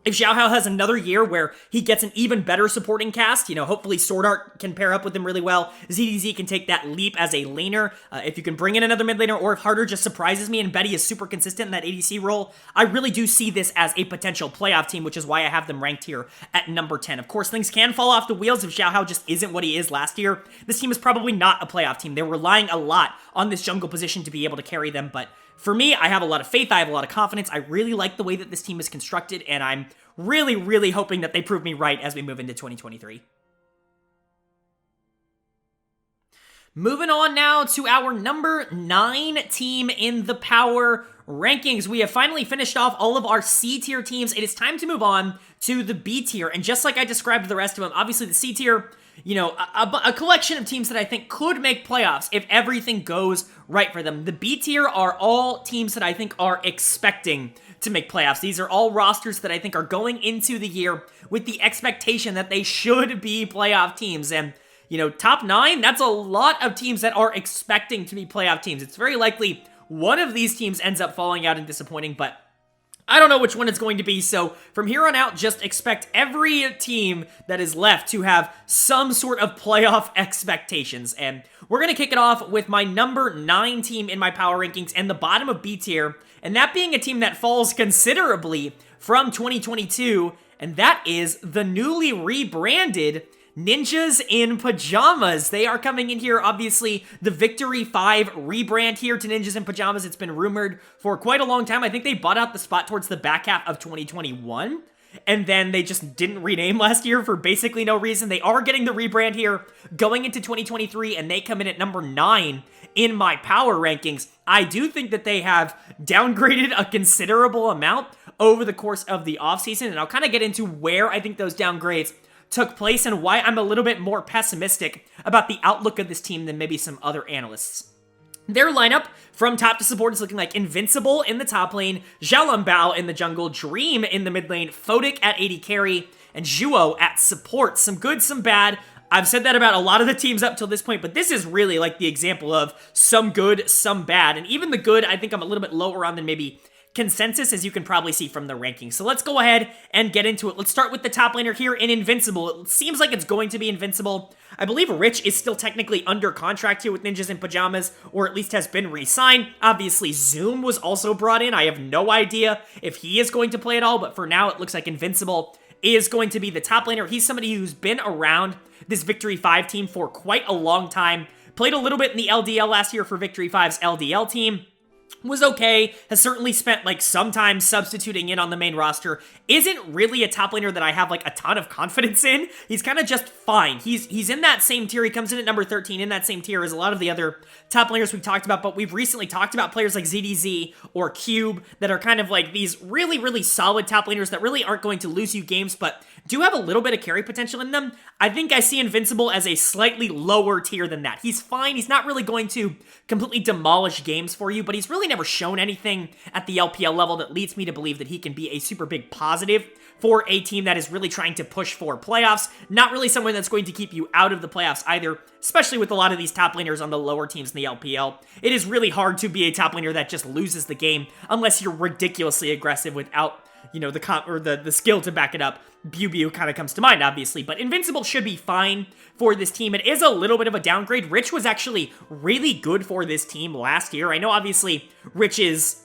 if Xiaohao has another year where he gets an even better supporting cast, you know, hopefully Sword Art can pair up with him really well. ZDZ can take that leap as a laner. If you can bring in another mid laner, or if Harder just surprises me and Betty is super consistent in that ADC role, I really do see this as a potential playoff team, which is why I have them ranked here at number 10. Of course, things can fall off the wheels if Xiaohao just isn't what he is last year. This team is probably not a playoff team. They're relying a lot on this jungle position to be able to carry them, but for me, I have a lot of faith, I have a lot of confidence. I really like the way that this team is constructed, and I'm really, really hoping that they prove me right as we move into 2023. Moving on now to our number 9 team in the power rankings. We have finally finished off all of our C tier teams. It is time to move on to the B tier, and just like I described the rest of them, obviously the C tier, you know, a collection of teams that I think could make playoffs if everything goes right for them. The B tier are all teams that I think are expecting to make playoffs. These are all rosters that I think are going into the year with the expectation that they should be playoff teams. And, you know, top 9, that's a lot of teams that are expecting to be playoff teams. It's very likely one of these teams ends up falling out and disappointing, but I don't know which one it's going to be, so from here on out, just expect every team that is left to have some sort of playoff expectations. And we're going to kick it off with my number 9 team in my power rankings and the bottom of B tier, and that being a team that falls considerably from 2022, and that is the newly rebranded Ninjas in Pajamas. They are coming in here, obviously, the Victory 5 rebrand here to Ninjas in Pajamas. It's been rumored for quite a long time. I think they bought out the spot towards the back half of 2021, and then they just didn't rename last year for basically no reason. They are getting the rebrand here going into 2023, and they come in at number 9 in my power rankings. I do think that they have downgraded a considerable amount over the course of the offseason, and I'll kind of get into where I think those downgrades took place and why I'm a little bit more pessimistic about the outlook of this team than maybe some other analysts. Their lineup from top to support is looking like Invincible in the top lane, Xiaolongbao in the jungle, Dream in the mid lane, Photic at AD carry, and Zhuo at support. Some good, some bad. I've said that about a lot of the teams up till this point, but this is really like the example of some good, some bad. And even the good, I think I'm a little bit lower on than maybe consensus, as you can probably see from the rankings. So let's go ahead and get into it. Let's start with the top laner here in Invincible. It seems like it's going to be Invincible. I believe Rich is still technically under contract here with Ninjas in Pajamas, or at least has been re-signed. Obviously, Zoom was also brought in. I have no idea if he is going to play at all, but for now, it looks like Invincible is going to be the top laner. He's somebody who's been around this Victory 5 team for quite a long time. Played a little bit in the LDL last year for Victory 5's LDL team. Was okay, has certainly spent like some time substituting in on the main roster. Isn't really a top laner that I have like a ton of confidence in. He's kind of just fine. He's in that same tier. He comes in at number 13 in that same tier as a lot of the other top laners we've talked about, but we've recently talked about players like ZDZ or Cube that are kind of like these really, really solid top laners that really aren't going to lose you games, but do have a little bit of carry potential in them. I think I see Invincible as a slightly lower tier than that. He's fine. He's not really going to completely demolish games for you, but he's really never shown anything at the LPL level that leads me to believe that he can be a super big positive for a team that is really trying to push for playoffs. Not really someone that's going to keep you out of the playoffs either, especially with a lot of these top laners on the lower teams in the LPL. It is really hard to be a top laner that just loses the game unless you're ridiculously aggressive without, you know, the skill to back it up. Bew kind of comes to mind, obviously, but Invincible should be fine for this team. It is a little bit of a downgrade. Rich was actually really good for this team last year. I know, obviously, Rich is,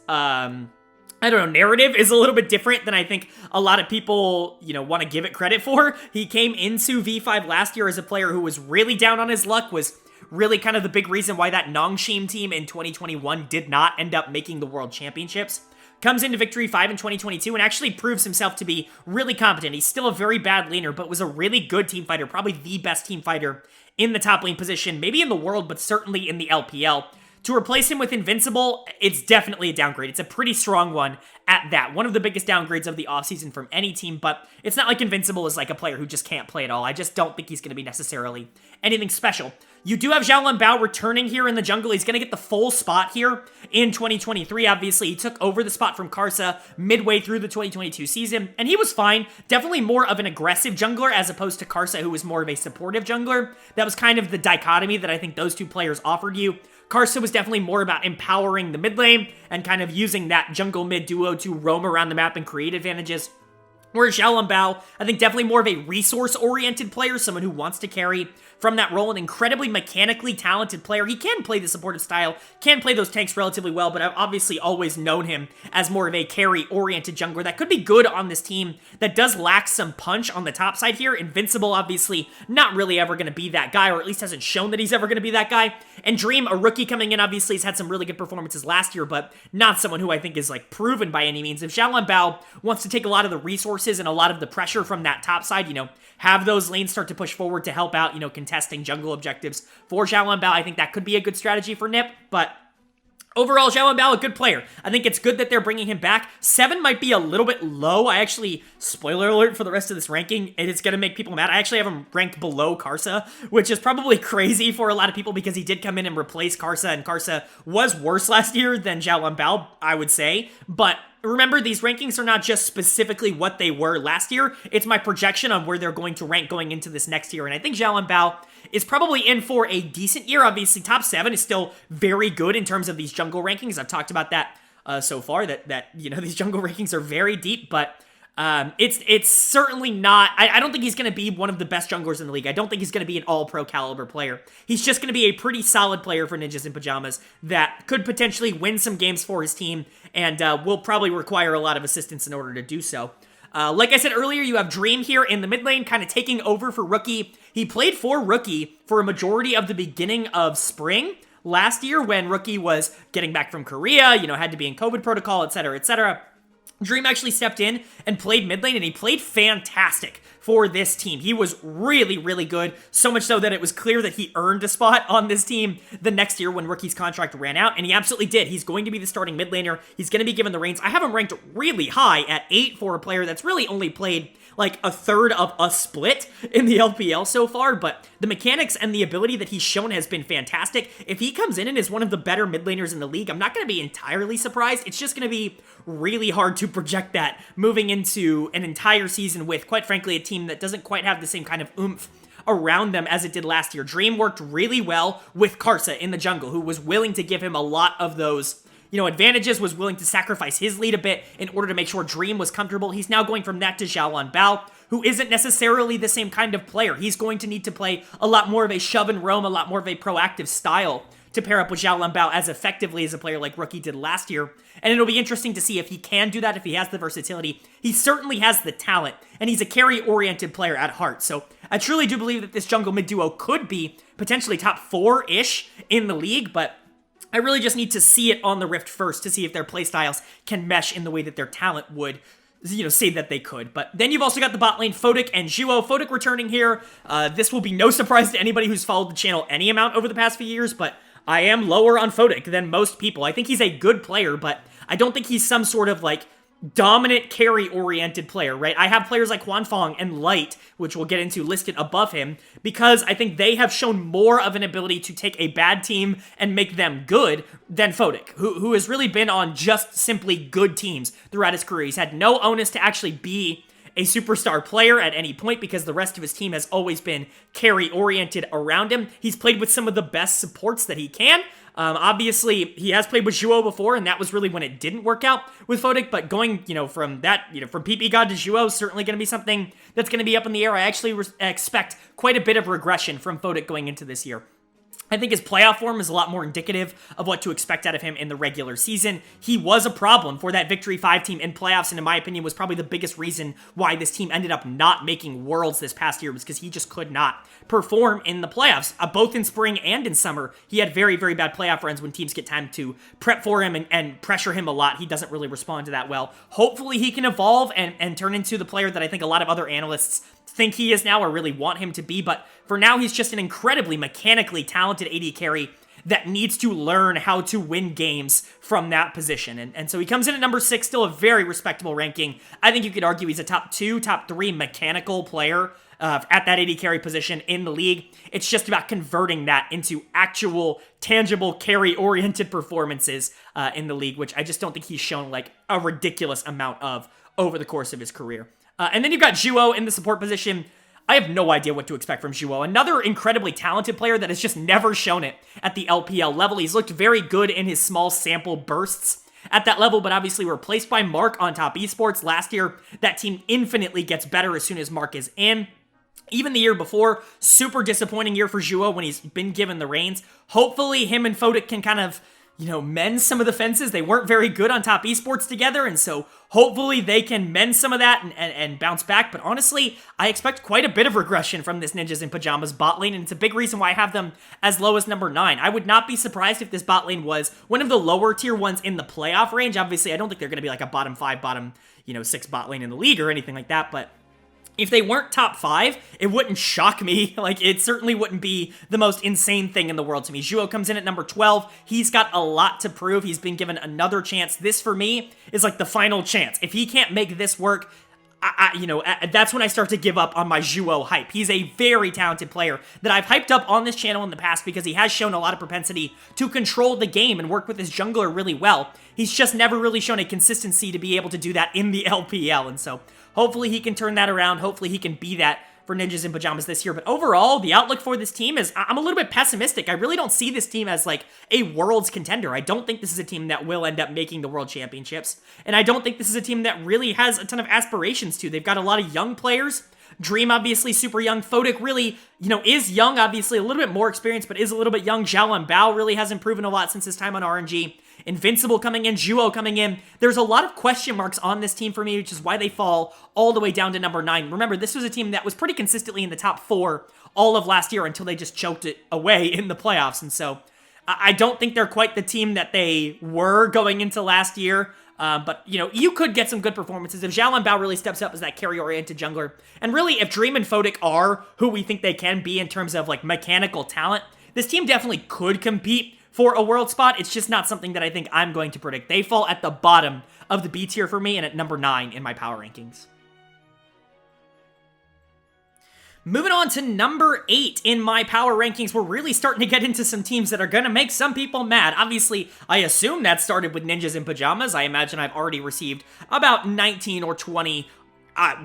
I don't know, narrative is a little bit different than I think a lot of people, want to give it credit for. He came into V5 last year as a player who was really down on his luck, was really kind of the big reason why that Nongshim team in 2021 did not end up making the World Championships. Comes into Victory 5 in 2022 and actually proves himself to be really competent. He's still a very bad laner, but was a really good team fighter, probably the best team fighter in the top lane position, maybe in the world, but certainly in the LPL. To replace him with Invincible, it's definitely a downgrade. It's a pretty strong one at that. One of the biggest downgrades of the offseason from any team, but it's not like Invincible is like a player who just can't play at all. I just don't think he's going to be necessarily anything special. You do have Xiaolin Bao returning here in the jungle. He's going to get the full spot here in 2023. Obviously, he took over the spot from Karsa midway through the 2022 season, and he was fine. Definitely more of an aggressive jungler as opposed to Karsa, who was more of a supportive jungler. That was kind of the dichotomy that I think those two players offered you. Karsa was definitely more about empowering the mid lane and kind of using that jungle mid duo to roam around the map and create advantages. Whereas Xiaolin Bao, I think definitely more of a resource-oriented player, someone who wants to carry from that role, an incredibly mechanically talented player. He can play the supportive style, can play those tanks relatively well, but I've obviously always known him as more of a carry-oriented jungler that could be good on this team that does lack some punch on the top side here. Invincible, obviously, not really ever going to be that guy, or at least hasn't shown that he's ever going to be that guy. And Dream, a rookie coming in, obviously has had some really good performances last year, but not someone who I think is like proven by any means. If Xiaolin Bao wants to take a lot of the resources and a lot of the pressure from that top side, have those lanes start to push forward to help out, contesting jungle objectives for Xiaolin Bao, I think that could be a good strategy for Nip, but overall, Xiaolin Bao, a good player. I think it's good that they're bringing him back. 7 might be a little bit low. I actually, spoiler alert for the rest of this ranking, and it's going to make people mad. I actually have him ranked below Karsa, which is probably crazy for a lot of people because he did come in and replace Karsa, and Karsa was worse last year than Xiaolin Bao, I would say. But remember, these rankings are not just specifically what they were last year. It's my projection on where they're going to rank going into this next year. And I think Xiaolin Bao is probably in for a decent year. Obviously, top 7 is still very good in terms of these jungle rankings. I've talked about that so far, that these jungle rankings are very deep, but it's certainly not. I don't think he's going to be one of the best junglers in the league. I don't think he's going to be an all-pro caliber player. He's just going to be a pretty solid player for Ninjas in Pajamas that could potentially win some games for his team and will probably require a lot of assistance in order to do so. Like I said earlier, you have Dream here in the mid lane, kind of taking over for Rookie. He played for Rookie for a majority of the beginning of spring last year when Rookie was getting back from Korea, had to be in COVID protocol, etc., etc. Dream actually stepped in and played mid lane, and he played fantastic for this team. He was really, really good, so much so that it was clear that he earned a spot on this team the next year when Rookie's contract ran out, and he absolutely did. He's going to be the starting mid laner. He's going to be given the reins. I have him ranked really high at 8 for a player that's really only played like a third of a split in the LPL so far, but the mechanics and the ability that he's shown has been fantastic. If he comes in and is one of the better mid laners in the league, I'm not going to be entirely surprised. It's just going to be really hard to project that moving into an entire season with, quite frankly, a team that doesn't quite have the same kind of oomph around them as it did last year. Dream worked really well with Karsa in the jungle, who was willing to give him a lot of those advantages, was willing to sacrifice his lead a bit in order to make sure Dream was comfortable. He's now going from that to Xiaolin Bao, who isn't necessarily the same kind of player. He's going to need to play a lot more of a shove and roam, a lot more of a proactive style to pair up with Xiaolin Bao as effectively as a player like Rookie did last year. And it'll be interesting to see if he can do that, if he has the versatility. He certainly has the talent, and he's a carry-oriented player at heart. So I truly do believe that this jungle mid duo could be potentially top 4-ish in the league, but I really just need to see it on the Rift first to see if their playstyles can mesh in the way that their talent would, say that they could. But then you've also got the bot lane, Photic and Zhuo. Photic returning here. This will be no surprise to anybody who's followed the channel any amount over the past few years, but I am lower on Photic than most people. I think he's a good player, but I don't think he's some sort of, dominant carry-oriented player, right? I have players like Huanfeng and Light, which we'll get into, listed above him, because I think they have shown more of an ability to take a bad team and make them good than Photic, who has really been on just simply good teams throughout his career. He's had no onus to actually be a superstar player at any point because the rest of his team has always been carry-oriented around him. He's played with some of the best supports that he can. Obviously, he has played with Zhuo before, and that was really when it didn't work out with Photic, but going, from that, from PP God to Zhuo is certainly going to be something that's going to be up in the air. I actually expect quite a bit of regression from Photic going into this year. I think his playoff form is a lot more indicative of what to expect out of him in the regular season. He was a problem for that Victory 5 team in playoffs, and in my opinion was probably the biggest reason why this team ended up not making Worlds this past year, was because he just could not perform in the playoffs. Both in spring and in summer, he had very, very bad playoff runs when teams get time to prep for him and pressure him a lot. He doesn't really respond to that well. Hopefully he can evolve and turn into the player that I think a lot of other analysts think he is now or really want him to be, but for now he's just an incredibly mechanically talented AD carry that needs to learn how to win games from that position. And so he comes in at number 6, still a very respectable ranking. I think you could argue he's a top 2, top 3 mechanical player at that AD carry position in the league. It's just about converting that into actual, tangible, carry-oriented performances in the league, which I just don't think he's shown like a ridiculous amount of over the course of his career. And then you've got Juwo in the support position. I have no idea what to expect from Juwo. Another incredibly talented player that has just never shown it at the LPL level. He's looked very good in his small sample bursts at that level, but obviously replaced by Mark on Top Esports last year. That team infinitely gets better as soon as Mark is in. Even the year before, super disappointing year for Juwo when he's been given the reins. Hopefully him and Fodic can kind of, mend some of the fences. They weren't very good on Top Esports together, and so hopefully they can mend some of that and bounce back. But honestly, I expect quite a bit of regression from this Ninjas in Pajamas bot lane, and it's a big reason why I have them as low as number 9. I would not be surprised if this bot lane was one of the lower tier ones in the playoff range. Obviously, I don't think they're going to be like a bottom 5, bottom 6 bot lane in the league or anything like that, but if they weren't top 5, it wouldn't shock me. Like, it certainly wouldn't be the most insane thing in the world to me. Juwo comes in at number 12. He's got a lot to prove. He's been given another chance. This, for me, is like the final chance. If he can't make this work, that's when I start to give up on my Juwo hype. He's a very talented player that I've hyped up on this channel in the past because he has shown a lot of propensity to control the game and work with his jungler really well. He's just never really shown a consistency to be able to do that in the LPL, and so hopefully he can turn that around. Hopefully he can be that for Ninjas in Pajamas this year. But overall, the outlook for this team is, I'm a little bit pessimistic. I really don't see this team as like a Worlds contender. I don't think this is a team that will end up making the World Championships. And I don't think this is a team that really has a ton of aspirations to. They've got a lot of young players. Dream, obviously, super young. Fodic really, is young, obviously, a little bit more experienced, but is a little bit young. Xiaolan Bao really hasn't proven a lot since his time on RNG. Invincible coming in, Juwo coming in. There's a lot of question marks on this team for me, which is why they fall all the way down to number 9. Remember, this was a team that was pretty consistently in the top 4 all of last year until they just choked it away in the playoffs. And so I don't think they're quite the team that they were going into last year. But, you could get some good performances if Xiaolan Bao really steps up as that carry-oriented jungler. And really, if Dream and Fodic are who we think they can be in terms of, like, mechanical talent, this team definitely could compete for a world spot. It's just not something that I think I'm going to predict. They fall at the bottom of the B tier for me and at number 9 in my power rankings. Moving on to number 8 in my power rankings, we're really starting to get into some teams that are going to make some people mad. Obviously, I assume that started with Ninjas in Pajamas. I imagine I've already received about 19 or 20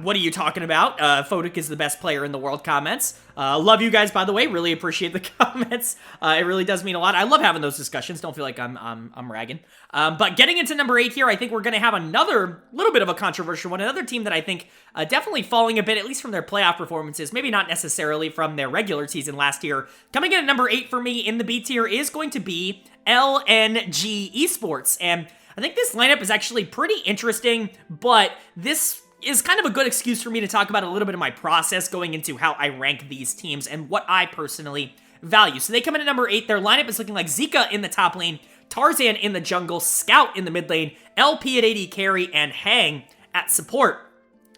what are you talking about? Fodic is the best player in the world comments. Love you guys, by the way. Really appreciate the comments. It really does mean a lot. I love having those discussions. Don't feel like I'm ragging. But getting into number 8 here, I think we're going to have another little bit of a controversial one. Another team that I think definitely falling a bit, at least from their playoff performances. Maybe not necessarily from their regular season last year. Coming in at number 8 for me in the B tier is going to be LNG Esports. And I think this lineup is actually pretty interesting, but this is kind of a good excuse for me to talk about a little bit of my process going into how I rank these teams and what I personally value. So they come in at number 8. Their lineup is looking like Zika in the top lane, Tarzan in the jungle, Scout in the mid lane, LP at AD carry, and Hang at support.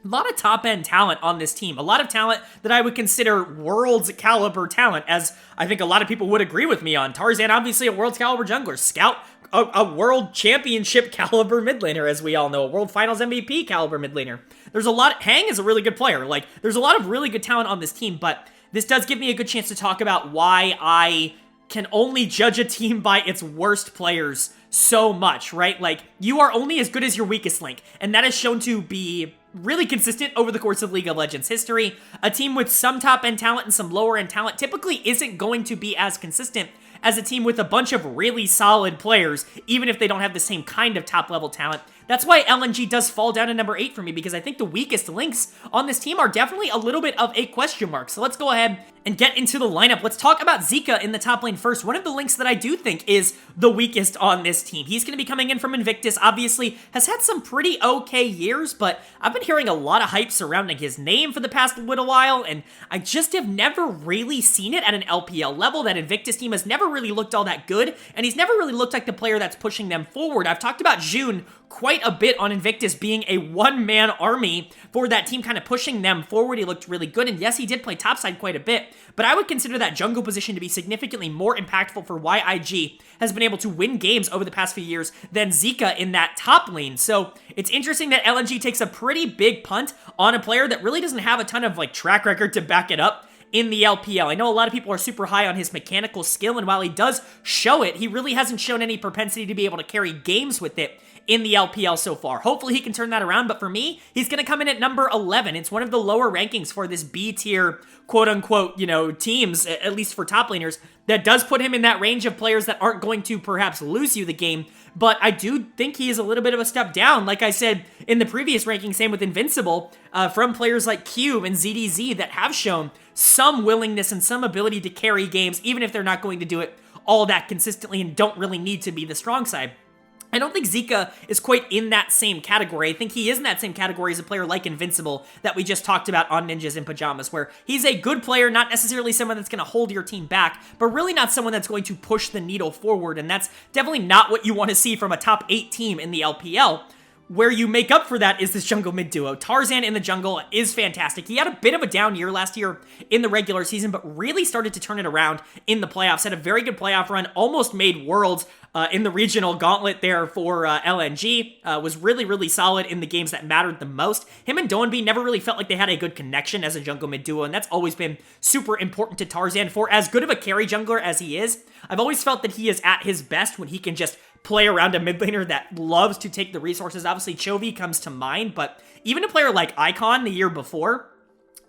A lot of top-end talent on this team. A lot of talent that I would consider world's caliber talent, as I think a lot of people would agree with me on. Tarzan, obviously a world's caliber jungler. Scout, a world championship caliber mid laner, as we all know. A world finals MVP caliber mid laner. There's a lot. Hang is a really good player. Like, there's a lot of really good talent on this team, but this does give me a good chance to talk about why I can only judge a team by its worst players so much, right? Like, you are only as good as your weakest link, and that is shown to be really consistent over the course of League of Legends history. A team with some top-end talent and some lower-end talent typically isn't going to be as consistent as a team with a bunch of really solid players, even if they don't have the same kind of top-level talent. That's why LNG does fall down to number 8 for me, because I think the weakest links on this team are definitely a little bit of a question mark. So let's go ahead and get into the lineup. Let's talk about Zika in the top lane first. One of the links that I do think is the weakest on this team. He's going to be coming in from Invictus, obviously has had some pretty okay years, but I've been hearing a lot of hype surrounding his name for the past little while, and I just have never really seen it at an LPL level. That Invictus team has never really looked all that good, and he's never really looked like the player that's pushing them forward. I've talked about June quite a bit on Invictus being a one-man army for that team, kind of pushing them forward. He looked really good, and yes, he did play topside quite a bit, but I would consider that jungle position to be significantly more impactful for why IG has been able to win games over the past few years than Zika in that top lane. So it's interesting that LNG takes a pretty big punt on a player that really doesn't have a ton of track record to back it up in the LPL. I know a lot of people are super high on his mechanical skill, and while he does show it, he really hasn't shown any propensity to be able to carry games with it in the LPL so far. Hopefully he can turn that around, but for me, he's going to come in at number 11. It's one of the lower rankings for this B tier, quote-unquote, teams, at least for top laners. That does put him in that range of players that aren't going to perhaps lose you the game, but I do think he is a little bit of a step down. Like I said in the previous ranking, same with Invincible, from players like Cube and ZDZ that have shown some willingness and some ability to carry games, even if they're not going to do it all that consistently and don't really need to be the strong side. I don't think Zika is quite in that same category. I think he is in that same category as a player like Invincible that we just talked about on Ninjas in Pajamas, where he's a good player, not necessarily someone that's going to hold your team back, but really not someone that's going to push the needle forward, and that's definitely not what you want to see from a top 8 team in the LPL. Where you make up for that is this jungle mid duo. Tarzan in the jungle is fantastic. He had a bit of a down year last year in the regular season, but really started to turn it around in the playoffs. Had a very good playoff run, almost made Worlds in the regional gauntlet there for LNG. Was really, really solid in the games that mattered the most. Him and Doanby never really felt like they had a good connection as a jungle mid duo, and that's always been super important to Tarzan. For as good of a carry jungler as he is, I've always felt that he is at his best when he can just play around a mid laner that loves to take the resources. Obviously, Chovy comes to mind, but even a player like Icon the year before,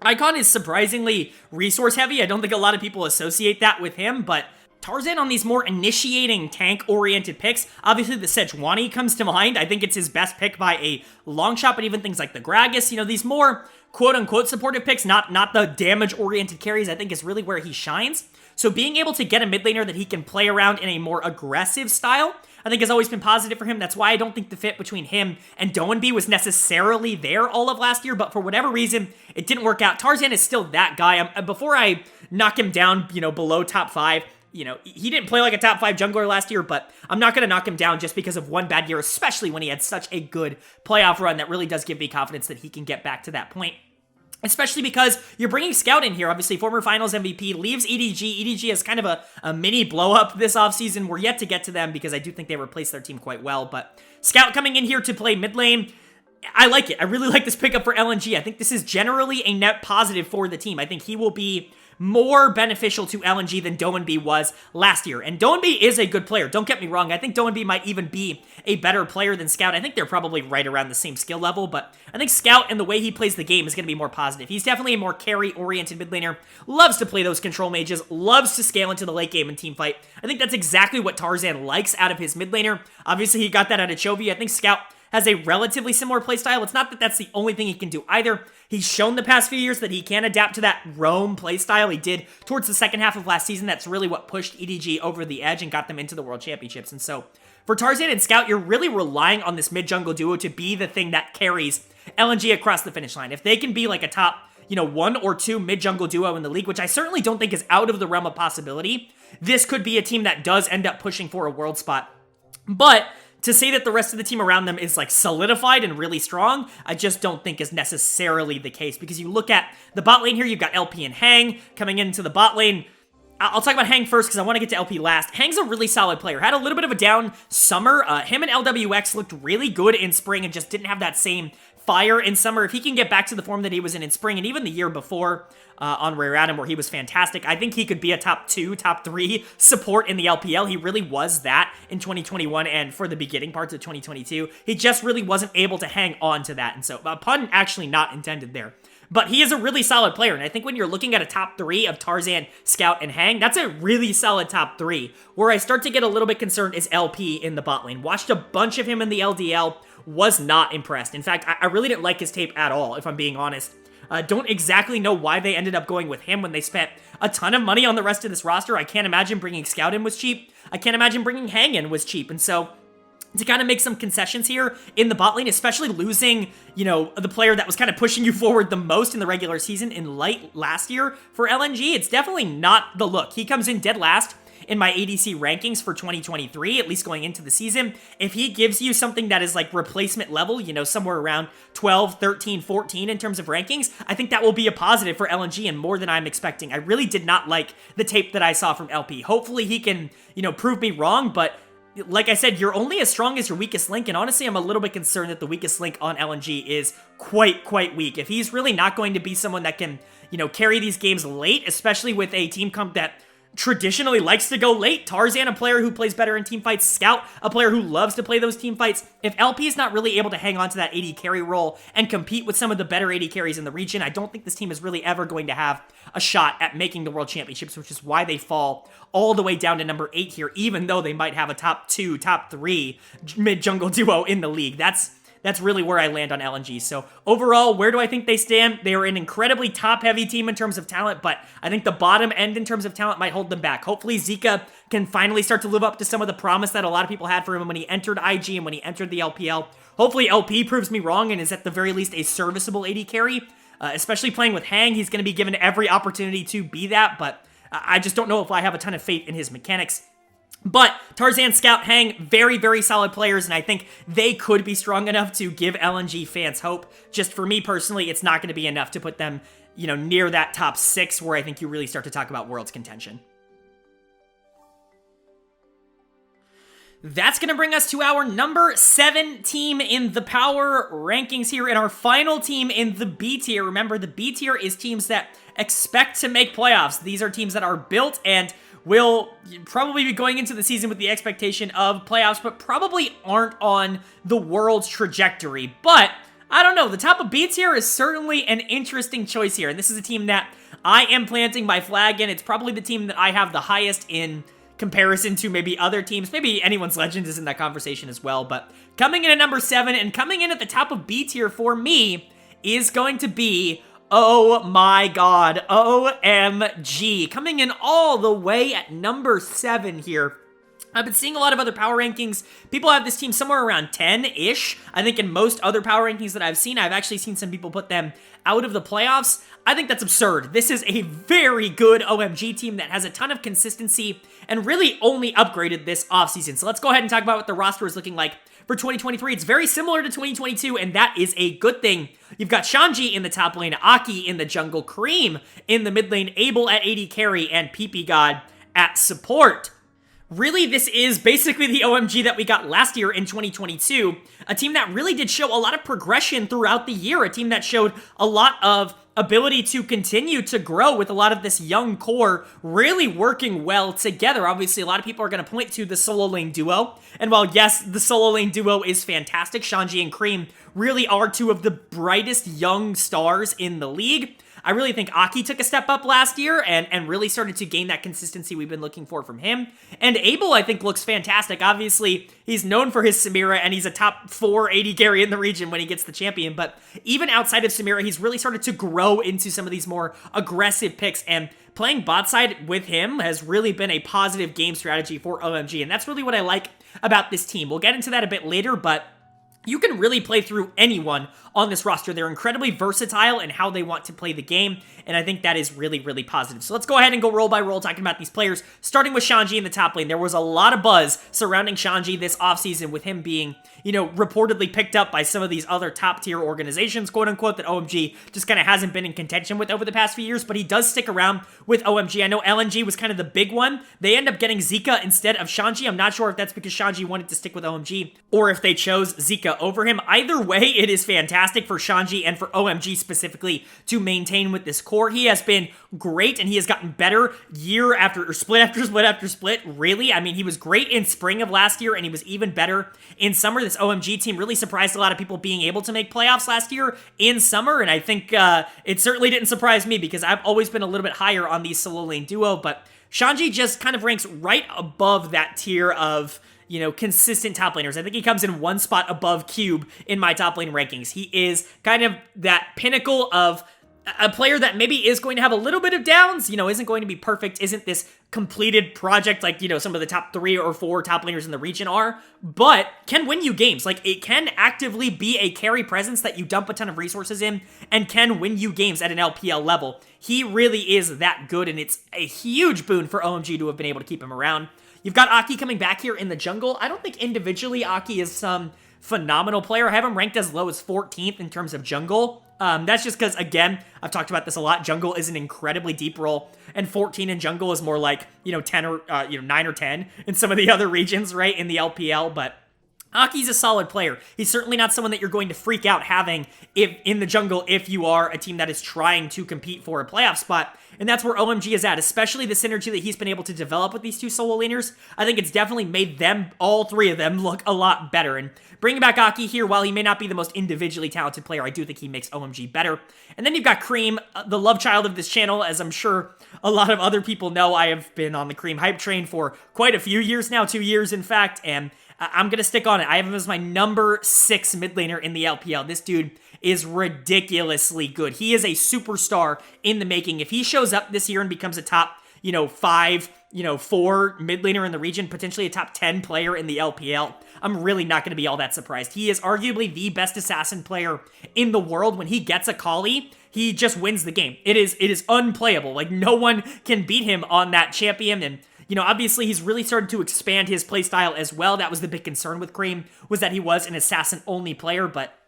Icon is surprisingly resource heavy. I don't think a lot of people associate that with him, but Tarzan on these more initiating tank-oriented picks, obviously the Sejuani comes to mind. I think it's his best pick by a long shot, but even things like the Gragas, these more quote-unquote supportive picks, not the damage-oriented carries, I think is really where he shines. So being able to get a mid laner that he can play around in a more aggressive style, I think has always been positive for him. That's why I don't think the fit between him and Doanby was necessarily there all of last year, but for whatever reason, it didn't work out. Tarzan is still that guy. Before I knock him down, below top 5, he didn't play like a top 5 jungler last year, but I'm not going to knock him down just because of one bad year, especially when he had such a good playoff run. That really does give me confidence that he can get back to that point. Especially because you're bringing Scout in here, obviously former finals MVP, leaves EDG. EDG has kind of a mini blow-up this offseason. We're yet to get to them because I do think they replaced their team quite well. But Scout coming in here to play mid lane, I like it. I really like this pickup for LNG. I think this is generally a net positive for the team. I think he will be more beneficial to LNG than Doanby was last year. And Doanby is a good player. Don't get me wrong. I think Doanby might even be a better player than Scout. I think they're probably right around the same skill level, but I think Scout and the way he plays the game is going to be more positive. He's definitely a more carry-oriented mid laner, loves to play those control mages, loves to scale into the late game and team fight. I think that's exactly what Tarzan likes out of his mid laner. Obviously, he got that out of Chovy. I think Scout has a relatively similar playstyle. It's not that that's the only thing he can do either. He's shown the past few years that he can adapt to that roam playstyle he did towards the second half of last season. That's really what pushed EDG over the edge and got them into the World Championships. And so for Tarzan and Scout, you're really relying on this mid-jungle duo to be the thing that carries LNG across the finish line. If they can be like a top, 1 or 2 mid-jungle duo in the league, which I certainly don't think is out of the realm of possibility, this could be a team that does end up pushing for a world spot. But to say that the rest of the team around them is solidified and really strong, I just don't think is necessarily the case, because you look at the bot lane here, you've got LP and Hang coming into the bot lane. I'll talk about Hang first because I want to get to LP last. Hang's a really solid player. Had a little bit of a down summer. Him and LWX looked really good in spring and just didn't have that same fire in summer. If he can get back to the form that he was in spring and even the year before on Rare Adam where he was fantastic, I think he could be a top 2, top 3 support in the LPL. He really was that in 2021 and for the beginning parts of 2022. He just really wasn't able to hang on to that. And so, pun actually not intended there. But he is a really solid player, and I think when you're looking at a top 3 of Tarzan, Scout, and Hang, that's a really solid top 3. Where I start to get a little bit concerned is LP in the bot lane. Watched a bunch of him in the LDL, was not impressed. In fact, I really didn't like his tape at all, if I'm being honest. Don't exactly know why they ended up going with him when they spent a ton of money on the rest of this roster. I can't imagine bringing Scout in was cheap. I can't imagine bringing Hang in was cheap. And so to kind of make some concessions here in the bot lane, especially losing, you know, the player that was kind of pushing you forward the most in the regular season in Light last year for LNG, it's definitely not the look. He comes in dead last in my ADC rankings for 2023, at least going into the season. If he gives you something that is like replacement level, you know, somewhere around 12, 13, 14 in terms of rankings, I think that will be a positive for LNG and more than I'm expecting. I really did not like the tape that I saw from LP. Hopefully he can, you know, prove me wrong, but like I said, you're only as strong as your weakest link, and honestly, I'm a little bit concerned that the weakest link on LNG is quite weak. If he's really not going to be someone that can, you know, carry these games late, especially with a team comp that traditionally likes to go late. Tarzan, a player who plays better in team fights. Scout, a player who loves to play those team fights. If LP is not really able to hang on to that AD carry role and compete with some of the better AD carries in the region, I don't think this team is really ever going to have a shot at making the World Championships, which is why they fall all the way down to number 8 here, even though they might have a top 2, top 3 mid-jungle duo in the league. That's really where I land on LNG. So overall, where do I think they stand? They are an incredibly top-heavy team in terms of talent, but I think the bottom end in terms of talent might hold them back. Hopefully Zika can finally start to live up to some of the promise that a lot of people had for him when he entered IG and when he entered the LPL. Hopefully LP proves me wrong and is at the very least a serviceable AD carry. Especially playing with Hang, he's going to be given every opportunity to be that, but I just don't know if I have a ton of faith in his mechanics. But Tarzan, Scout, Hang, very solid players, and I think they could be strong enough to give LNG fans hope. Just for me personally, it's not going to be enough to put them, you know, near that top 6 where I think you really start to talk about Worlds contention. That's going to bring us to our number 7 team in the power rankings here, and our final team in the B tier. Remember, the B tier is teams that expect to make playoffs. These are teams that are built and will probably be going into the season with the expectation of playoffs, but probably aren't on the world's trajectory. But I don't know, the top of B tier is certainly an interesting choice here, and this is a team that I am planting my flag in. It's probably the team that I have the highest in comparison to maybe other teams. Maybe anyone's legend is in that conversation as well, but coming in at number 7 and coming in at the top of B tier for me is going to be, oh my god, OMG. Coming in all the way at number 7 here. I've been seeing a lot of other power rankings. People have this team somewhere around 10-ish. I think in most other power rankings that I've seen, I've actually seen some people put them out of the playoffs. I think that's absurd. This is a very good OMG team that has a ton of consistency and really only upgraded this offseason. So let's go ahead and talk about what the roster is looking like for 2023. It's very similar to 2022, and that is a good thing. You've got Shanji in the top lane, Aki in the jungle, Cream in the mid lane, Abel at AD carry, and PP God at support. Really, this is basically the OMG that we got last year in 2022, a team that really did show a lot of progression throughout the year, a team that showed a lot of ability to continue to grow with a lot of this young core really working well together. Obviously, a lot of people are going to point to the solo lane duo, and while yes, the solo lane duo is fantastic, Shanji and Cream really are 2 of the brightest young stars in the league. I really think Aki took a step up last year and really started to gain that consistency we've been looking for from him. And Abel, I think, looks fantastic. Obviously, he's known for his Samira, and he's a top 4 AD carry in the region when he gets the champion. But even outside of Samira, he's really started to grow into some of these more aggressive picks. And playing bot side with him has really been a positive game strategy for OMG. And that's really what I like about this team. We'll get into that a bit later, but you can really play through anyone on this roster. They're incredibly versatile in how they want to play the game, and I think that is really positive. So let's go ahead and go roll by roll talking about these players, starting with Shanji in the top lane. There was a lot of buzz surrounding Shanji this offseason with him being, you know, reportedly picked up by some of these other top-tier organizations, quote-unquote, that OMG just kind of hasn't been in contention with over the past few years, but he does stick around with OMG. I know LNG was kind of the big one. They end up getting Zika instead of Shanji. I'm not sure if that's because Shanji wanted to stick with OMG or if they chose Zika over him. Either way, it is fantastic for Shanji and for OMG specifically to maintain with this core. He has been great, and he has gotten better year after split after split after split, really. I mean, he was great in spring of last year, and he was even better in summer. This OMG team really surprised a lot of people being able to make playoffs last year in summer, and I think it certainly didn't surprise me because I've always been a little bit higher on the solo lane duo, but Shanji just kind of ranks right above that tier of, consistent top laners. I think he comes in one spot above Cube in my top lane rankings. He is kind of that pinnacle of a player that maybe is going to have a little bit of downs, isn't going to be perfect, isn't this completed project like, some of the top 3 or 4 top laners in the region are, but can win you games. Like, it can actively be a carry presence that you dump a ton of resources in and can win you games at an LPL level. He really is that good, and it's a huge boon for OMG to have been able to keep him around. You've got Aki coming back here in the jungle. I don't think individually Aki is some phenomenal player. I have him ranked as low as 14th in terms of jungle. That's just because, again, I've talked about this a lot. Jungle is an incredibly deep role, and 14 in jungle is more like, 10 or, 9 or 10 in some of the other regions, right, in the LPL, but Aki's a solid player. He's certainly not someone that you're going to freak out having in the jungle if you are a team that is trying to compete for a playoff spot, and that's where OMG is at, especially the synergy that he's been able to develop with these 2 solo laners. I think it's definitely made them, all 3 of them, look a lot better, and bringing back Aki here, while he may not be the most individually talented player, I do think he makes OMG better. And then you've got Cream, the love child of this channel. As I'm sure a lot of other people know, I have been on the Cream hype train for quite a few years now, 2 years in fact, and I'm going to stick on it. I have him as my number 6 mid laner in the LPL. This dude is ridiculously good. He is a superstar in the making. If he shows up this year and becomes a top, 5, 4 mid laner in the region, potentially a top 10 player in the LPL, I'm really not going to be all that surprised. He is arguably the best assassin player in the world. When he gets a Kali, he just wins the game. It is unplayable. Like, no one can beat him on that champion, and obviously he's really started to expand his playstyle as well. That was the big concern with Cream, was that he was an assassin-only player, but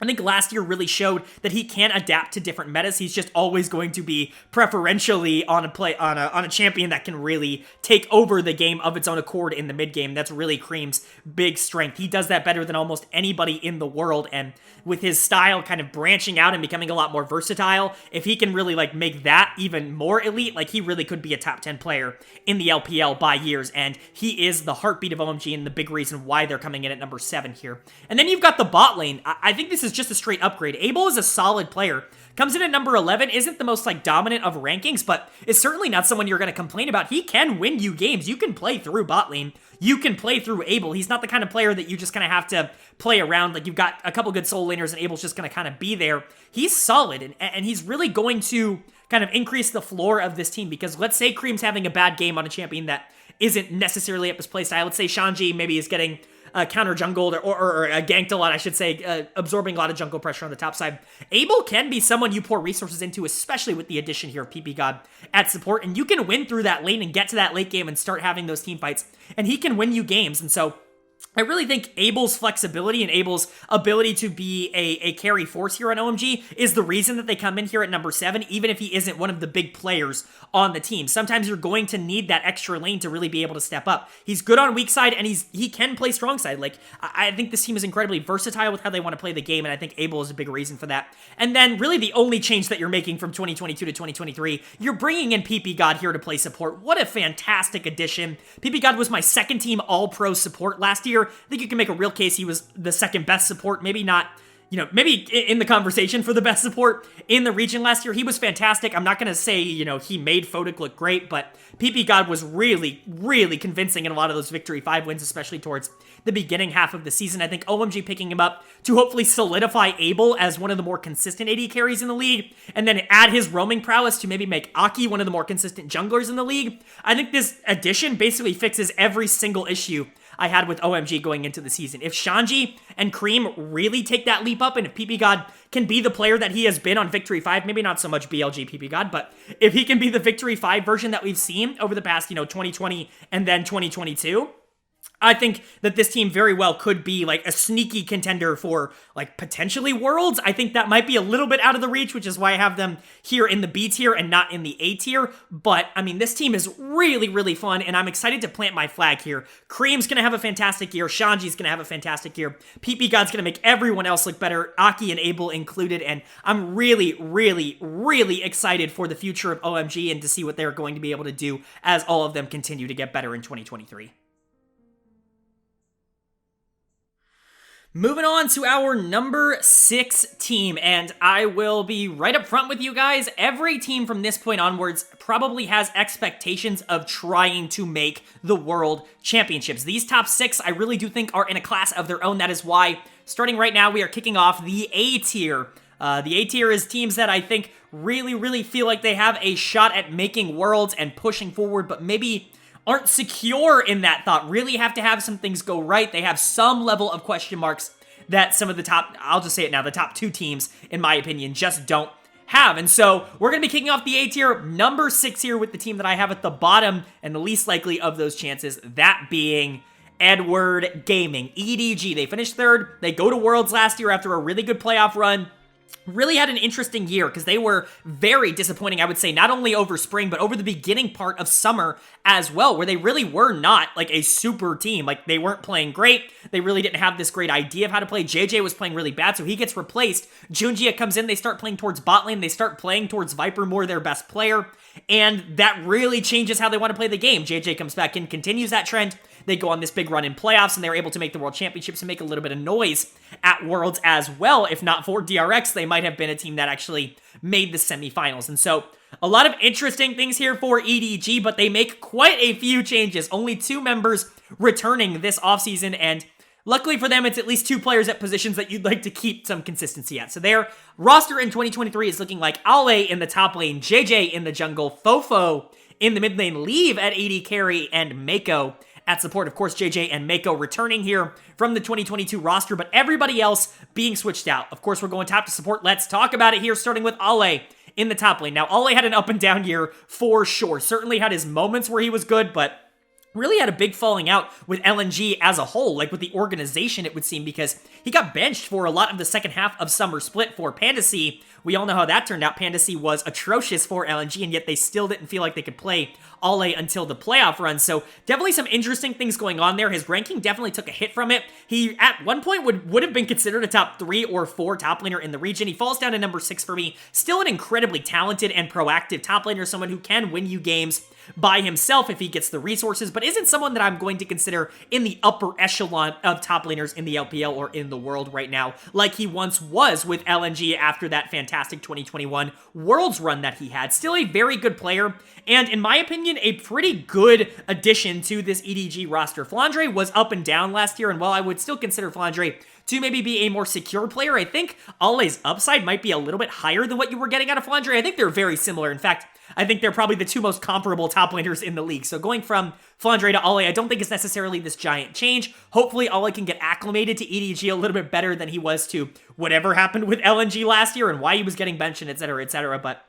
I think last year really showed that he can adapt to different metas. He's just always going to be preferentially on a champion that can really take over the game of its own accord in the mid game. That's really Cream's big strength. He does that better than almost anybody in the world, and with his style kind of branching out and becoming a lot more versatile, if he can really make that even more elite, he really could be a top 10 player in the LPL by years, and he is the heartbeat of OMG and the big reason why they're coming in at number 7 here. And then you've got the bot lane. I think this is just a straight upgrade. Abel is a solid player. Comes in at number 11, isn't the most dominant of rankings, but is certainly not someone you're going to complain about. He can win you games. You can play through bot lane. You can play through Abel. He's not the kind of player that you just kind of have to play around. You've got a couple good soul laners and Abel's just going to kind of be there. He's solid, and he's really going to kind of increase the floor of this team, because let's say Cream's having a bad game on a champion that isn't necessarily up his playstyle. Let's say Shanji maybe is getting counter jungled or ganked a lot, I should say, absorbing a lot of jungle pressure on the top side. Abel can be someone you pour resources into, especially with the addition here of PP God at support, and you can win through that lane and get to that late game and start having those team fights, and he can win you games. And so I really think Abel's flexibility and Abel's ability to be a carry force here on OMG is the reason that they come in here at number 7, even if he isn't one of the big players on the team. Sometimes you're going to need that extra lane to really be able to step up. He's good on weak side, and he can play strong side. I think this team is incredibly versatile with how they want to play the game, and I think Abel is a big reason for that. And then really the only change that you're making from 2022 to 2023, you're bringing in PP God here to play support. What a fantastic addition. PP God was my second team all-pro support last year. I think you can make a real case he was the second best support, maybe not, maybe in the conversation for the best support in the region last year. He was fantastic. I'm not going to say, he made Photic look great, but PP God was really, really convincing in a lot of those Victory 5 wins, especially towards the beginning half of the season. I think OMG picking him up to hopefully solidify Abel as one of the more consistent AD carries in the league, and then add his roaming prowess to maybe make Aki one of the more consistent junglers in the league. I think this addition basically fixes every single issue I had with OMG going into the season. If Shanji and Cream really take that leap up, and if PP God can be the player that he has been on Victory 5, maybe not so much BLG PP God, but if he can be the Victory 5 version that we've seen over the past, 2020 and then 2022, I think that this team very well could be a sneaky contender for potentially Worlds. I think that might be a little bit out of the reach, which is why I have them here in the B tier and not in the A tier. But I mean, this team is really, really fun, and I'm excited to plant my flag here. Cream's gonna have a fantastic year. Shanji's gonna have a fantastic year. PP God's gonna make everyone else look better, Aki and Abel included, and I'm really, really, really excited for the future of OMG and to see what they're going to be able to do as all of them continue to get better in 2023. Moving on to our number 6 team, and I will be right up front with you guys. Every team from this point onwards probably has expectations of trying to make the World Championships. These top 6, I really do think, are in a class of their own. That is why, starting right now, we are kicking off the A tier. The A tier is teams that I think really feel like they have a shot at making Worlds and pushing forward, but maybe aren't secure in that thought, really have to have some things go right. They have some level of question marks that some of the top, I'll just say it now, the top 2 teams, in my opinion, just don't have. And so we're going to be kicking off the A tier, number 6 here with the team that I have at the bottom and the least likely of those chances, that being Edward Gaming, EDG. They finished 3rd. They go to Worlds last year after a really good playoff run. Really had an interesting year because they were very disappointing, I would say, not only over spring, but over the beginning part of summer as well, where they really were not like a super team. Like, they weren't playing great. They really didn't have this great idea of how to play. JJ was playing really bad, so he gets replaced. Junjia comes in. They start playing towards bot lane. They start playing towards Viper more, their best player, and that really changes how they want to play the game. JJ comes back in, continues that trend. They go on this big run in playoffs, and they're able to make the World Championships and make a little bit of noise at Worlds as well. If not for DRX, they might have been a team that actually made the semifinals. And so, a lot of interesting things here for EDG, but they make quite a few changes. Only 2 members returning this offseason, and luckily for them, it's at least 2 players at positions that you'd like to keep some consistency at. So their roster in 2023 is looking like Ale in the top lane, JJ in the jungle, Fofo in the mid lane, Leave at AD carry, and Mako at support. Of course, JJ and Mako returning here from the 2022 roster, but everybody else being switched out. Of course, we're going top to support. Let's talk about it here, starting with Ale in the top lane. Now, Ale had an up and down year for sure. Certainly had his moments where he was good, but really had a big falling out with LNG as a whole, like with the organization, it would seem, because he got benched for a lot of the second half of Summer Split for Pandacy. We all know how that turned out. Pandacy was atrocious for LNG, and yet they still didn't feel like they could play Ale until the playoff run. So definitely some interesting things going on there. His ranking definitely took a hit from it. He, at one point, would have been considered a top 3 or 4 top laner in the region. He falls down to number 6 for me. Still an incredibly talented and proactive top laner, someone who can win you games by himself if he gets the resources, but isn't someone that I'm going to consider in the upper echelon of top laners in the LPL or in the world right now, like he once was with LNG after that fantastic 2021 Worlds run that he had. Still a very good player, and in my opinion, a pretty good addition to this EDG roster. Flandre was up and down last year, and while I would still consider Flandre to maybe be a more secure player, I think Ale's upside might be a little bit higher than what you were getting out of Flandre. I think they're very similar. In fact, I think they're probably the 2 most comparable top laners in the league. So going from Flandre to Ale, I don't think it's necessarily this giant change. Hopefully, Ale can get acclimated to EDG a little bit better than he was to whatever happened with LNG last year and why he was getting benched and et cetera, but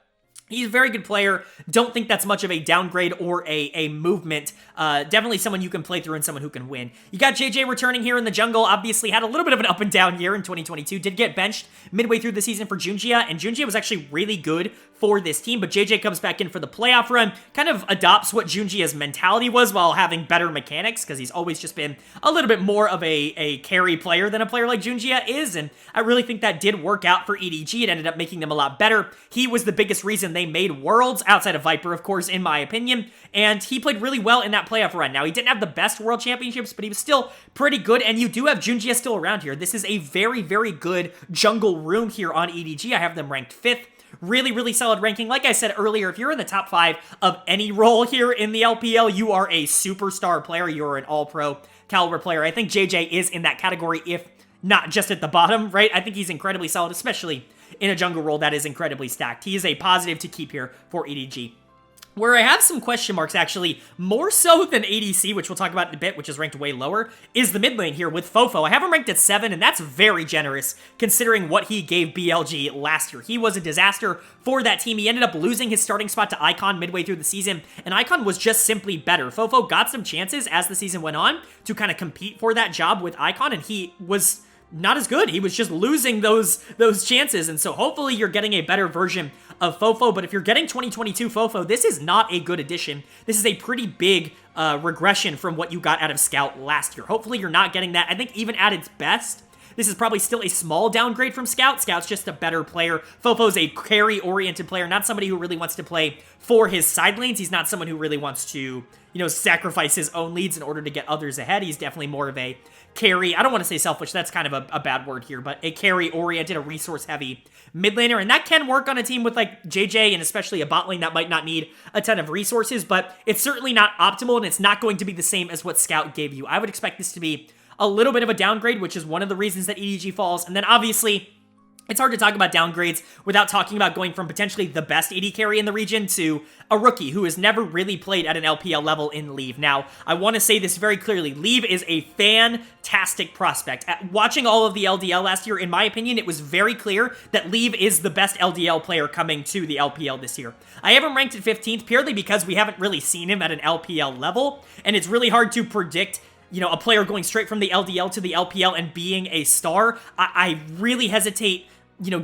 he's a very good player. Don't think that's much of a downgrade or a movement. Definitely someone you can play through and someone who can win. You got JJ returning here in the jungle. Obviously had a little bit of an up and down year in 2022. Did get benched midway through the season for Junjia, and Junjia was actually really good for this team, but JJ comes back in for the playoff run, kind of adopts what Junjia's mentality was while having better mechanics, because he's always just been a little bit more of a carry player than a player like Junjia is, and I really think that did work out for EDG. It ended up making them a lot better. He was the biggest reason they made Worlds, outside of Viper, of course, in my opinion, and he played really well in that playoff run. Now, he didn't have the best World Championships, but he was still pretty good, and you do have Junjia still around here. This is a very good jungle room here on EDG. I have them ranked 5th. Really solid ranking. Like I said earlier, if you're in the top 5 of any role here in the LPL, you are a superstar player. You're an all-pro caliber player. I think JJ is in that category, if not just at the bottom, right? I think he's incredibly solid, especially in a jungle role that is incredibly stacked. He is a positive to keep here for EDG. Where I have some question marks, actually, more so than ADC, which we'll talk about in a bit, which is ranked way lower, is the mid lane here with Fofo. I have him ranked at 7, and that's very generous, considering what he gave BLG last year. He was a disaster for that team. He ended up losing his starting spot to Icon midway through the season, and Icon was just simply better. Fofo got some chances as the season went on to kind of compete for that job with Icon, and he was not as good. He was just losing those chances, and so hopefully you're getting a better version of Fofo, but if you're getting 2022 Fofo, this is not a good addition. This is a pretty big regression from what you got out of Scout last year. Hopefully you're not getting that. I think even at its best, this is probably still a small downgrade from Scout. Scout's just a better player. Fofo's a carry-oriented player, not somebody who really wants to play for his side lanes. He's not someone who really wants to, sacrifice his own leads in order to get others ahead. He's definitely more of a carry. I don't want to say selfish. That's kind of a bad word here, but a carry-oriented, a resource-heavy mid laner, and that can work on a team with like JJ and especially a bot lane that might not need a ton of resources, but it's certainly not optimal, and it's not going to be the same as what Scout gave you. I would expect this to be a little bit of a downgrade, which is one of the reasons that EDG falls, and then obviously it's hard to talk about downgrades without talking about going from potentially the best AD carry in the region to a rookie who has never really played at an LPL level in Leave. Now, I want to say this very clearly. Leave is a fantastic prospect. Watching all of the LDL last year, in my opinion, it was very clear that Leave is the best LDL player coming to the LPL this year. I have him ranked at 15th purely because we haven't really seen him at an LPL level, and it's really hard to predict a player going straight from the LDL to the LPL and being a star. I really hesitate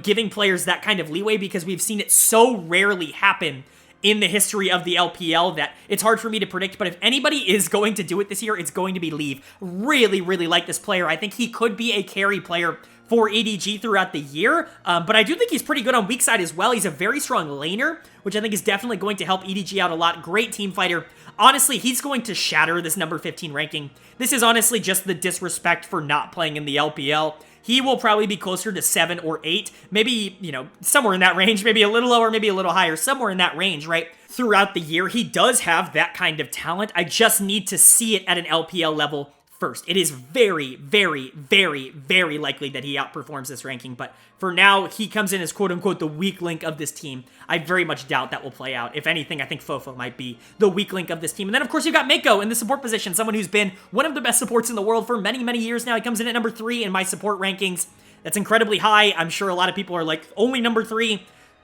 giving players that kind of leeway because we've seen it so rarely happen in the history of the LPL that it's hard for me to predict. But if anybody is going to do it this year, it's going to be Leave. Really, really like this player. I think he could be a carry player for EDG throughout the year, but I do think he's pretty good on weak side as well. He's a very strong laner, which I think is definitely going to help EDG out a lot. Great team fighter. Honestly, he's going to shatter this number 15 ranking. This is honestly just the disrespect for not playing in the LPL. He will probably be closer to 7 or 8, maybe, somewhere in that range, maybe a little lower, maybe a little higher, somewhere in that range, right? Throughout the year, he does have that kind of talent. I just need to see it at an LPL level first. It is very, very, very, very likely that he outperforms this ranking, but for now, he comes in as quote-unquote the weak link of this team. I very much doubt that will play out. If anything, I think Fofo might be the weak link of this team. And then, of course, you've got Mako in the support position, someone who's been one of the best supports in the world for many, many years now. He comes in at number 3 in my support rankings. That's incredibly high. I'm sure a lot of people are like, only number 3?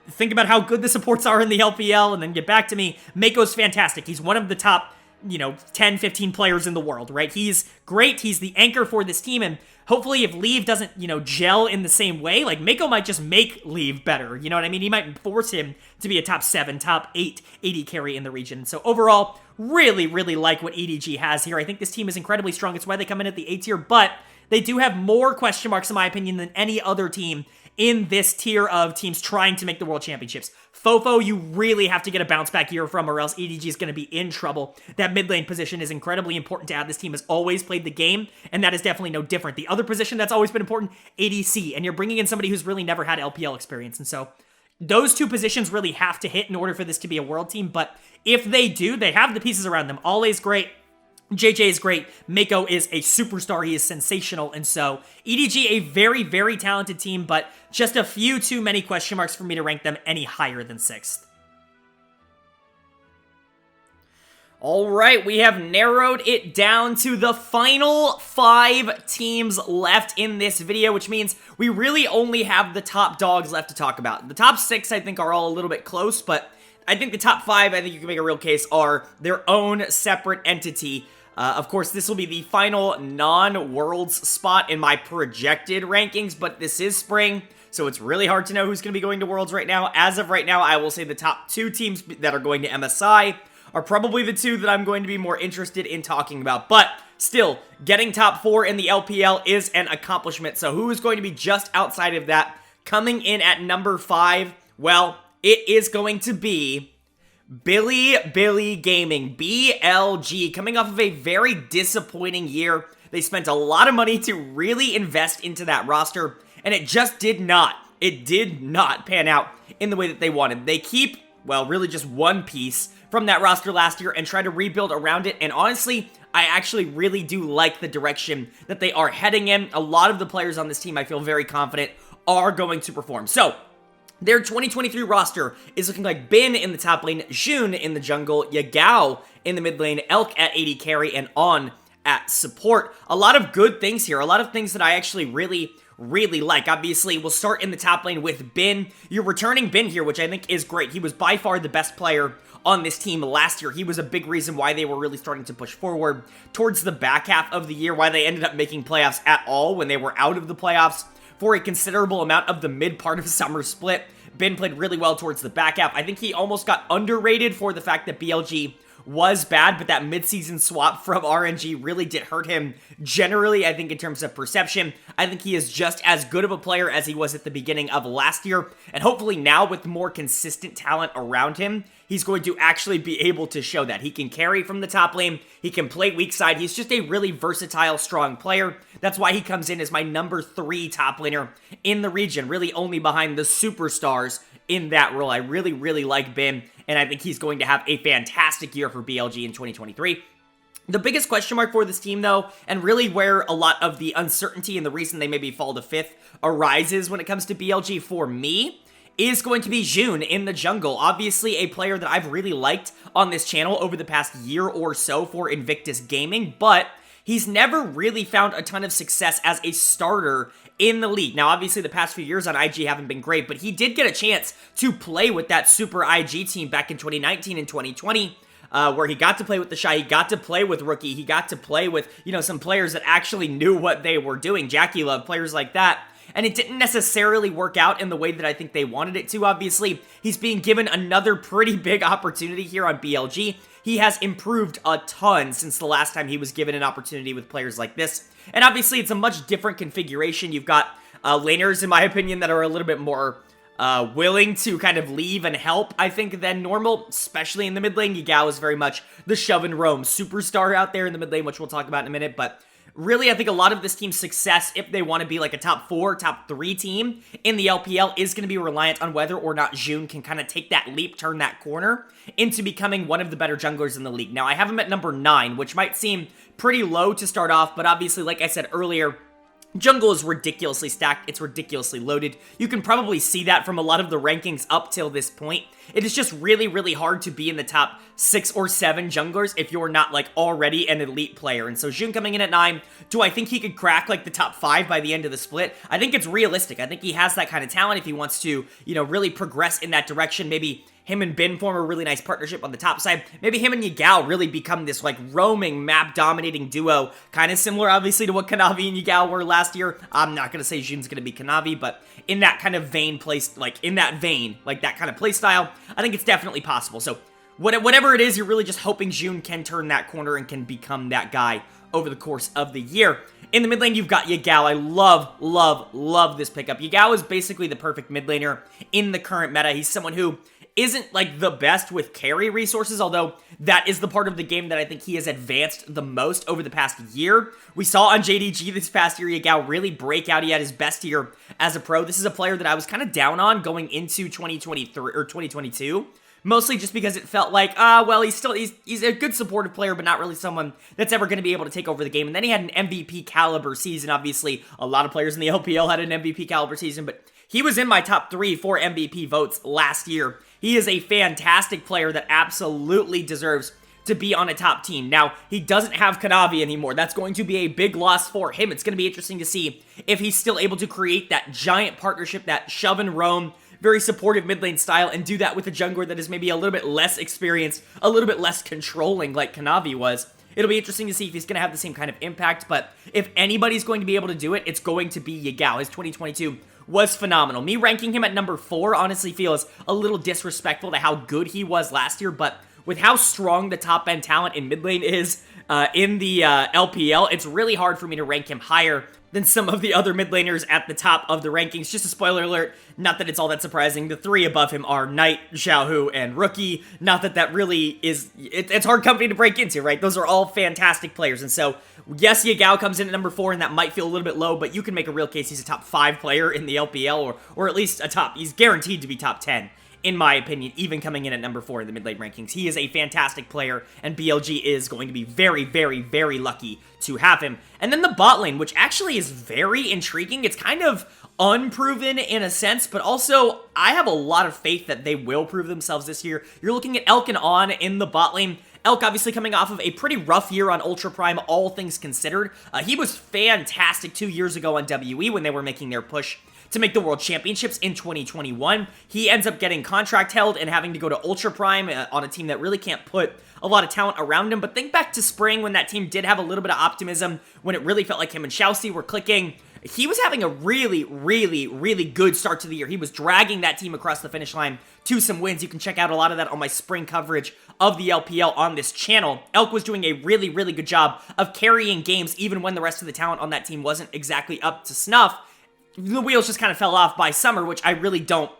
Think about how good the supports are in the LPL, and then get back to me. Mako's fantastic. He's one of the top 10, 15 players in the world, right? He's great. He's the anchor for this team, and hopefully if Leave doesn't, gel in the same way, like Mako might just make Leave better, you know what I mean? He might force him to be a top 7, top 8 AD carry in the region. So overall, really, really like what EDG has here. I think this team is incredibly strong. It's why they come in at the A tier, but they do have more question marks, in my opinion, than any other team in this tier of teams trying to make the World Championships. Fofo, you really have to get a bounce back year from, or else EDG is going to be in trouble. That mid lane position is incredibly important to have. This team has always played the game, and that is definitely no different. The other position that's always been important, ADC, and you're bringing in somebody who's really never had LPL experience, and so those two positions really have to hit in order for this to be a world team, but if they do, they have the pieces around them. Always great. JJ is great. Mako is a superstar. He is sensational. And so EDG, a very, very talented team, but just a few too many question marks for me to rank them any higher than 6th. All right, we have narrowed it down to the final 5 teams left in this video, which means we really only have the top dogs left to talk about. The top 6, I think, are all a little bit close, but I think the top 5, I think you can make a real case, are their own separate entity. Of course, this will be the final non-Worlds spot in my projected rankings, but this is spring, so it's really hard to know who's going to be going to Worlds right now. As of right now, I will say the top 2 teams that are going to MSI are probably the 2 that I'm going to be more interested in talking about, but still, getting top 4 in the LPL is an accomplishment, so who is going to be just outside of that? Coming in at number 5, well, it is going to be Billy Gaming, BLG, coming off of a very disappointing year. They spent a lot of money to really invest into that roster, and it just did not pan out in the way that they wanted. They keep, well, really just one piece from that roster last year and try to rebuild around it, and honestly, I actually really do like the direction that they are heading in. A lot of the players on this team, I feel very confident, are going to perform. So, their 2023 roster is looking like Bin in the top lane, Jun in the jungle, Yagao in the mid lane, Elk at AD carry, and On at support. A lot of good things here. A lot of things that I actually really like. Obviously, we'll start in the top lane with Bin. You're returning Bin here, which I think is great. He was by far the best player on this team last year. He was a big reason why they were really starting to push forward towards the back half of the year, why they ended up making playoffs at all when they were out of the playoffs for a considerable amount of the mid part of summer split. Bin played really well towards the back half. I think he almost got underrated for the fact that BLG was bad, but that midseason swap from RNG really did hurt him generally, I think, in terms of perception. I think he is just as good of a player as he was at the beginning of last year, and hopefully now with more consistent talent around him, he's going to actually be able to show that. He can carry from the top lane, he can play weak side, he's just a really versatile, strong player. That's why he comes in as my number 3 top laner in the region, really only behind the superstars in that role. I really, really like Bim, and I think he's going to have a fantastic year for BLG in 2023. The biggest question mark for this team, though, and really where a lot of the uncertainty and the reason they maybe fall to 5th arises when it comes to BLG for me, is going to be June in the jungle. Obviously, a player that I've really liked on this channel over the past year or so for Invictus Gaming, but he's never really found a ton of success as a starter in the league. Now, obviously, the past few years on IG haven't been great, but he did get a chance to play with that Super IG team back in 2019 and 2020, where he got to play with the Shy, he got to play with Rookie, he got to play with, you know, some players that actually knew what they were doing. Jackie Love, players like that. And it didn't necessarily work out in the way that I think they wanted it to, obviously. He's being given another pretty big opportunity here on BLG. He has improved a ton since the last time he was given an opportunity with players like this. And obviously, it's a much different configuration. You've got laners, in my opinion, that are a little bit more willing to kind of leave and help, I think, than normal, especially in the mid lane. Yagao is very much the shove and roam superstar out there in the mid lane, which we'll talk about in a minute, but really, I think a lot of this team's success, if they want to be like a top 4, top 3 team in the LPL, is going to be reliant on whether or not June can kind of take that leap, turn that corner into becoming one of the better junglers in the league. Now, I have him at number 9, which might seem pretty low to start off, but obviously, like I said earlier, jungle is ridiculously stacked, it's ridiculously loaded. You can probably see that from a lot of the rankings up till this point. It is just really, really hard to be in the top 6 or 7 junglers if you're not, like, already an elite player. And so June coming in at 9, do I think he could crack, like, the top 5 by the end of the split? I think it's realistic. I think he has that kind of talent if he wants to, you know, really progress in that direction. Maybe him and Bin form a really nice partnership on the top side. Maybe him and Yagao really become this, like, roaming, map-dominating duo. Kind of similar, obviously, to what Kanavi and Yagao were last year. I'm not going to say June's going to be Kanavi, but in that kind of vein, like, that kind of play style, I think it's definitely possible. So, whatever it is, you're really just hoping June can turn that corner and can become that guy over the course of the year. In the mid lane, you've got Yagao. I love this pickup. Yagao is basically the perfect mid laner in the current meta. He's someone who isn't, like, the best with carry resources, although that is the part of the game that I think he has advanced the most over the past year. We saw on JDG this past year, Yagao really break out. He had his best year as a pro. This is a player that I was kind of down on going into 2023 or 2022. Mostly just because it felt like, well, he's a good supportive player, but not really someone that's ever going to be able to take over the game. And then he had an MVP caliber season. Obviously, a lot of players in the LPL had an MVP caliber season, but he was in my top 3 for MVP votes last year. He is a fantastic player that absolutely deserves to be on a top team. Now, he doesn't have Kanavi anymore. That's going to be a big loss for him. It's going to be interesting to see if he's still able to create that giant partnership, that shove and roam, very supportive mid lane style, and do that with a jungler that is maybe a little bit less experienced, a little bit less controlling like Kanavi was. It'll be interesting to see if he's going to have the same kind of impact, but if anybody's going to be able to do it, it's going to be Yagao. His 2022 was phenomenal. Me ranking him at number 4 honestly feels a little disrespectful to how good he was last year, but with how strong the top end talent in mid lane is in the LPL, it's really hard for me to rank him higher than some of the other mid laners at the top of the rankings. Just a spoiler alert, not that it's all that surprising. The 3 above him are Knight, Xiaohu, and Rookie. Not that that really is, it's hard company to break into, right? Those are all fantastic players. And so, yes, Yagao comes in at number 4, and that might feel a little bit low, but you can make a real case he's a top 5 player in the LPL, or at least he's guaranteed to be top 10. In my opinion, even coming in at number 4 in the mid-lane rankings. He is a fantastic player, and BLG is going to be very, very, very lucky to have him. And then the bot lane, which actually is very intriguing. It's kind of unproven in a sense, but also I have a lot of faith that they will prove themselves this year. You're looking at Elk and On in the bot lane. Elk obviously coming off of a pretty rough year on Ultra Prime, all things considered. He was fantastic 2 years ago on WE when they were making their push to make the World Championships in 2021. He ends up getting contract held and having to go to Ultra Prime on a team that really can't put a lot of talent around him. But think back to spring when that team did have a little bit of optimism, when it really felt like him and Xiaoxi were clicking. he was having a really good start to the year. He was dragging that team across the finish line to some wins. You can check out a lot of that on my spring coverage of the LPL on this channel. Elk was doing a really good job of carrying games even when the rest of the talent on that team wasn't exactly up to snuff. The wheels just kind of fell off by summer, which I really don't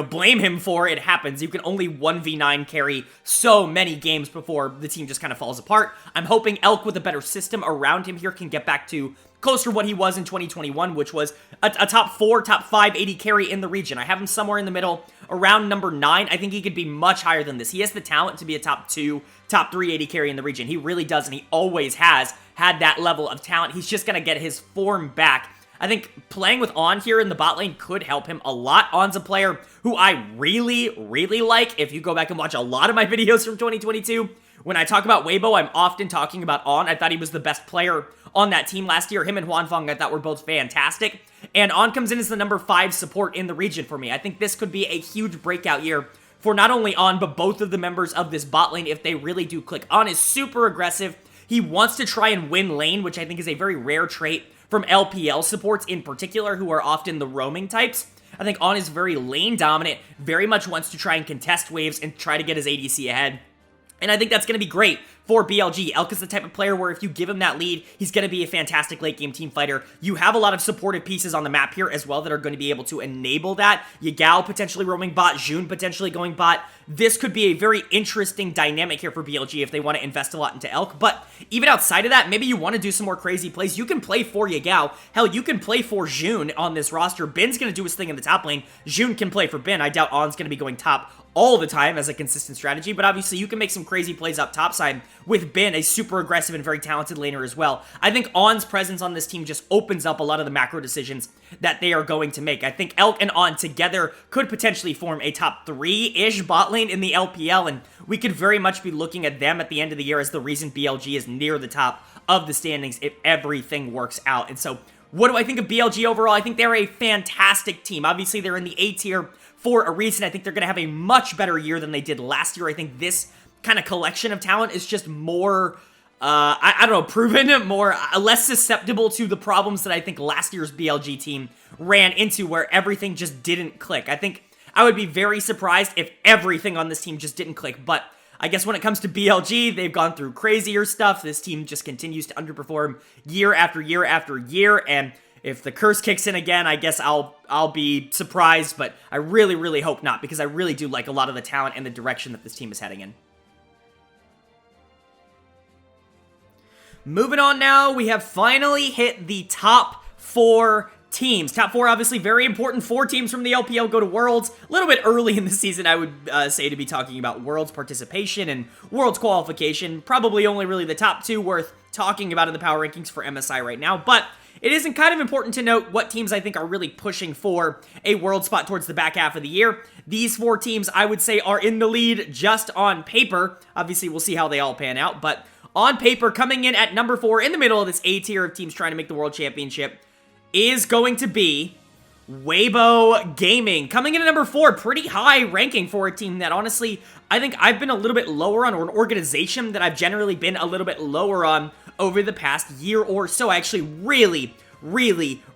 blame him for. It happens. You can only 1v9 carry so many games before the team just kind of falls apart. I'm hoping Elk with a better system around him here can get back to closer to what he was in 2021, which was a top 4, top 5 AD carry in the region. I have him somewhere in the middle, around number 9. I think he could be much higher than this. He has the talent to be a top 2, top 3 AD carry in the region. He really does, and he always has had that level of talent. He's just going to get his form back. I think playing with On here in the bot lane could help him a lot. On's a player who I really like. If you go back and watch a lot of my videos from 2022, when I talk about Weibo, I'm often talking about On. I thought he was the best player on that team last year. Him and Huanfeng I thought were both fantastic. And On comes in as the number 5 support in the region for me. I think this could be a huge breakout year for not only On, but both of the members of this bot lane if they really do click. On is super aggressive. He wants to try and win lane, which I think is a very rare trait from LPL supports in particular, who are often the roaming types. I think On is very lane dominant, very much wants to try and contest waves and try to get his ADC ahead. And I think that's going to be great for BLG. Elk is the type of player where if you give him that lead, he's going to be a fantastic late game team fighter. You have a lot of supportive pieces on the map here as well that are going to be able to enable that. Yagao potentially roaming bot, Jun potentially going bot. This could be a very interesting dynamic here for BLG if they want to invest a lot into Elk. But even outside of that, maybe you want to do some more crazy plays. You can play for Yagao. Hell, you can play for Jun on this roster. Bin's going to do his thing in the top lane. Jun can play for Bin. I doubt On's going to be going top all the time as a consistent strategy, but obviously you can make some crazy plays up topside with Bin, a super aggressive and very talented laner as well. I think On's presence on this team just opens up a lot of the macro decisions that they are going to make. I think Elk and On together could potentially form a top 3-ish bot lane in the LPL, and we could very much be looking at them at the end of the year as the reason BLG is near the top of the standings if everything works out. And so what do I think of BLG overall? I think they're a fantastic team. Obviously, they're in the A tier for a reason. I think they're going to have a much better year than they did last year. I think this kind of collection of talent is just more, I don't know, proven, more, less susceptible to the problems that I think last year's BLG team ran into where everything just didn't click. I think I would be very surprised if everything on this team just didn't click, but I guess when it comes to BLG, they've gone through crazier stuff. This team just continues to underperform year after year after year, and if the curse kicks in again, I guess I'll be surprised, but I really hope not, because I really do like a lot of the talent and the direction that this team is heading in. Moving on now, we have finally hit the top 4 teams. Top 4, obviously very important. 4 teams from the LPL go to Worlds. A little bit early in the season, I would say, to be talking about Worlds participation and Worlds qualification. Probably only really the top 2 worth talking about in the power rankings for MSI right now, but it isn't kind of important to note what teams I think are really pushing for a world spot towards the back half of the year. These 4 teams, I would say, are in the lead just on paper. Obviously, we'll see how they all pan out, but on paper, coming in at number 4 in the middle of this A tier of teams trying to make the World Championship is going to be Weibo Gaming. Coming in at number 4, pretty high ranking for a team that, honestly, I think I've been a little bit lower on, or an organization that I've generally been a little bit lower on over the past year or so. I actually really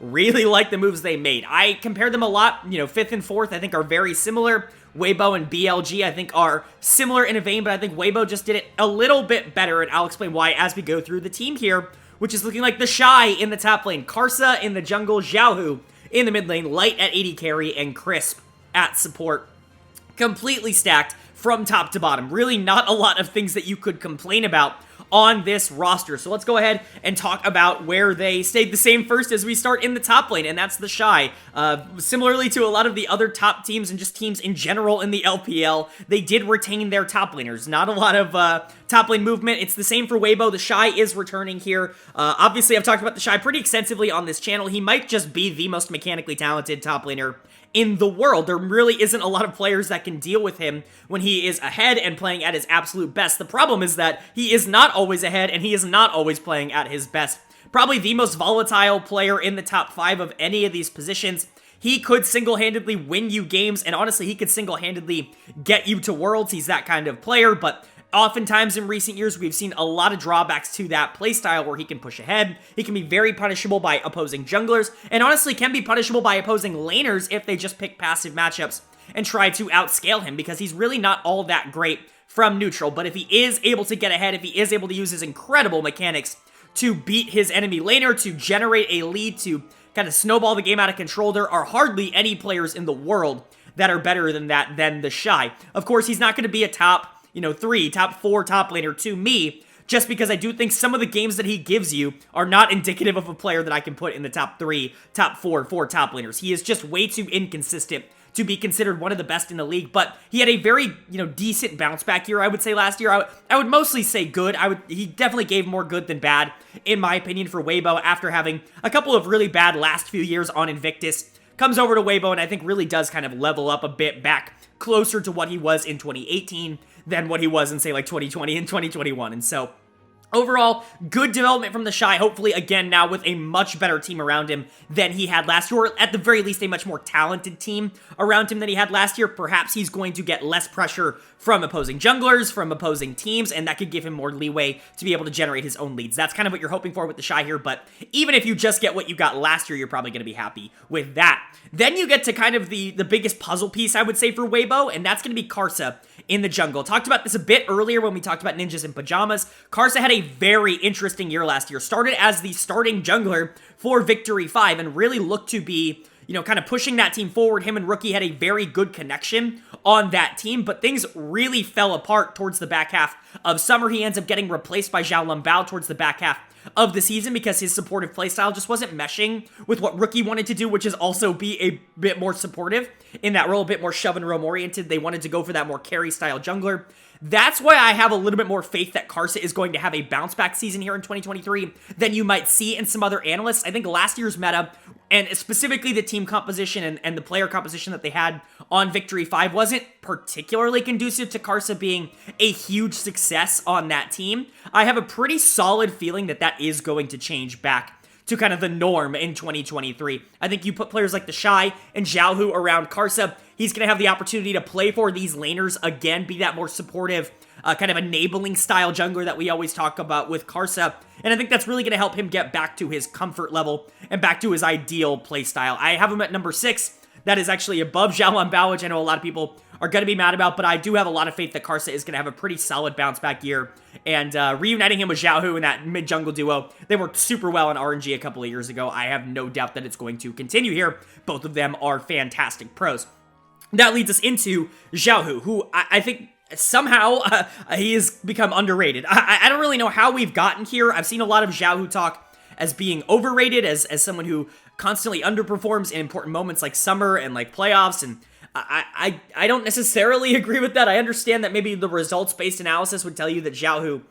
like the moves they made. I compare them a lot. 5th and 4th I think are very similar. Weibo and BLG I think are similar in a vein, but I think Weibo just did it a little bit better, and I'll explain why as we go through the team here, which is looking like the Shy in the top lane, Karsa in the jungle, Xiaohu in the mid lane, Light at AD carry, and Crisp at support. Completely stacked from top to bottom. Really not a lot of things that you could complain about on this roster. So let's go ahead and talk about where they stayed the same first as we start in the top lane, and that's the Shy. Similarly to a lot of the other top teams and just teams in general in the LPL, they did retain their top laners. Not a lot of top lane movement. It's the same for Weibo. The Shy is returning here. Obviously, I've talked about the Shy pretty extensively on this channel. He might just be the most mechanically talented top laner in the world. There really isn't a lot of players that can deal with him when he is ahead and playing at his absolute best. The problem is that he is not always ahead, and he is not always playing at his best. Probably the most volatile player in the top 5 of any of these positions. He could single-handedly win you games, and honestly, he could single-handedly get you to Worlds. He's that kind of player, but Oftentimes in recent years, we've seen a lot of drawbacks to that playstyle where he can push ahead. He can be very punishable by opposing junglers, and honestly can be punishable by opposing laners if they just pick passive matchups and try to outscale him, because he's really not all that great from neutral. But if he is able to get ahead, if he is able to use his incredible mechanics to beat his enemy laner, to generate a lead, to kind of snowball the game out of control, there are hardly any players in the world that are better than that, than the Shy. Of course, he's not going to be a top, 3, top 4 top laner to me, just because I do think some of the games that he gives you are not indicative of a player that I can put in the top 3, top 4 top laners. He is just way too inconsistent to be considered one of the best in the league, but he had a very, decent bounce back year, I would say, last year. I would mostly say good. He definitely gave more good than bad, in my opinion, for Weibo after having a couple of really bad last few years on Invictus. Comes over to Weibo and I think really does kind of level up a bit back closer to what he was in 2018 than what he was in, say, like 2020 and 2021. And so overall, good development from the Shy, hopefully, again, now with a much better team around him than he had last year, or at the very least, a much more talented team around him than he had last year. Perhaps he's going to get less pressure from opposing junglers, from opposing teams, and that could give him more leeway to be able to generate his own leads. That's kind of what you're hoping for with the Shy here, but even if you just get what you got last year, you're probably going to be happy with that. Then you get to kind of the biggest puzzle piece, I would say, for Weibo, and that's going to be Karsa in the jungle. Talked about this a bit earlier when we talked about Ninjas in Pajamas. Karsa had a very interesting year last year. Started as the starting jungler for Victory 5 and really looked to be, kind of pushing that team forward. Him and Rookie had a very good connection on that team, but things really fell apart towards the back half of summer. He ends up getting replaced by Zhao Lumbao towards the back half of the season because his supportive playstyle just wasn't meshing with what Rookie wanted to do, which is also be a bit more supportive in that role, a bit more shove and roam oriented. They wanted to go for that more carry style jungler. That's why I have a little bit more faith that Karsa is going to have a bounce back season here in 2023 than you might see in some other analysts. I think last year's meta, and specifically the team composition and the player composition that they had on Victory 5 wasn't particularly conducive to Karsa being a huge success on that team. I have a pretty solid feeling that that is going to change back to kind of the norm in 2023. I think you put players like the Shy and Xiaohu around Karsa, he's going to have the opportunity to play for these laners again, be that more supportive, kind of enabling style jungler that we always talk about with Karsa, and I think that's really going to help him get back to his comfort level and back to his ideal playstyle. I have him at number 6. That is actually above Zhao Lumbao, which I know a lot of people are going to be mad about, but I do have a lot of faith that Karsa is going to have a pretty solid bounce back year, and reuniting him with Xiaohu in that mid-jungle duo, they worked super well in RNG a couple of years ago. I have no doubt that it's going to continue here. Both of them are fantastic pros. That leads us into Xiaohu, who I think somehow he has become underrated. I don't really know how we've gotten here. I've seen a lot of Xiaohu talk as being overrated, as someone who constantly underperforms in important moments like summer and like playoffs, and I don't necessarily agree with that. I understand that maybe the results-based analysis would tell you that Xiaohu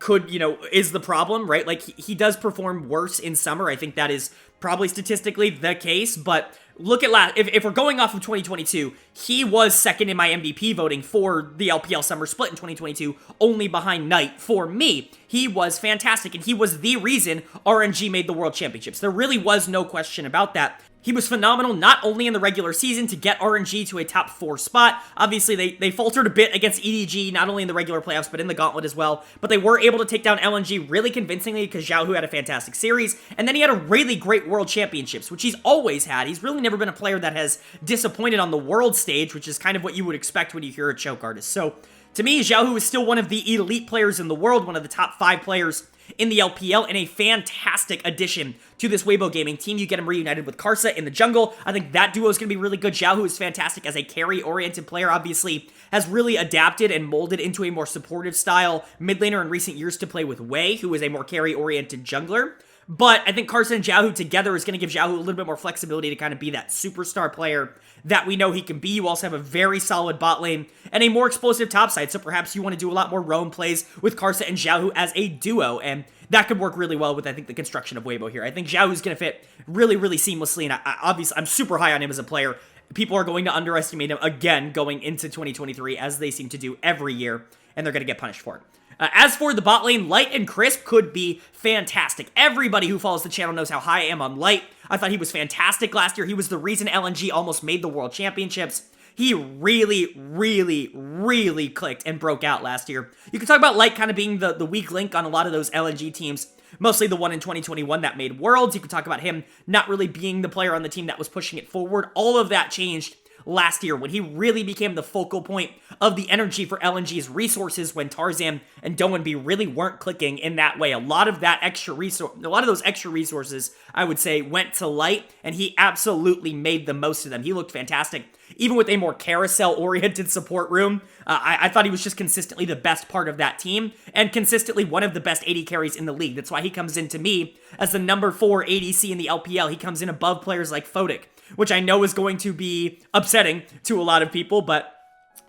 could, is the problem, right? Like, he does perform worse in summer. I think that is probably statistically the case, but look at if we're going off of 2022, he was second in my MVP voting for the LPL Summer Split in 2022, only behind Knight for me. He was fantastic, and he was the reason RNG made the World Championships. There really was no question about that. He was phenomenal, not only in the regular season to get RNG to a top 4 spot. Obviously, they faltered a bit against EDG, not only in the regular playoffs, but in the gauntlet as well. But they were able to take down LNG really convincingly because Xiaohu had a fantastic series. And then he had a really great World Championships, which he's always had. He's really never been a player that has disappointed on the world stage, which is kind of what you would expect when you hear a choke artist. So, to me, Xiaohu is still one of the elite players in the world, one of the top 5 players in the LPL, and a fantastic addition to this Weibo gaming team. You get him reunited with Karsa in the jungle. I think that duo is going to be really good. Xiaohu is fantastic as a carry-oriented player, obviously has really adapted and molded into a more supportive style mid laner in recent years to play with Wei, who is a more carry-oriented jungler. But I think Karsa and Xiaohu together is going to give Xiaohu a little bit more flexibility to kind of be that superstar player that we know he can be. You also have a very solid bot lane and a more explosive top side, so perhaps you want to do a lot more roam plays with Karsa and Xiaohu as a duo, and that could work really well with, I think, the construction of Weibo here. I think Xiaohu's going to fit really, really seamlessly, and obviously I'm super high on him as a player. People are going to underestimate him again going into 2023, as they seem to do every year, and they're going to get punished for it. As for the bot lane, Light and Crisp could be fantastic. Everybody who follows the channel knows how high I am on Light. I thought he was fantastic last year. He was the reason LNG almost made the World Championships. he really, really, really clicked and broke out last year. You can talk about Light kind of being the weak link on a lot of those LNG teams, mostly the one in 2021 that made Worlds. You could talk about him not really being the player on the team that was pushing it forward. All of that changed last year when he really became the focal point of the energy for LNG's resources when Tarzan and Doinb really weren't clicking in that way. A lot of those extra resources, I would say, went to Light, and he absolutely made the most of them. He looked fantastic. Even with a more carousel-oriented support room, I thought he was just consistently the best part of that team, and consistently one of the best AD carries in the league. That's why he comes in, to me, as the number 4 ADC in the LPL. He comes in above players like Fodic, which I know is going to be upsetting to a lot of people, but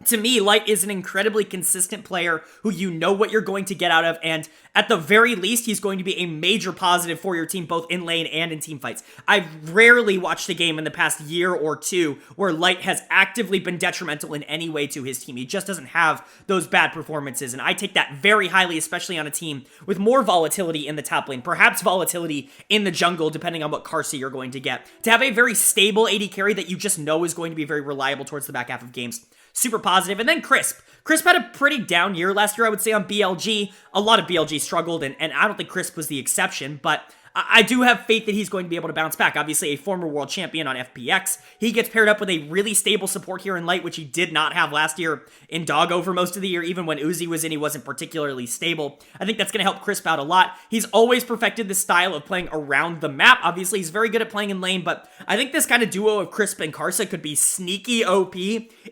to me, Light is an incredibly consistent player who you know what you're going to get out of, and at the very least, he's going to be a major positive for your team, both in lane and in team fights. I've rarely watched a game in the past year or two where Light has actively been detrimental in any way to his team. He just doesn't have those bad performances, and I take that very highly, especially on a team with more volatility in the top lane, perhaps volatility in the jungle, depending on what Karsa you're going to get. To have a very stable AD carry that you just know is going to be very reliable towards the back half of games. Super positive. And then Crisp. Crisp had a pretty down year last year, I would say, on BLG. A lot of BLG struggled, and I don't think Crisp was the exception, but I do have faith that he's going to be able to bounce back. Obviously, a former world champion on FPX. He gets paired up with a really stable support here in Light, which he did not have last year in Doggo for most of the year. Even when Uzi was in, he wasn't particularly stable. I think that's going to help Crisp out a lot. He's always perfected this style of playing around the map. Obviously, he's very good at playing in lane, but I think this kind of duo of Crisp and Karsa could be sneaky OP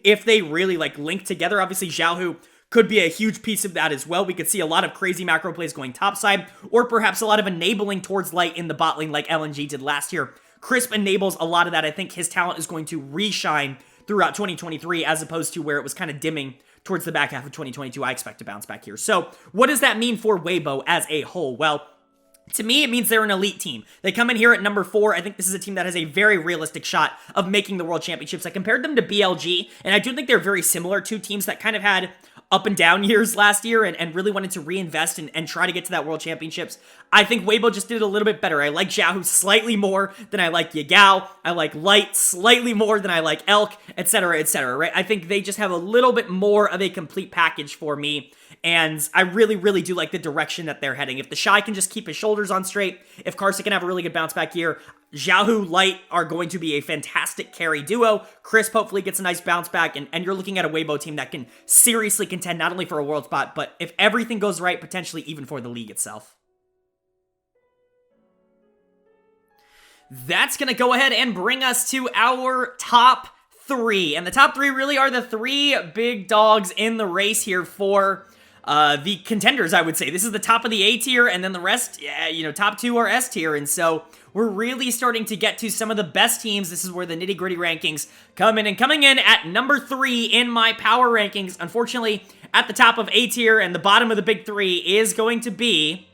if they really link together. Obviously, Xiaohu could be a huge piece of that as well. We could see a lot of crazy macro plays going topside, or perhaps a lot of enabling towards Light in the bot lane like LNG did last year. Crisp enables a lot of that. I think his talent is going to reshine throughout 2023 as opposed to where it was kind of dimming towards the back half of 2022. I expect to bounce back here. So what does that mean for Weibo as a whole? Well, to me, it means they're an elite team. They come in here at number 4. I think this is a team that has a very realistic shot of making the World Championships. I compared them to BLG, and I do think they're very similar to teams that kind of had up and down years last year and really wanted to reinvest and try to get to that World Championships. I think Weibo just did it a little bit better. I like Xiaohu slightly more than I like Yagao. I like Light slightly more than I like Elk, etc., right? I think they just have a little bit more of a complete package for me, and I really, really do like the direction that they're heading. If the Shy can just keep his shoulders on straight, if Karsa can have a really good bounce back here, Xiaohu, Light are going to be a fantastic carry duo. Crisp hopefully gets a nice bounce back, and you're looking at a Weibo team that can seriously contend not only for a world spot, but if everything goes right, potentially even for the league itself. That's going to go ahead and bring us to our top 3. And the top 3 really are the 3 big dogs in the race here for the contenders, I would say. This is the top of the A tier, and then the rest, top 2 are S tier, and so we're really starting to get to some of the best teams. This is where the nitty-gritty rankings come in, and coming in at number 3 in my power rankings, unfortunately, at the top of A tier and the bottom of the big 3 is going to be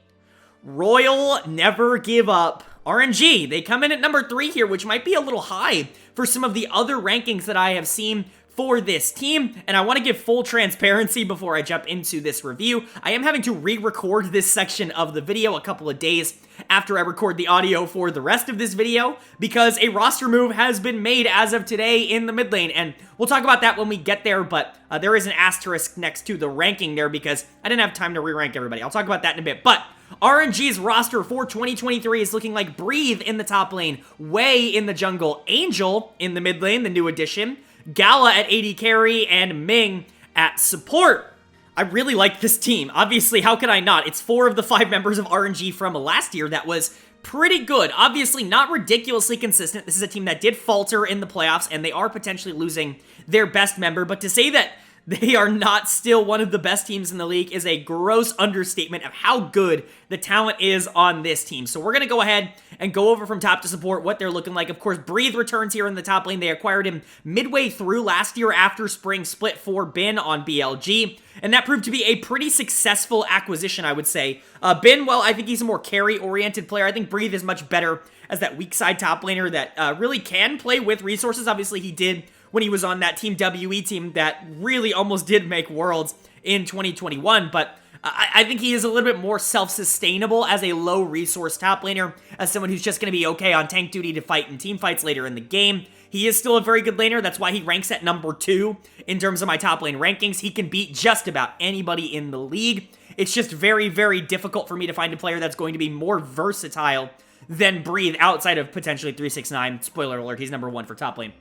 Royal Never Give Up RNG. They come in at number 3 here, which might be a little high for some of the other rankings that I have seen for this team, and I want to give full transparency before I jump into this review. I am having to re-record this section of the video a couple of days after I record the audio for the rest of this video, because a roster move has been made as of today in the mid lane, and we'll talk about that when we get there, but there is an asterisk next to the ranking there because I didn't have time to re-rank everybody. I'll talk about that in a bit, but RNG's roster for 2023 is looking like Breathe in the top lane, Wei in the jungle, Angel in the mid lane, the new addition, Gala at AD carry, and Ming at support. I really like this team. Obviously, how could I not? It's 4 of the 5 members of RNG from last year that was pretty good. Obviously, not ridiculously consistent. This is a team that did falter in the playoffs, and they are potentially losing their best member, but to say that they are not still one of the best teams in the league is a gross understatement of how good the talent is on this team. So we're going to go ahead and go over from top to support what they're looking like. Of course, Breathe returns here in the top lane. They acquired him midway through last year after Spring split for Bin on BLG, and that proved to be a pretty successful acquisition, I would say. Bin, well, I think he's a more carry-oriented player. I think Breathe is much better as that weak side top laner that really can play with resources. Obviously, he did when he was on that Team WE team that really almost did make Worlds in 2021, but I think he is a little bit more self-sustainable as a low-resource top laner, as someone who's just going to be okay on tank duty to fight in team fights later in the game. he is still a very good laner. That's why he ranks at number 2 in terms of my top lane rankings. He can beat just about anybody in the league. It's just very, very difficult for me to find a player that's going to be more versatile than Breathe outside of potentially 369. Spoiler alert, he's number 1 for top lane.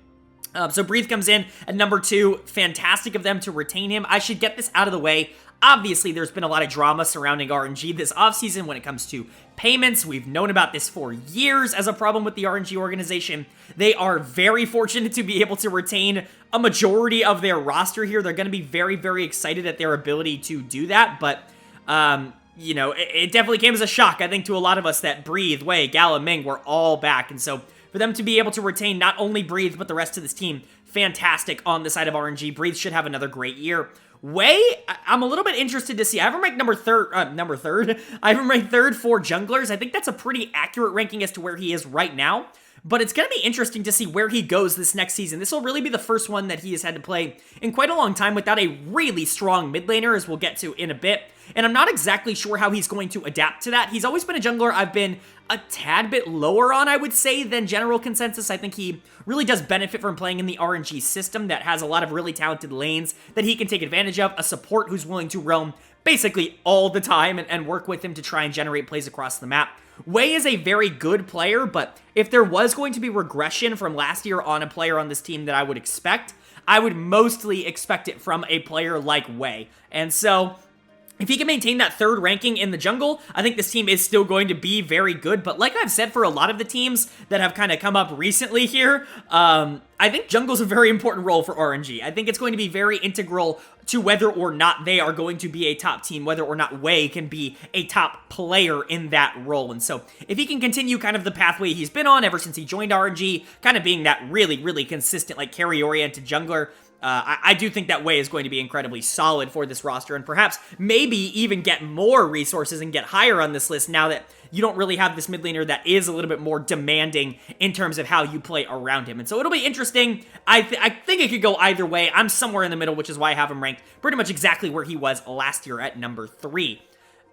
So Breathe comes in at number 2. Fantastic of them to retain him. I should get this out of the way. Obviously, there's been a lot of drama surrounding RNG this offseason when it comes to payments. We've known about this for years as a problem with the RNG organization. They are very fortunate to be able to retain a majority of their roster here. They're going to be very, very excited at their ability to do that, but you know, it definitely came as a shock, I think, to a lot of us that Breathe, Wei, Gala, Ming were all back, and so for them to be able to retain not only Breathe, but the rest of this team, fantastic on the side of RNG. Breathe should have another great year. Wei, I'm a little bit interested to see. I have him ranked number third. I have him ranked 3rd for junglers. I think that's a pretty accurate ranking as to where he is right now. But it's going to be interesting to see where he goes this next season. This will really be the first one that he has had to play in quite a long time without a really strong mid laner, as we'll get to in a bit. And I'm not exactly sure how he's going to adapt to that. He's always been a jungler I've been a tad bit lower on, I would say, than general consensus. I think he really does benefit from playing in the RNG system that has a lot of really talented lanes that he can take advantage of, a support who's willing to roam basically all the time and work with him to try and generate plays across the map. Wei is a very good player, but if there was going to be regression from last year on a player on this team that I would expect, I would mostly expect it from a player like Wei. And so if he can maintain that 3rd ranking in the jungle, I think this team is still going to be very good. But like I've said for a lot of the teams that have kind of come up recently here, I think jungle's a very important role for RNG. I think it's going to be very integral to whether or not they are going to be a top team, whether or not Wei can be a top player in that role. And so if he can continue kind of the pathway he's been on ever since he joined RNG, kind of being that really, really consistent, like carry-oriented jungler, I do think that Wei is going to be incredibly solid for this roster, and perhaps maybe even get more resources and get higher on this list now that you don't really have this mid laner that is a little bit more demanding in terms of how you play around him. And so it'll be interesting. I think it could go either way. I'm somewhere in the middle, which is why I have him ranked pretty much exactly where he was last year at number 3.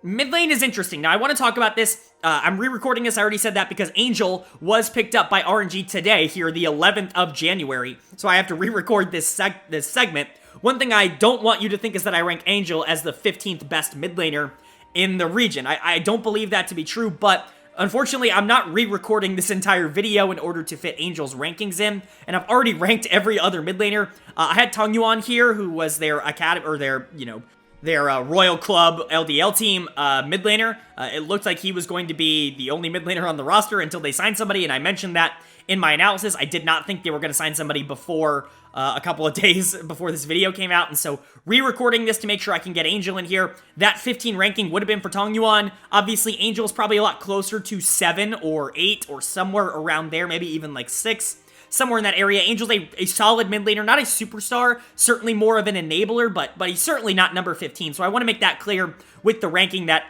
Mid lane is interesting. Now, I want to talk about this. I'm re-recording this. I already said that because Angel was picked up by RNG today, here, the 11th of January. So I have to re-record this segment. One thing I don't want you to think is that I rank Angel as the 15th best mid laner in the region. I don't believe that to be true, but unfortunately, I'm not re-recording this entire video in order to fit Angel's rankings in, and I've already ranked every other mid laner. I had Tong Yuan here, who was their academy, or their, you know, their Royal Club LDL team mid laner. It looked like he was going to be the only mid laner on the roster until they signed somebody, and I mentioned that in my analysis. I did not think they were going to sign somebody before a couple of days before this video came out, and so re-recording this to make sure I can get Angel in here. That 15 ranking would have been for Tong Yuan. Obviously, Angel's probably a lot closer to 7 or 8 or somewhere around there, maybe even like 6. Somewhere in that area. Angel's a solid mid laner, not a superstar, certainly more of an enabler, but he's certainly not number 15. So I want to make that clear with the ranking that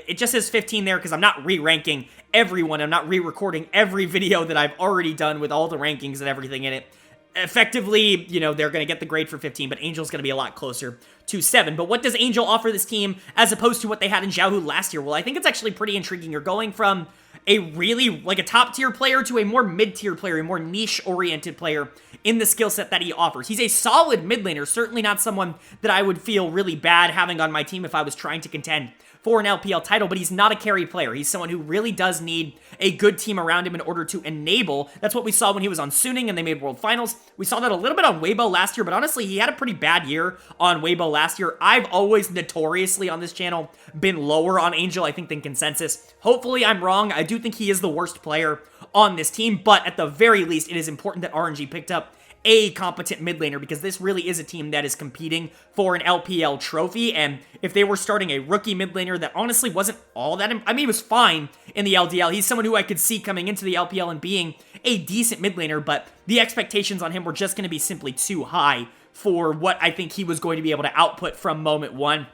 it just says 15 there because I'm not re-ranking everyone. I'm not re-recording every video that I've already done with all the rankings and everything in it. Effectively, you know, they're going to get the grade for 15, but Angel's going to be a lot closer to 7. But what does Angel offer this team as opposed to what they had in Xiaohu last year? Well, I think it's actually pretty intriguing. You're going from a really, like a top-tier player to a more mid-tier player, a more niche-oriented player in the skill set that he offers. He's a solid mid laner, certainly not someone that I would feel really bad having on my team if I was trying to contend for an LPL title, but he's not a carry player. He's someone who really does need a good team around him in order to enable. That's what we saw when he was on Suning and they made World Finals. We saw that a little bit on Weibo last year, but honestly, he had a pretty bad year on Weibo last year. I've always notoriously on this channel been lower on Angel, I think, than consensus. Hopefully, I'm wrong. I do think he is the worst player on this team, but at the very least, it is important that RNG picked up a competent mid laner because this really is a team that is competing for an LPL trophy, and if they were starting a rookie mid laner that honestly wasn't all that, I mean, he was fine in the LDL. He's someone who I could see coming into the LPL and being a decent mid laner, but the expectations on him were just going to be simply too high for what I think he was going to be able to output from moment one.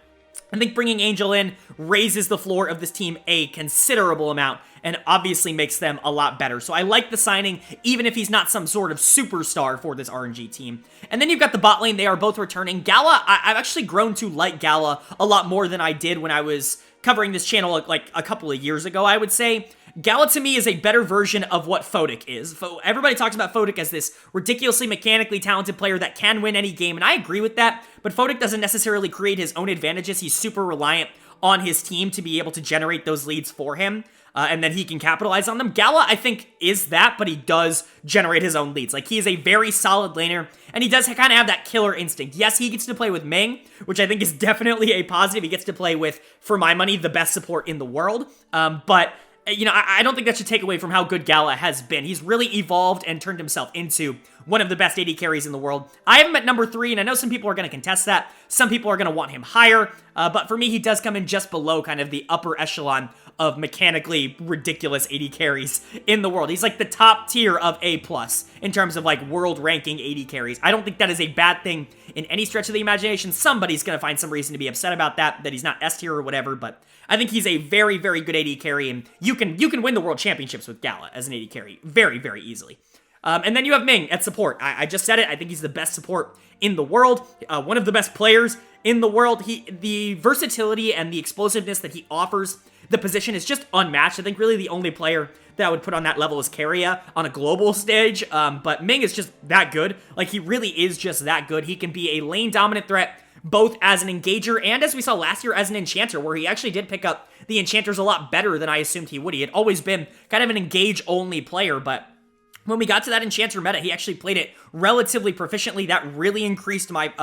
I think bringing Angel in raises the floor of this team a considerable amount and obviously makes them a lot better. So I like the signing, even if he's not some sort of superstar for this RNG team. And then you've got the bot lane. They are both returning. Gala, I've actually grown to like Gala a lot more than I did when I was covering this channel like a couple of years ago, I would say, Gala to me is a better version of what Fodic is. Everybody talks about Fodic as this ridiculously mechanically talented player that can win any game, and I agree with that, but Fodic doesn't necessarily create his own advantages. He's super reliant on his team to be able to generate those leads for him, and then he can capitalize on them. Gala, I think, is that, but he does generate his own leads. Like, he is a very solid laner, and he does kind of have that killer instinct. Yes, he gets to play with Ming, which I think is definitely a positive. He gets to play with, for my money, the best support in the world, but you know, I don't think that should take away from how good Gala has been. He's really evolved and turned himself into one of the best AD carries in the world. I have him at number 3, and I know some people are going to contest that. Some people are going to want him higher, but for me, he does come in just below kind of the upper echelon of mechanically ridiculous AD carries in the world. He's like the top tier of A+ in terms of like world ranking AD carries. I don't think that is a bad thing in any stretch of the imagination. Somebody's going to find some reason to be upset about that he's not S tier or whatever, but I think he's a very, very good AD carry, and you can win the world championships with Gala as an AD carry very, very easily. And then you have Ming at support. I just said it. I think he's the best support in the world, one of the best players in the world. The versatility and the explosiveness that he offers the position is just unmatched. I think really the only player that I would put on that level is Keria on a global stage, but Ming is just that good. Like, he really is just that good. He can be a lane-dominant threat, both as an engager and, as we saw last year, as an enchanter, where he actually did pick up the enchanters a lot better than I assumed he would. He had always been kind of an engage-only player, but when we got to that enchanter meta, he actually played it relatively proficiently. That really increased my,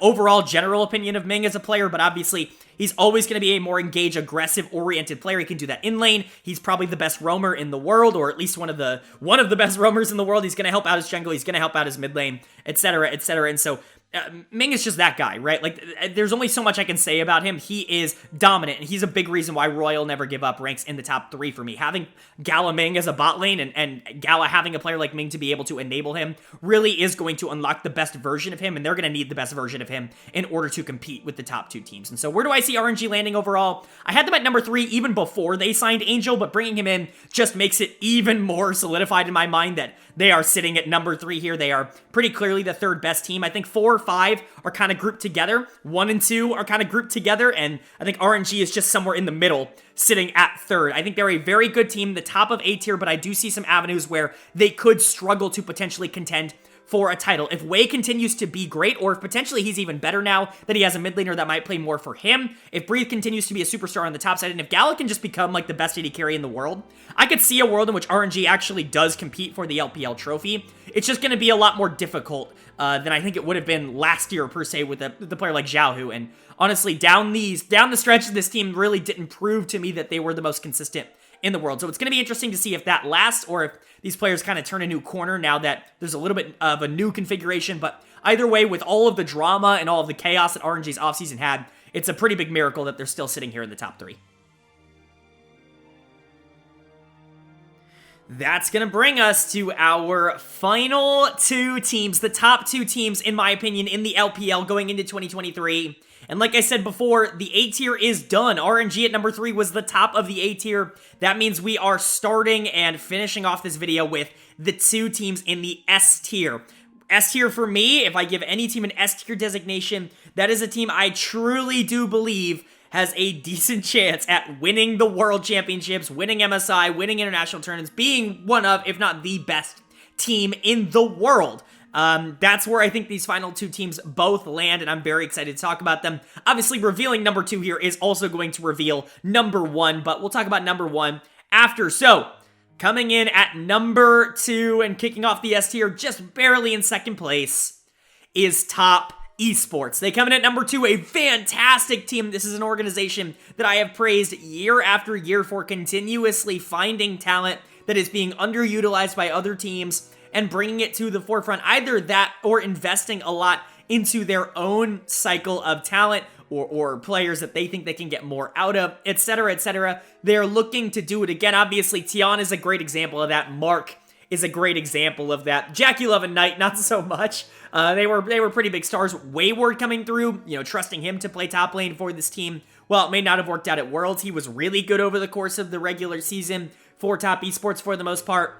overall general opinion of Ming as a player, but obviously, he's always going to be a more engage, aggressive-oriented player. He can do that in lane. He's probably the best roamer in the world, or at least one of the best roamers in the world. He's going to help out his jungle. He's going to help out his mid lane, etc., etc., and so Ming is just that guy, right? Like, there's only so much I can say about him. He is dominant, and he's a big reason why Royal Never Give Up ranks in the top 3 for me. Having Gala Ming as a bot lane, and Gala having a player like Ming to be able to enable him, really is going to unlock the best version of him, and they're going to need the best version of him in order to compete with the top 2 teams. And so where do I see RNG landing overall? I had them at number 3 even before they signed Angel, but bringing him in just makes it even more solidified in my mind that they are sitting at number 3 here. They are pretty clearly the 3rd best team. I think 4 or 5 are kind of grouped together. 1 and 2 are kind of grouped together, and I think RNG is just somewhere in the middle, sitting at 3rd. I think they're a very good team, the top of A tier, but I do see some avenues where they could struggle to potentially contend for a title. If Wei continues to be great, or if potentially he's even better now that he has a mid laner that might play more for him, if Breathe continues to be a superstar on the top side, and if Gala can just become like the best AD carry in the world, I could see a world in which RNG actually does compete for the LPL trophy. It's just going to be a lot more difficult than I think it would have been last year, per se, with the player like Xiaohu. And honestly, down the stretch, this team really didn't prove to me that they were the most consistent in the world. So it's going to be interesting to see if that lasts, or if these players kind of turn a new corner now that there's a little bit of a new configuration. But either way, with all of the drama and all of the chaos that RNG's offseason had, it's a pretty big miracle that they're still sitting here in the top 3. That's going to bring us to our final 2 teams, the top 2 teams, in my opinion, in the LPL going into 2023. And like I said before, the A tier is done. RNG at number 3 was the top of the A tier. That means we are starting and finishing off this video with the 2 teams in the S tier. S tier for me, if I give any team an S tier designation, that is a team I truly do believe has a decent chance at winning the World Championships, winning MSI, winning international tournaments, being one of, if not the best team in the world. That's where I think these final 2 teams both land, and I'm very excited to talk about them. Obviously, revealing number 2 here is also going to reveal number 1, but we'll talk about number 1 after. So, coming in at number 2 and kicking off the S tier just barely in 2nd place is Top Esports. They come in at number 2, a fantastic team. This is an organization that I have praised year after year for continuously finding talent that is being underutilized by other teams and bringing it to the forefront. Either that or investing a lot into their own cycle of talent or players that they think they can get more out of, etc., etc. They're looking to do it again. Obviously, Tian is a great example of that. Mark is a great example of that. Jackie Love and Knight, not so much. They were pretty big stars. Wayward coming through, trusting him to play top lane for this team. Well, it may not have worked out at Worlds. He was really good over the course of the regular season for Top Esports for the most part.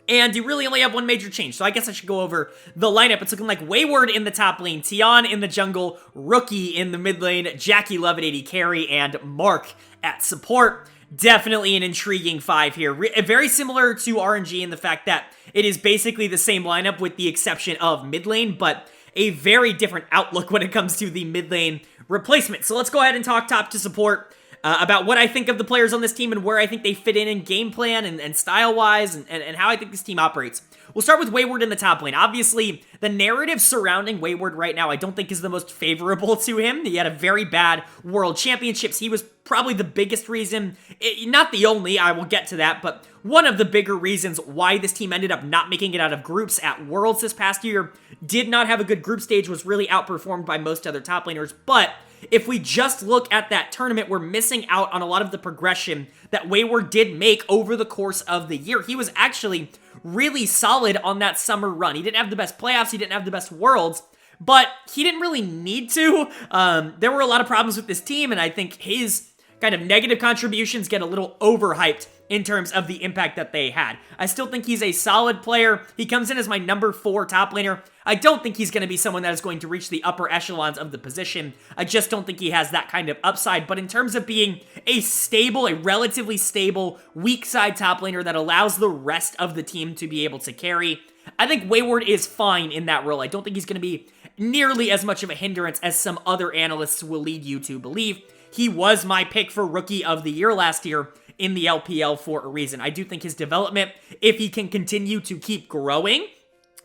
And you really only have one major change, so I guess I should go over the lineup. It's looking like Wayward in the top lane, Tian in the jungle, Rookie in the mid lane, Jackie Love at AD carry, and Mark at support. Definitely an intriguing 5 here. Very similar to RNG in the fact that it is basically the same lineup with the exception of mid lane, but a very different outlook when it comes to the mid lane replacement. So let's go ahead and talk top to support. About what I think of the players on this team and where I think they fit in game plan and style-wise and how I think this team operates. We'll start with Wayward in the top lane. Obviously, the narrative surrounding Wayward right now I don't think is the most favorable to him. He had a very bad World Championships. He was probably the biggest reason, not the only, I will get to that, but one of the bigger reasons why this team ended up not making it out of groups at Worlds this past year. Did not have a good group stage, was really outperformed by most other top laners, but if we just look at that tournament, we're missing out on a lot of the progression that Wayward did make over the course of the year. He was actually really solid on that summer run. He didn't have the best playoffs, he didn't have the best worlds, but he didn't really need to. There were a lot of problems with this team, and I think his kind of negative contributions get a little overhyped in terms of the impact that they had. I still think he's a solid player. He comes in as my number 4 top laner. I don't think he's going to be someone that is going to reach the upper echelons of the position. I just don't think he has that kind of upside. But in terms of being a relatively stable, weak side top laner that allows the rest of the team to be able to carry, I think Wayward is fine in that role. I don't think he's going to be nearly as much of a hindrance as some other analysts will lead you to believe. He was my pick for Rookie of the Year last year in the LPL for a reason. I do think his development, if he can continue to keep growing,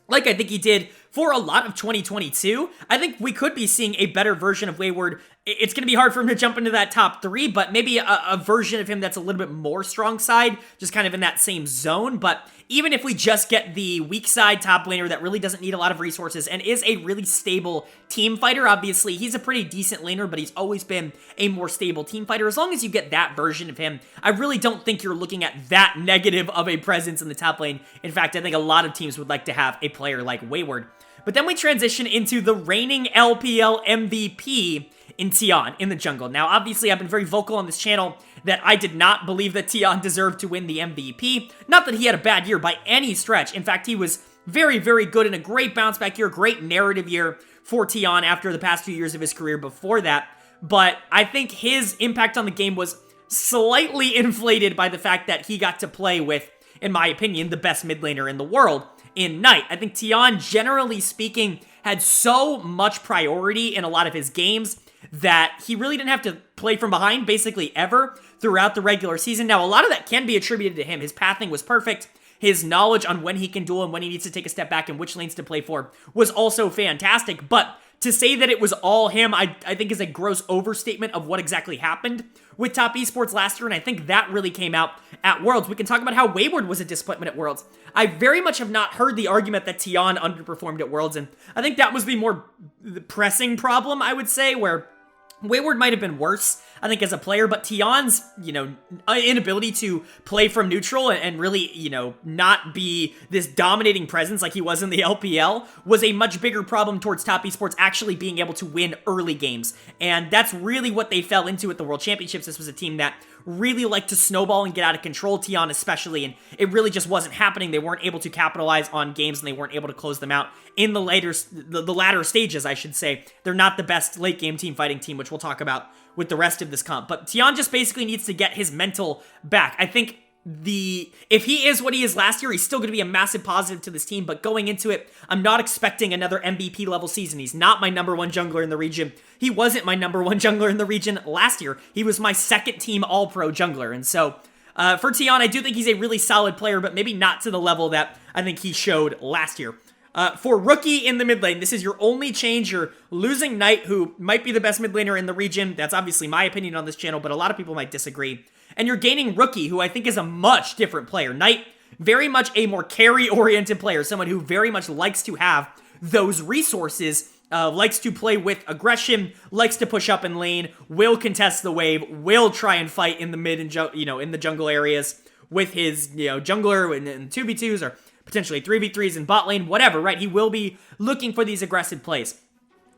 like I think he did for a lot of 2022, I think we could be seeing a better version of Wayward. It's going to be hard for him to jump into that top 3, but maybe a version of him that's a little bit more strong side, just kind of in that same zone. But even if we just get the weak side top laner that really doesn't need a lot of resources and is a really stable team fighter, obviously he's a pretty decent laner, but he's always been a more stable team fighter. As long as you get that version of him, I really don't think you're looking at that negative of a presence in the top lane. In fact, I think a lot of teams would like to have a player like Wayward. But then we transition into the reigning LPL MVP in Tian in the jungle. Now, obviously, I've been very vocal on this channel that I did not believe that Tian deserved to win the MVP. Not that he had a bad year by any stretch. In fact, he was very, very good in a great bounce back year, great narrative year for Tian after the past few years of his career before that. But I think his impact on the game was slightly inflated by the fact that he got to play with, in my opinion, the best mid laner in the world in Knight. I think Tian, generally speaking, had so much priority in a lot of his games that he really didn't have to play from behind basically ever throughout the regular season. Now, a lot of that can be attributed to him. His pathing was perfect. His knowledge on when he can duel and when he needs to take a step back and which lanes to play for was also fantastic. But to say that it was all him, I think is a gross overstatement of what exactly happened with Top Esports last year, and I think that really came out at Worlds. We can talk about how Wayward was a disappointment at Worlds. I very much have not heard the argument that Tian underperformed at Worlds, and I think that was the more pressing problem, I would say, where Wayward might have been worse, I think, as a player, but Tian's, inability to play from neutral and really, not be this dominating presence like he was in the LPL was a much bigger problem towards Top Esports actually being able to win early games. And that's really what they fell into at the World Championships. This was a team that really liked to snowball and get out of control, Tian especially, and it really just wasn't happening. They weren't able to capitalize on games, and they weren't able to close them out in the latter stages, I should say. They're not the best late game team fighting team, which we'll talk about with the rest of this comp. But Tian just basically needs to get his mental back. I think if he is what he is last year, he's still going to be a massive positive to this team, but going into it, I'm not expecting another MVP level season. He's not my number 1 jungler in the region. He wasn't my number 1 jungler in the region last year. He was my second team all-pro jungler, and so for Tian, I do think he's a really solid player, but maybe not to the level that I think he showed last year. For Rookie in the mid lane, this is your only change. You're losing Knight, who might be the best mid laner in the region. That's obviously my opinion on this channel, but a lot of people might disagree. And you're gaining Rookie, who I think is a much different player. Knight, very much a more carry-oriented player, someone who very much likes to have those resources, likes to play with aggression, likes to push up in lane, will contest the wave, will try and fight in the mid and in the jungle areas with his jungler and 2v2s or potentially 3v3s in bot lane, whatever, right? He will be looking for these aggressive plays.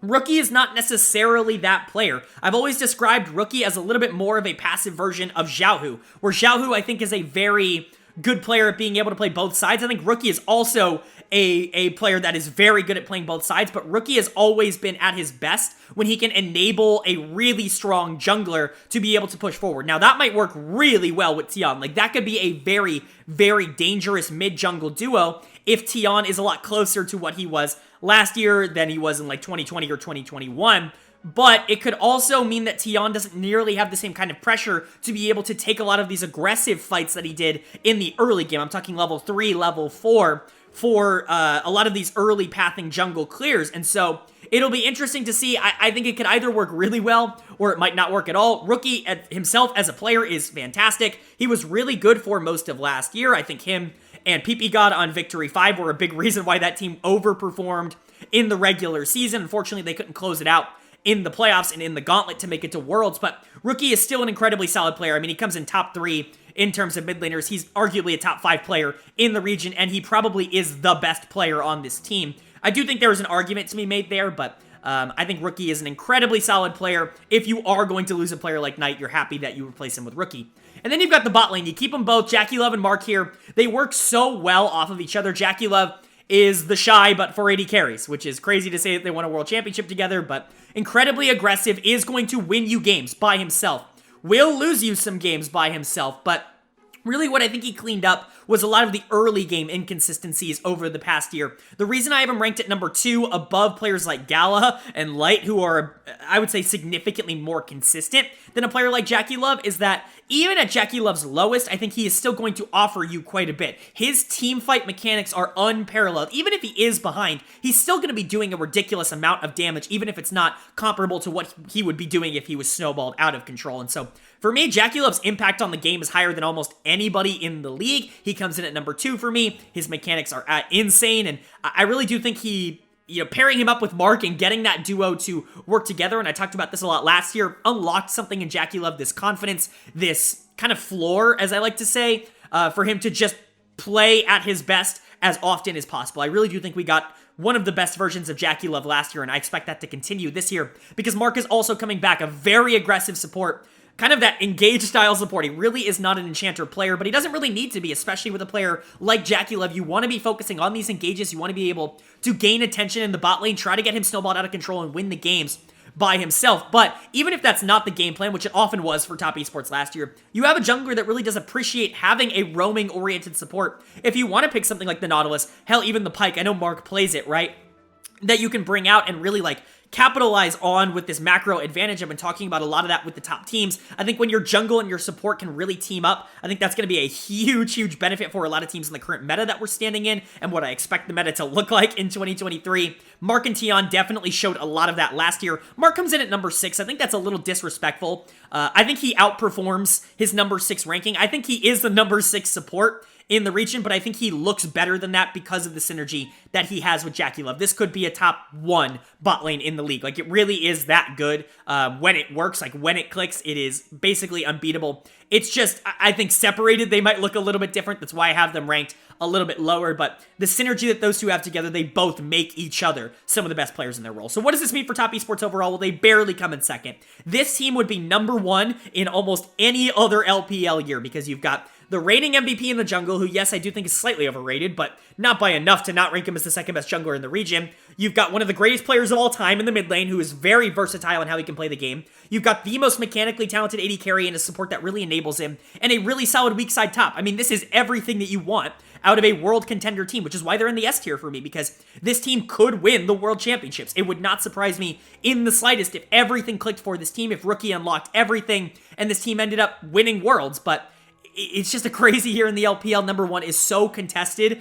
Rookie is not necessarily that player. I've always described Rookie as a little bit more of a passive version of Xiaohu, where Xiaohu, I think, is a very good player at being able to play both sides. I think Rookie is also a player that is very good at playing both sides, but Rookie has always been at his best when he can enable a really strong jungler to be able to push forward. Now, that might work really well with Tion. Like, that could be a very, very dangerous mid-jungle duo if Tion is a lot closer to what he was last year than he was in, like, 2020 or 2021. But it could also mean that Tion doesn't nearly have the same kind of pressure to be able to take a lot of these aggressive fights that he did in the early game. I'm talking level 3, level 4, for a lot of these early pathing jungle clears. And so it'll be interesting to see. I think it could either work really well or it might not work at all. Rookie himself as a player is fantastic. He was really good for most of last year. I think him and PP God on Victory 5 were a big reason why that team overperformed in the regular season. Unfortunately, they couldn't close it out in the playoffs and in the gauntlet to make it to Worlds, but Rookie is still an incredibly solid player. I mean, he comes in top 3 in terms of mid laners. He's arguably a top 5 player in the region, and he probably is the best player on this team. I do think there is an argument to be made there, but I think Rookie is an incredibly solid player. If you are going to lose a player like Knight, you're happy that you replace him with Rookie. And then you've got the bot lane. You keep them both, JackeyLove and Mark here. They work so well off of each other. JackeyLove is the shy but 480 carries, which is crazy to say that they won a world championship together, but incredibly aggressive, is going to win you games by himself. Will lose you some games by himself, but really what I think he cleaned up was a lot of the early game inconsistencies over the past year. The reason I have him ranked at number 2 above players like Gala and Light, who are, I would say, significantly more consistent than a player like JackeyLove, is that even at JackeyLove's lowest, I think he is still going to offer you quite a bit. His team fight mechanics are unparalleled. Even if he is behind, he's still going to be doing a ridiculous amount of damage, even if it's not comparable to what he would be doing if he was snowballed out of control. And so, for me, JackeyLove's impact on the game is higher than almost anybody in the league. He comes in at number 2 for me. His mechanics are insane, and I really do think pairing him up with Mark and getting that duo to work together, and I talked about this a lot last year, unlocked something in JackeyLove, this confidence, this kind of floor, as I like to say, for him to just play at his best as often as possible. I really do think we got one of the best versions of JackeyLove last year, and I expect that to continue this year, because Mark is also coming back, a very aggressive support, kind of that engage style support. He really is not an enchanter player, but he doesn't really need to be, especially with a player like JackeyLove. You want to be focusing on these engages. You want to be able to gain attention in the bot lane, try to get him snowballed out of control and win the games by himself. But even if that's not the game plan, which it often was for top esports last year, you have a jungler that really does appreciate having a roaming-oriented support. If you want to pick something like the Nautilus, hell, even the Pike, I know Mark plays it, right? That you can bring out and really, capitalize on with this macro advantage. I've been talking about a lot of that with the top teams. I think when your jungle and your support can really team up, I think that's going to be a huge, huge benefit for a lot of teams in the current meta that we're standing in and what I expect the meta to look like in 2023. Mark and Tion definitely showed a lot of that last year. Mark comes in at number 6. I think that's a little disrespectful. I think he outperforms his number 6 ranking. I think he is the number 6 support in the region, but I think he looks better than that because of the synergy that he has with JackeyLove. This could be a top 1 bot lane in the league. It really is that good when it works. When it clicks, it is basically unbeatable. It's just, I think separated, they might look a little bit different. That's why I have them ranked a little bit lower, but the synergy that those two have together, they both make each other some of the best players in their role. So what does this mean for top esports overall? Well, they barely come in second. This team would be number 1 in almost any other LPL year, because you've got the reigning MVP in the jungle, who, yes, I do think is slightly overrated, but not by enough to not rank him as the second best jungler in the region. You've got one of the greatest players of all time in the mid lane, who is very versatile in how he can play the game. You've got the most mechanically talented AD carry and a support that really enables him, and a really solid weak side top. I mean, this is everything that you want out of a world contender team, which is why they're in the S tier for me, because this team could win the world championships. It would not surprise me in the slightest if everything clicked for this team, if Rookie unlocked everything, and this team ended up winning worlds, but it's just a crazy year in the LPL. Number 1 is so contested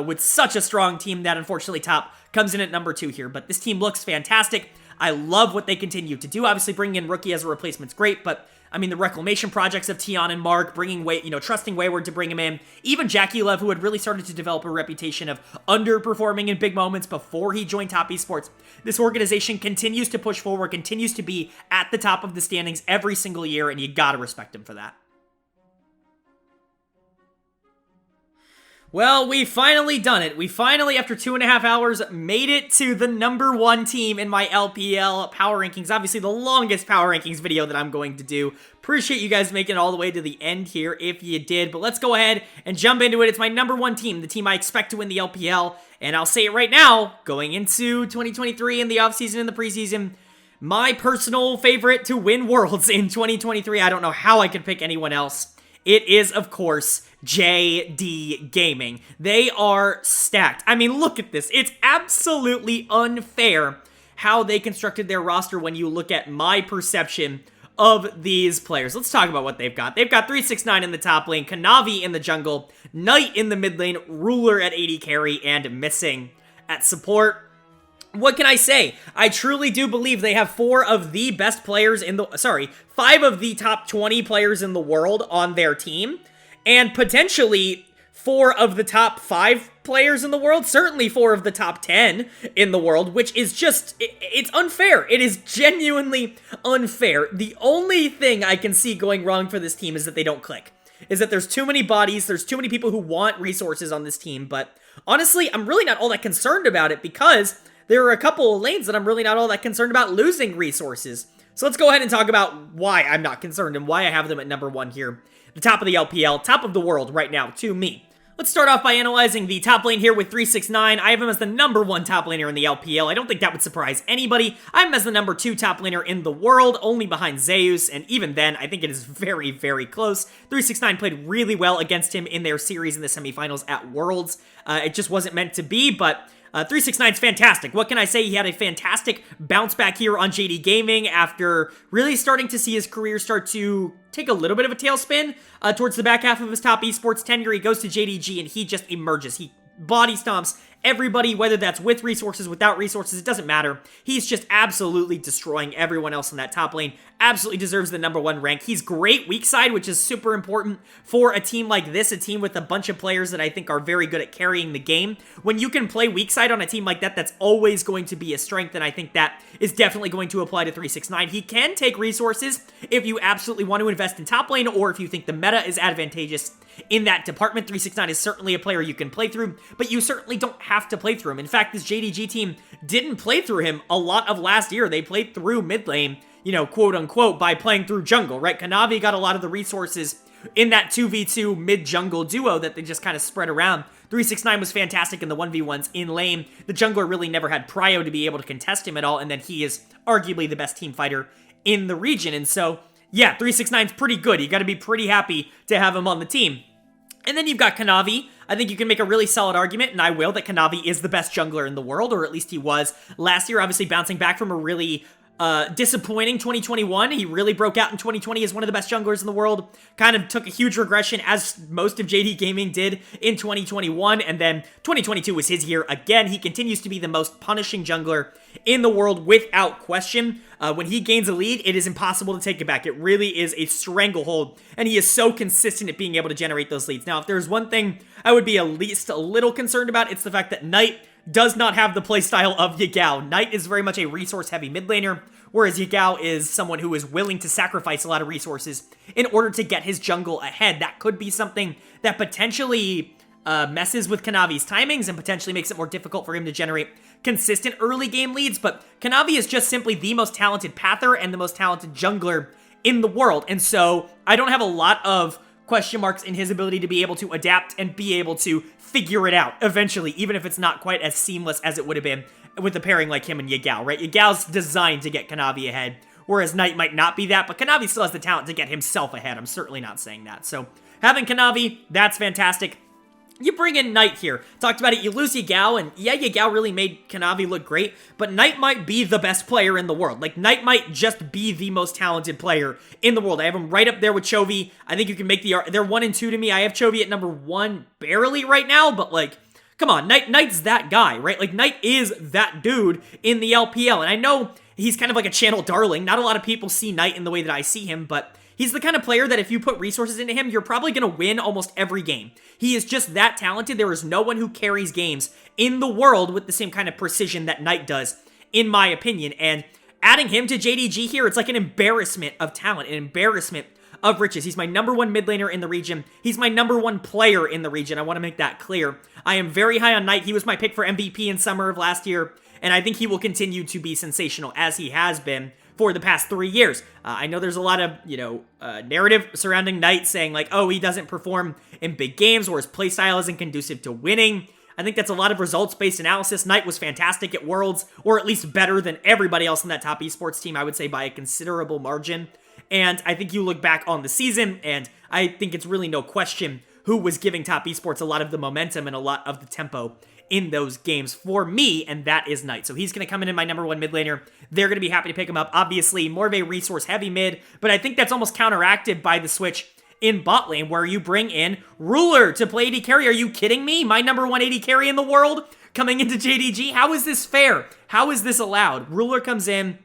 with such a strong team that unfortunately top comes in at number 2 here. But this team looks fantastic. I love what they continue to do. Obviously, bringing in Rookie as a replacement's great, but I mean, the reclamation projects of Tion and Mark, trusting Wayward to bring him in. Even JackeyLove, who had really started to develop a reputation of underperforming in big moments before he joined top esports. This organization continues to push forward, continues to be at the top of the standings every single year, and you gotta respect him for that. Well, we finally done it. We finally, after 2.5 hours, made it to the #1 team in my LPL power rankings. Obviously, the longest power rankings video that I'm going to do. Appreciate you guys making it all the way to the end here if you did. But let's go ahead and jump into it. It's my #1 team, the team I expect to win the LPL. And I'll say it right now, going into 2023 in the offseason and the preseason, my personal favorite to win Worlds in 2023. I don't know how I could pick anyone else. It is, of course, JD Gaming. They are stacked. I mean, look at this. It's absolutely unfair how they constructed their roster when you look at my perception of these players. Let's talk about what they've got. They've got 369 in the top lane, Kanavi in the jungle, Knight in the mid lane, Ruler at AD carry, and Missing at support. What can I say? I truly do believe they have 5 of the top 20 players in the world on their team, and potentially 4 of the top 5 players in the world, certainly 4 of the top 10 in the world, which is just, it's unfair. It is genuinely unfair. The only thing I can see going wrong for this team is that they don't click. Is that there's too many bodies, there's too many people who want resources on this team, but honestly, I'm really not all that concerned about it because there are a couple of lanes that I'm really not all that concerned about losing resources. So let's go ahead and talk about why I'm not concerned and why I have them at #1 here. The top of the LPL, top of the world right now to me. Let's start off by analyzing the top lane here with 369. I have him as the #1 top laner in the LPL. I don't think that would surprise anybody. I have him as the #2 top laner in the world, only behind Zeus, and even then, I think it is very, very close. 369 played really well against him in their series in the semifinals at Worlds. It just wasn't meant to be, but 369's fantastic. What can I say? He had a fantastic bounce back here on JD Gaming after really starting to see his career start to take a little bit of a tailspin towards the back half of his top esports tenure. He goes to JDG and he just emerges. He body stomps everybody, whether that's with resources, without resources, it doesn't matter. He's just absolutely destroying everyone else in that top lane. Absolutely deserves the #1 rank. He's great weak side, which is super important for a team like this, a team with a bunch of players that I think are very good at carrying the game. When you can play weak side on a team like that, that's always going to be a strength, and I think that is definitely going to apply to 369. He can take resources if you absolutely want to invest in top lane, or if you think the meta is advantageous in that department. 369 is certainly a player you can play through, but you certainly don't have to play through him. In fact, this JDG team didn't play through him a lot of last year. They played through mid lane, you know, quote unquote, by playing through jungle, right? Kanavi got a lot of the resources in that 2v2 mid-jungle duo that they just kind of spread around. 369 was fantastic in the 1v1s in lane. The jungler really never had prio to be able to contest him at all, and then he is arguably the best team fighter in the region. And so, yeah, 369's pretty good. You got to be pretty happy to have him on the team. And then you've got Kanavi. I think you can make a really solid argument, and I will, that Kanavi is the best jungler in the world, or at least he was last year, obviously bouncing back from a really disappointing 2021. He really broke out in 2020 as one of the best junglers in the world. Kind of took a huge regression, as most of JD Gaming did in 2021, and then 2022 was his year again. He continues to be the most punishing jungler in the world without question. When he gains a lead, it is impossible to take it back. It really is a stranglehold, and he is so consistent at being able to generate those leads. Now, if there's one thing I would be at least a little concerned about, it's the fact that Knight does not have the playstyle of Yagao. Knight is very much a resource-heavy mid laner, whereas Yagao is someone who is willing to sacrifice a lot of resources in order to get his jungle ahead. That could be something that potentially messes with Kanavi's timings and potentially makes it more difficult for him to generate consistent early game leads, but Kanavi is just simply the most talented pather and the most talented jungler in the world, and so I don't have a lot of question marks in his ability to be able to adapt and be able to figure it out eventually, even if it's not quite as seamless as it would have been with a pairing like him and Yagao, right? Yagao's designed to get Kanavi ahead, whereas Knight might not be that, but Kanavi still has the talent to get himself ahead. I'm certainly not saying that. So having Kanavi, that's fantastic. You bring in Knight here. Talked about it, you lose Yagao, and yeah, Yagao really made Kanavi look great, but Knight might be the best player in the world. Like, Knight might just be the most talented player in the world. I have him right up there with Chovy. I think you can make they're 1 and 2 to me. I have Chovy at #1 barely right now, but like, come on, Knight's that guy, right? Like, Knight is that dude in the LPL, and I know he's kind of like a channel darling. Not a lot of people see Knight in the way that I see him, but he's the kind of player that if you put resources into him, you're probably going to win almost every game. He is just that talented. There is no one who carries games in the world with the same kind of precision that Knight does, in my opinion. And adding him to JDG here, it's like an embarrassment of talent, an embarrassment of riches. He's my number one mid laner in the region. He's my number one player in the region. I want to make that clear. I am very high on Knight. He was my pick for MVP in summer of last year, and I think he will continue to be sensational as he has been for the past 3 years. I know there's a lot of, narrative surrounding Knight saying like, oh, he doesn't perform in big games or his playstyle isn't conducive to winning. I think that's a lot of results-based analysis. Knight was fantastic at Worlds, or at least better than everybody else in that top esports team, I would say by a considerable margin. And I think you look back on the season, and I think it's really no question who was giving top esports a lot of the momentum and a lot of the tempo in those games for me, and that is Knight. So he's going to come in my number one mid laner. They're going to be happy to pick him up. Obviously, more of a resource-heavy mid, but I think that's almost counteracted by the switch in bot lane, where you bring in Ruler to play AD carry. Are you kidding me? My number one AD carry in the world coming into JDG? How is this fair? How is this allowed? Ruler comes in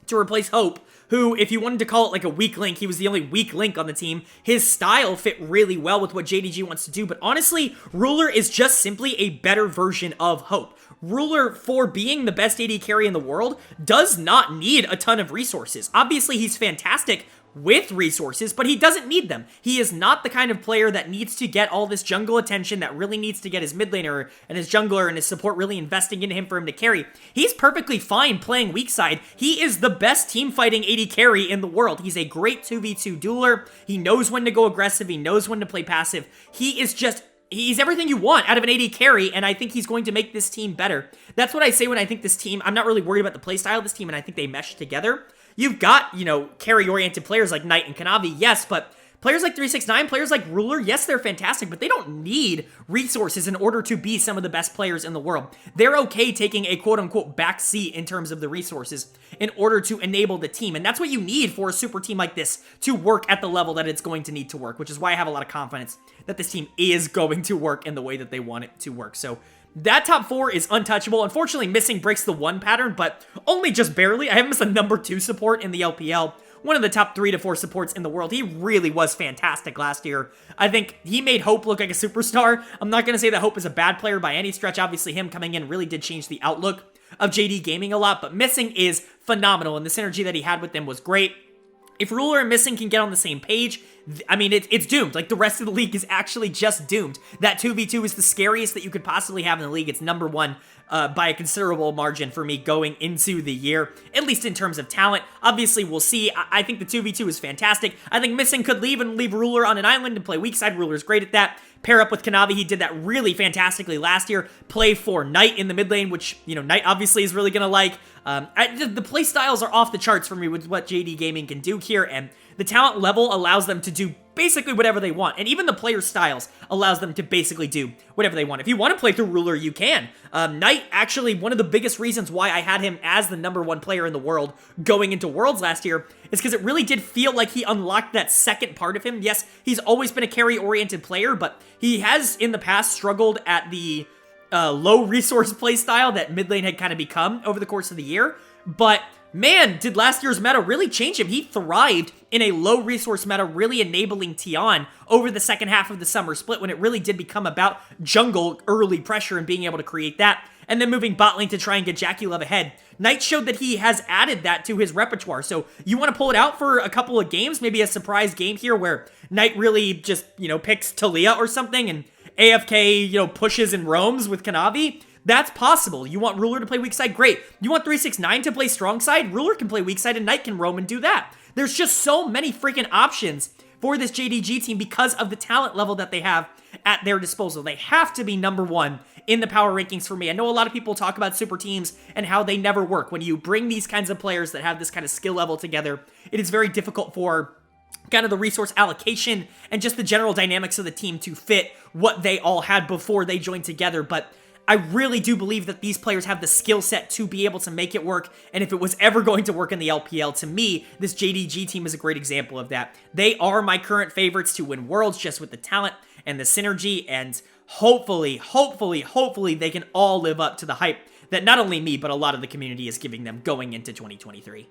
to replace Hope, who, if you wanted to call it like a weak link, he was the only weak link on the team. His style fit really well with what JDG wants to do, but honestly, Ruler is just simply a better version of Hope. Ruler, for being the best AD carry in the world, does not need a ton of resources. Obviously, he's fantastic with resources, but he doesn't need them. He is not the kind of player that needs to get all this jungle attention, that really needs to get his mid laner and his jungler and his support really investing into him for him to carry. He's perfectly fine playing weak side. He is the best team fighting AD carry in the world. He's a great 2v2 dueler. He knows when to go aggressive. He knows when to play passive. He's everything you want out of an AD carry, and I think he's going to make this team better. That's what I say when I think this team, I'm not really worried about the playstyle of this team, and I think they mesh together. You've got, carry-oriented players like Knight and Kanavi, yes, but players like 369, players like Ruler, yes, they're fantastic, but they don't need resources in order to be some of the best players in the world. They're okay taking a quote-unquote backseat in terms of the resources in order to enable the team, and that's what you need for a super team like this to work at the level that it's going to need to work, which is why I have a lot of confidence that this team is going to work in the way that they want it to work. So that top 4 is untouchable. Unfortunately, missing breaks the 1 pattern, but only just barely. I have him as a number 2 support in the LPL. One of the top 3 to 4 supports in the world. He really was fantastic last year. I think he made Hope look like a superstar. I'm not going to say that Hope is a bad player by any stretch. Obviously, him coming in really did change the outlook of JD Gaming a lot, but missing is phenomenal, and the synergy that he had with them was great. If Ruler and Missing can get on the same page, I mean, it's doomed. Like, the rest of the league is actually just doomed. That 2v2 is the scariest that you could possibly have in the league. It's number 1 by a considerable margin for me going into the year, at least in terms of talent. Obviously, we'll see. I think the 2v2 is fantastic. I think Missing could leave Ruler on an island and play weak side. Ruler's great at that. Pair up with Kanavi. He did that really fantastically last year. Play for Knight in the mid lane, which, Knight obviously is really going to like. The play styles are off the charts for me with what JD Gaming can do here, and the talent level allows them to do basically whatever they want, and even the player styles allows them to basically do whatever they want. If you want to play through Ruler, you can. Knight, actually, one of the biggest reasons why I had him as the number 1 player in the world going into Worlds last year is because it really did feel like he unlocked that second part of him. Yes, he's always been a carry-oriented player, but he has, in the past, struggled at the low resource playstyle that mid lane had kind of become over the course of the year. But man, did last year's meta really change him. He thrived in a low resource meta, really enabling Tion over the second half of the summer split when it really did become about jungle early pressure and being able to create that, and then moving bot lane to try and get JackeyLove ahead. Knight showed that he has added that to his repertoire, so you want to pull it out for a couple of games, maybe a surprise game here where Knight really just, picks Talia or something, and AFK, pushes and roams with Kanavi. That's possible. You want Ruler to play weak side? Great. You want 369 to play strong side? Ruler can play weak side and Knight can roam and do that. There's just so many freaking options for this JDG team because of the talent level that they have at their disposal. They have to be number 1 in the power rankings for me. I know a lot of people talk about super teams and how they never work. When you bring these kinds of players that have this kind of skill level together, it is very difficult for kind of the resource allocation and just the general dynamics of the team to fit what they all had before they joined together. But I really do believe that these players have the skill set to be able to make it work, and if it was ever going to work in the LPL, to me, this JDG team is a great example of that. They are my current favorites to win Worlds just with the talent and the synergy, and hopefully, they can all live up to the hype that not only me, but a lot of the community is giving them going into 2023.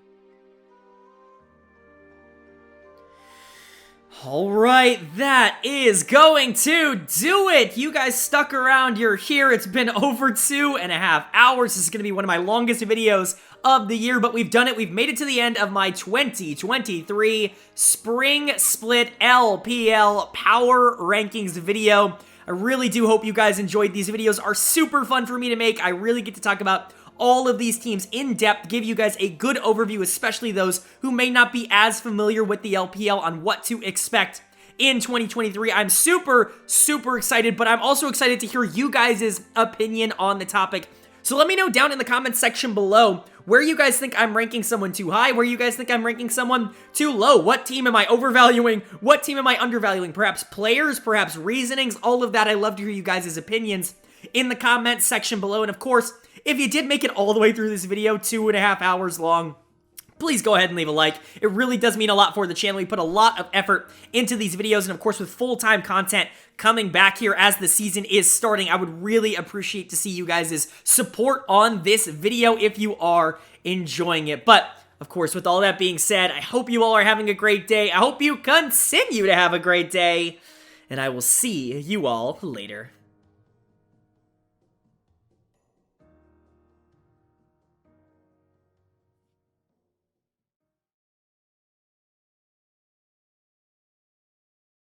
Alright, that is going to do it! You guys stuck around, you're here, it's been over 2.5 hours. This is going to be one of my longest videos of the year, but we've done it. We've made it to the end of my 2023 Spring Split LPL Power Rankings video. I really do hope you guys enjoyed. These videos are super fun for me to make. I really get to talk about all of these teams in depth, give you guys a good overview, especially those who may not be as familiar with the LPL on what to expect in 2023. I'm super excited, but I'm also excited to hear you guys' opinion on the topic. So let me know down in the comments section below where you guys think I'm ranking someone too high, where you guys think I'm ranking someone too low. What team am I overvaluing? What team am I undervaluing? Perhaps players, perhaps reasonings, all of that. I love to hear you guys' opinions in the comments section below. And of course, if you did make it all the way through this video, 2.5 hours long, please go ahead and leave a like. It really does mean a lot for the channel. We put a lot of effort into these videos, and of course, with full-time content coming back here as the season is starting, I would really appreciate to see you guys' support on this video if you are enjoying it. But, of course, with all that being said, I hope you all are having a great day. I hope you continue to have a great day, and I will see you all later.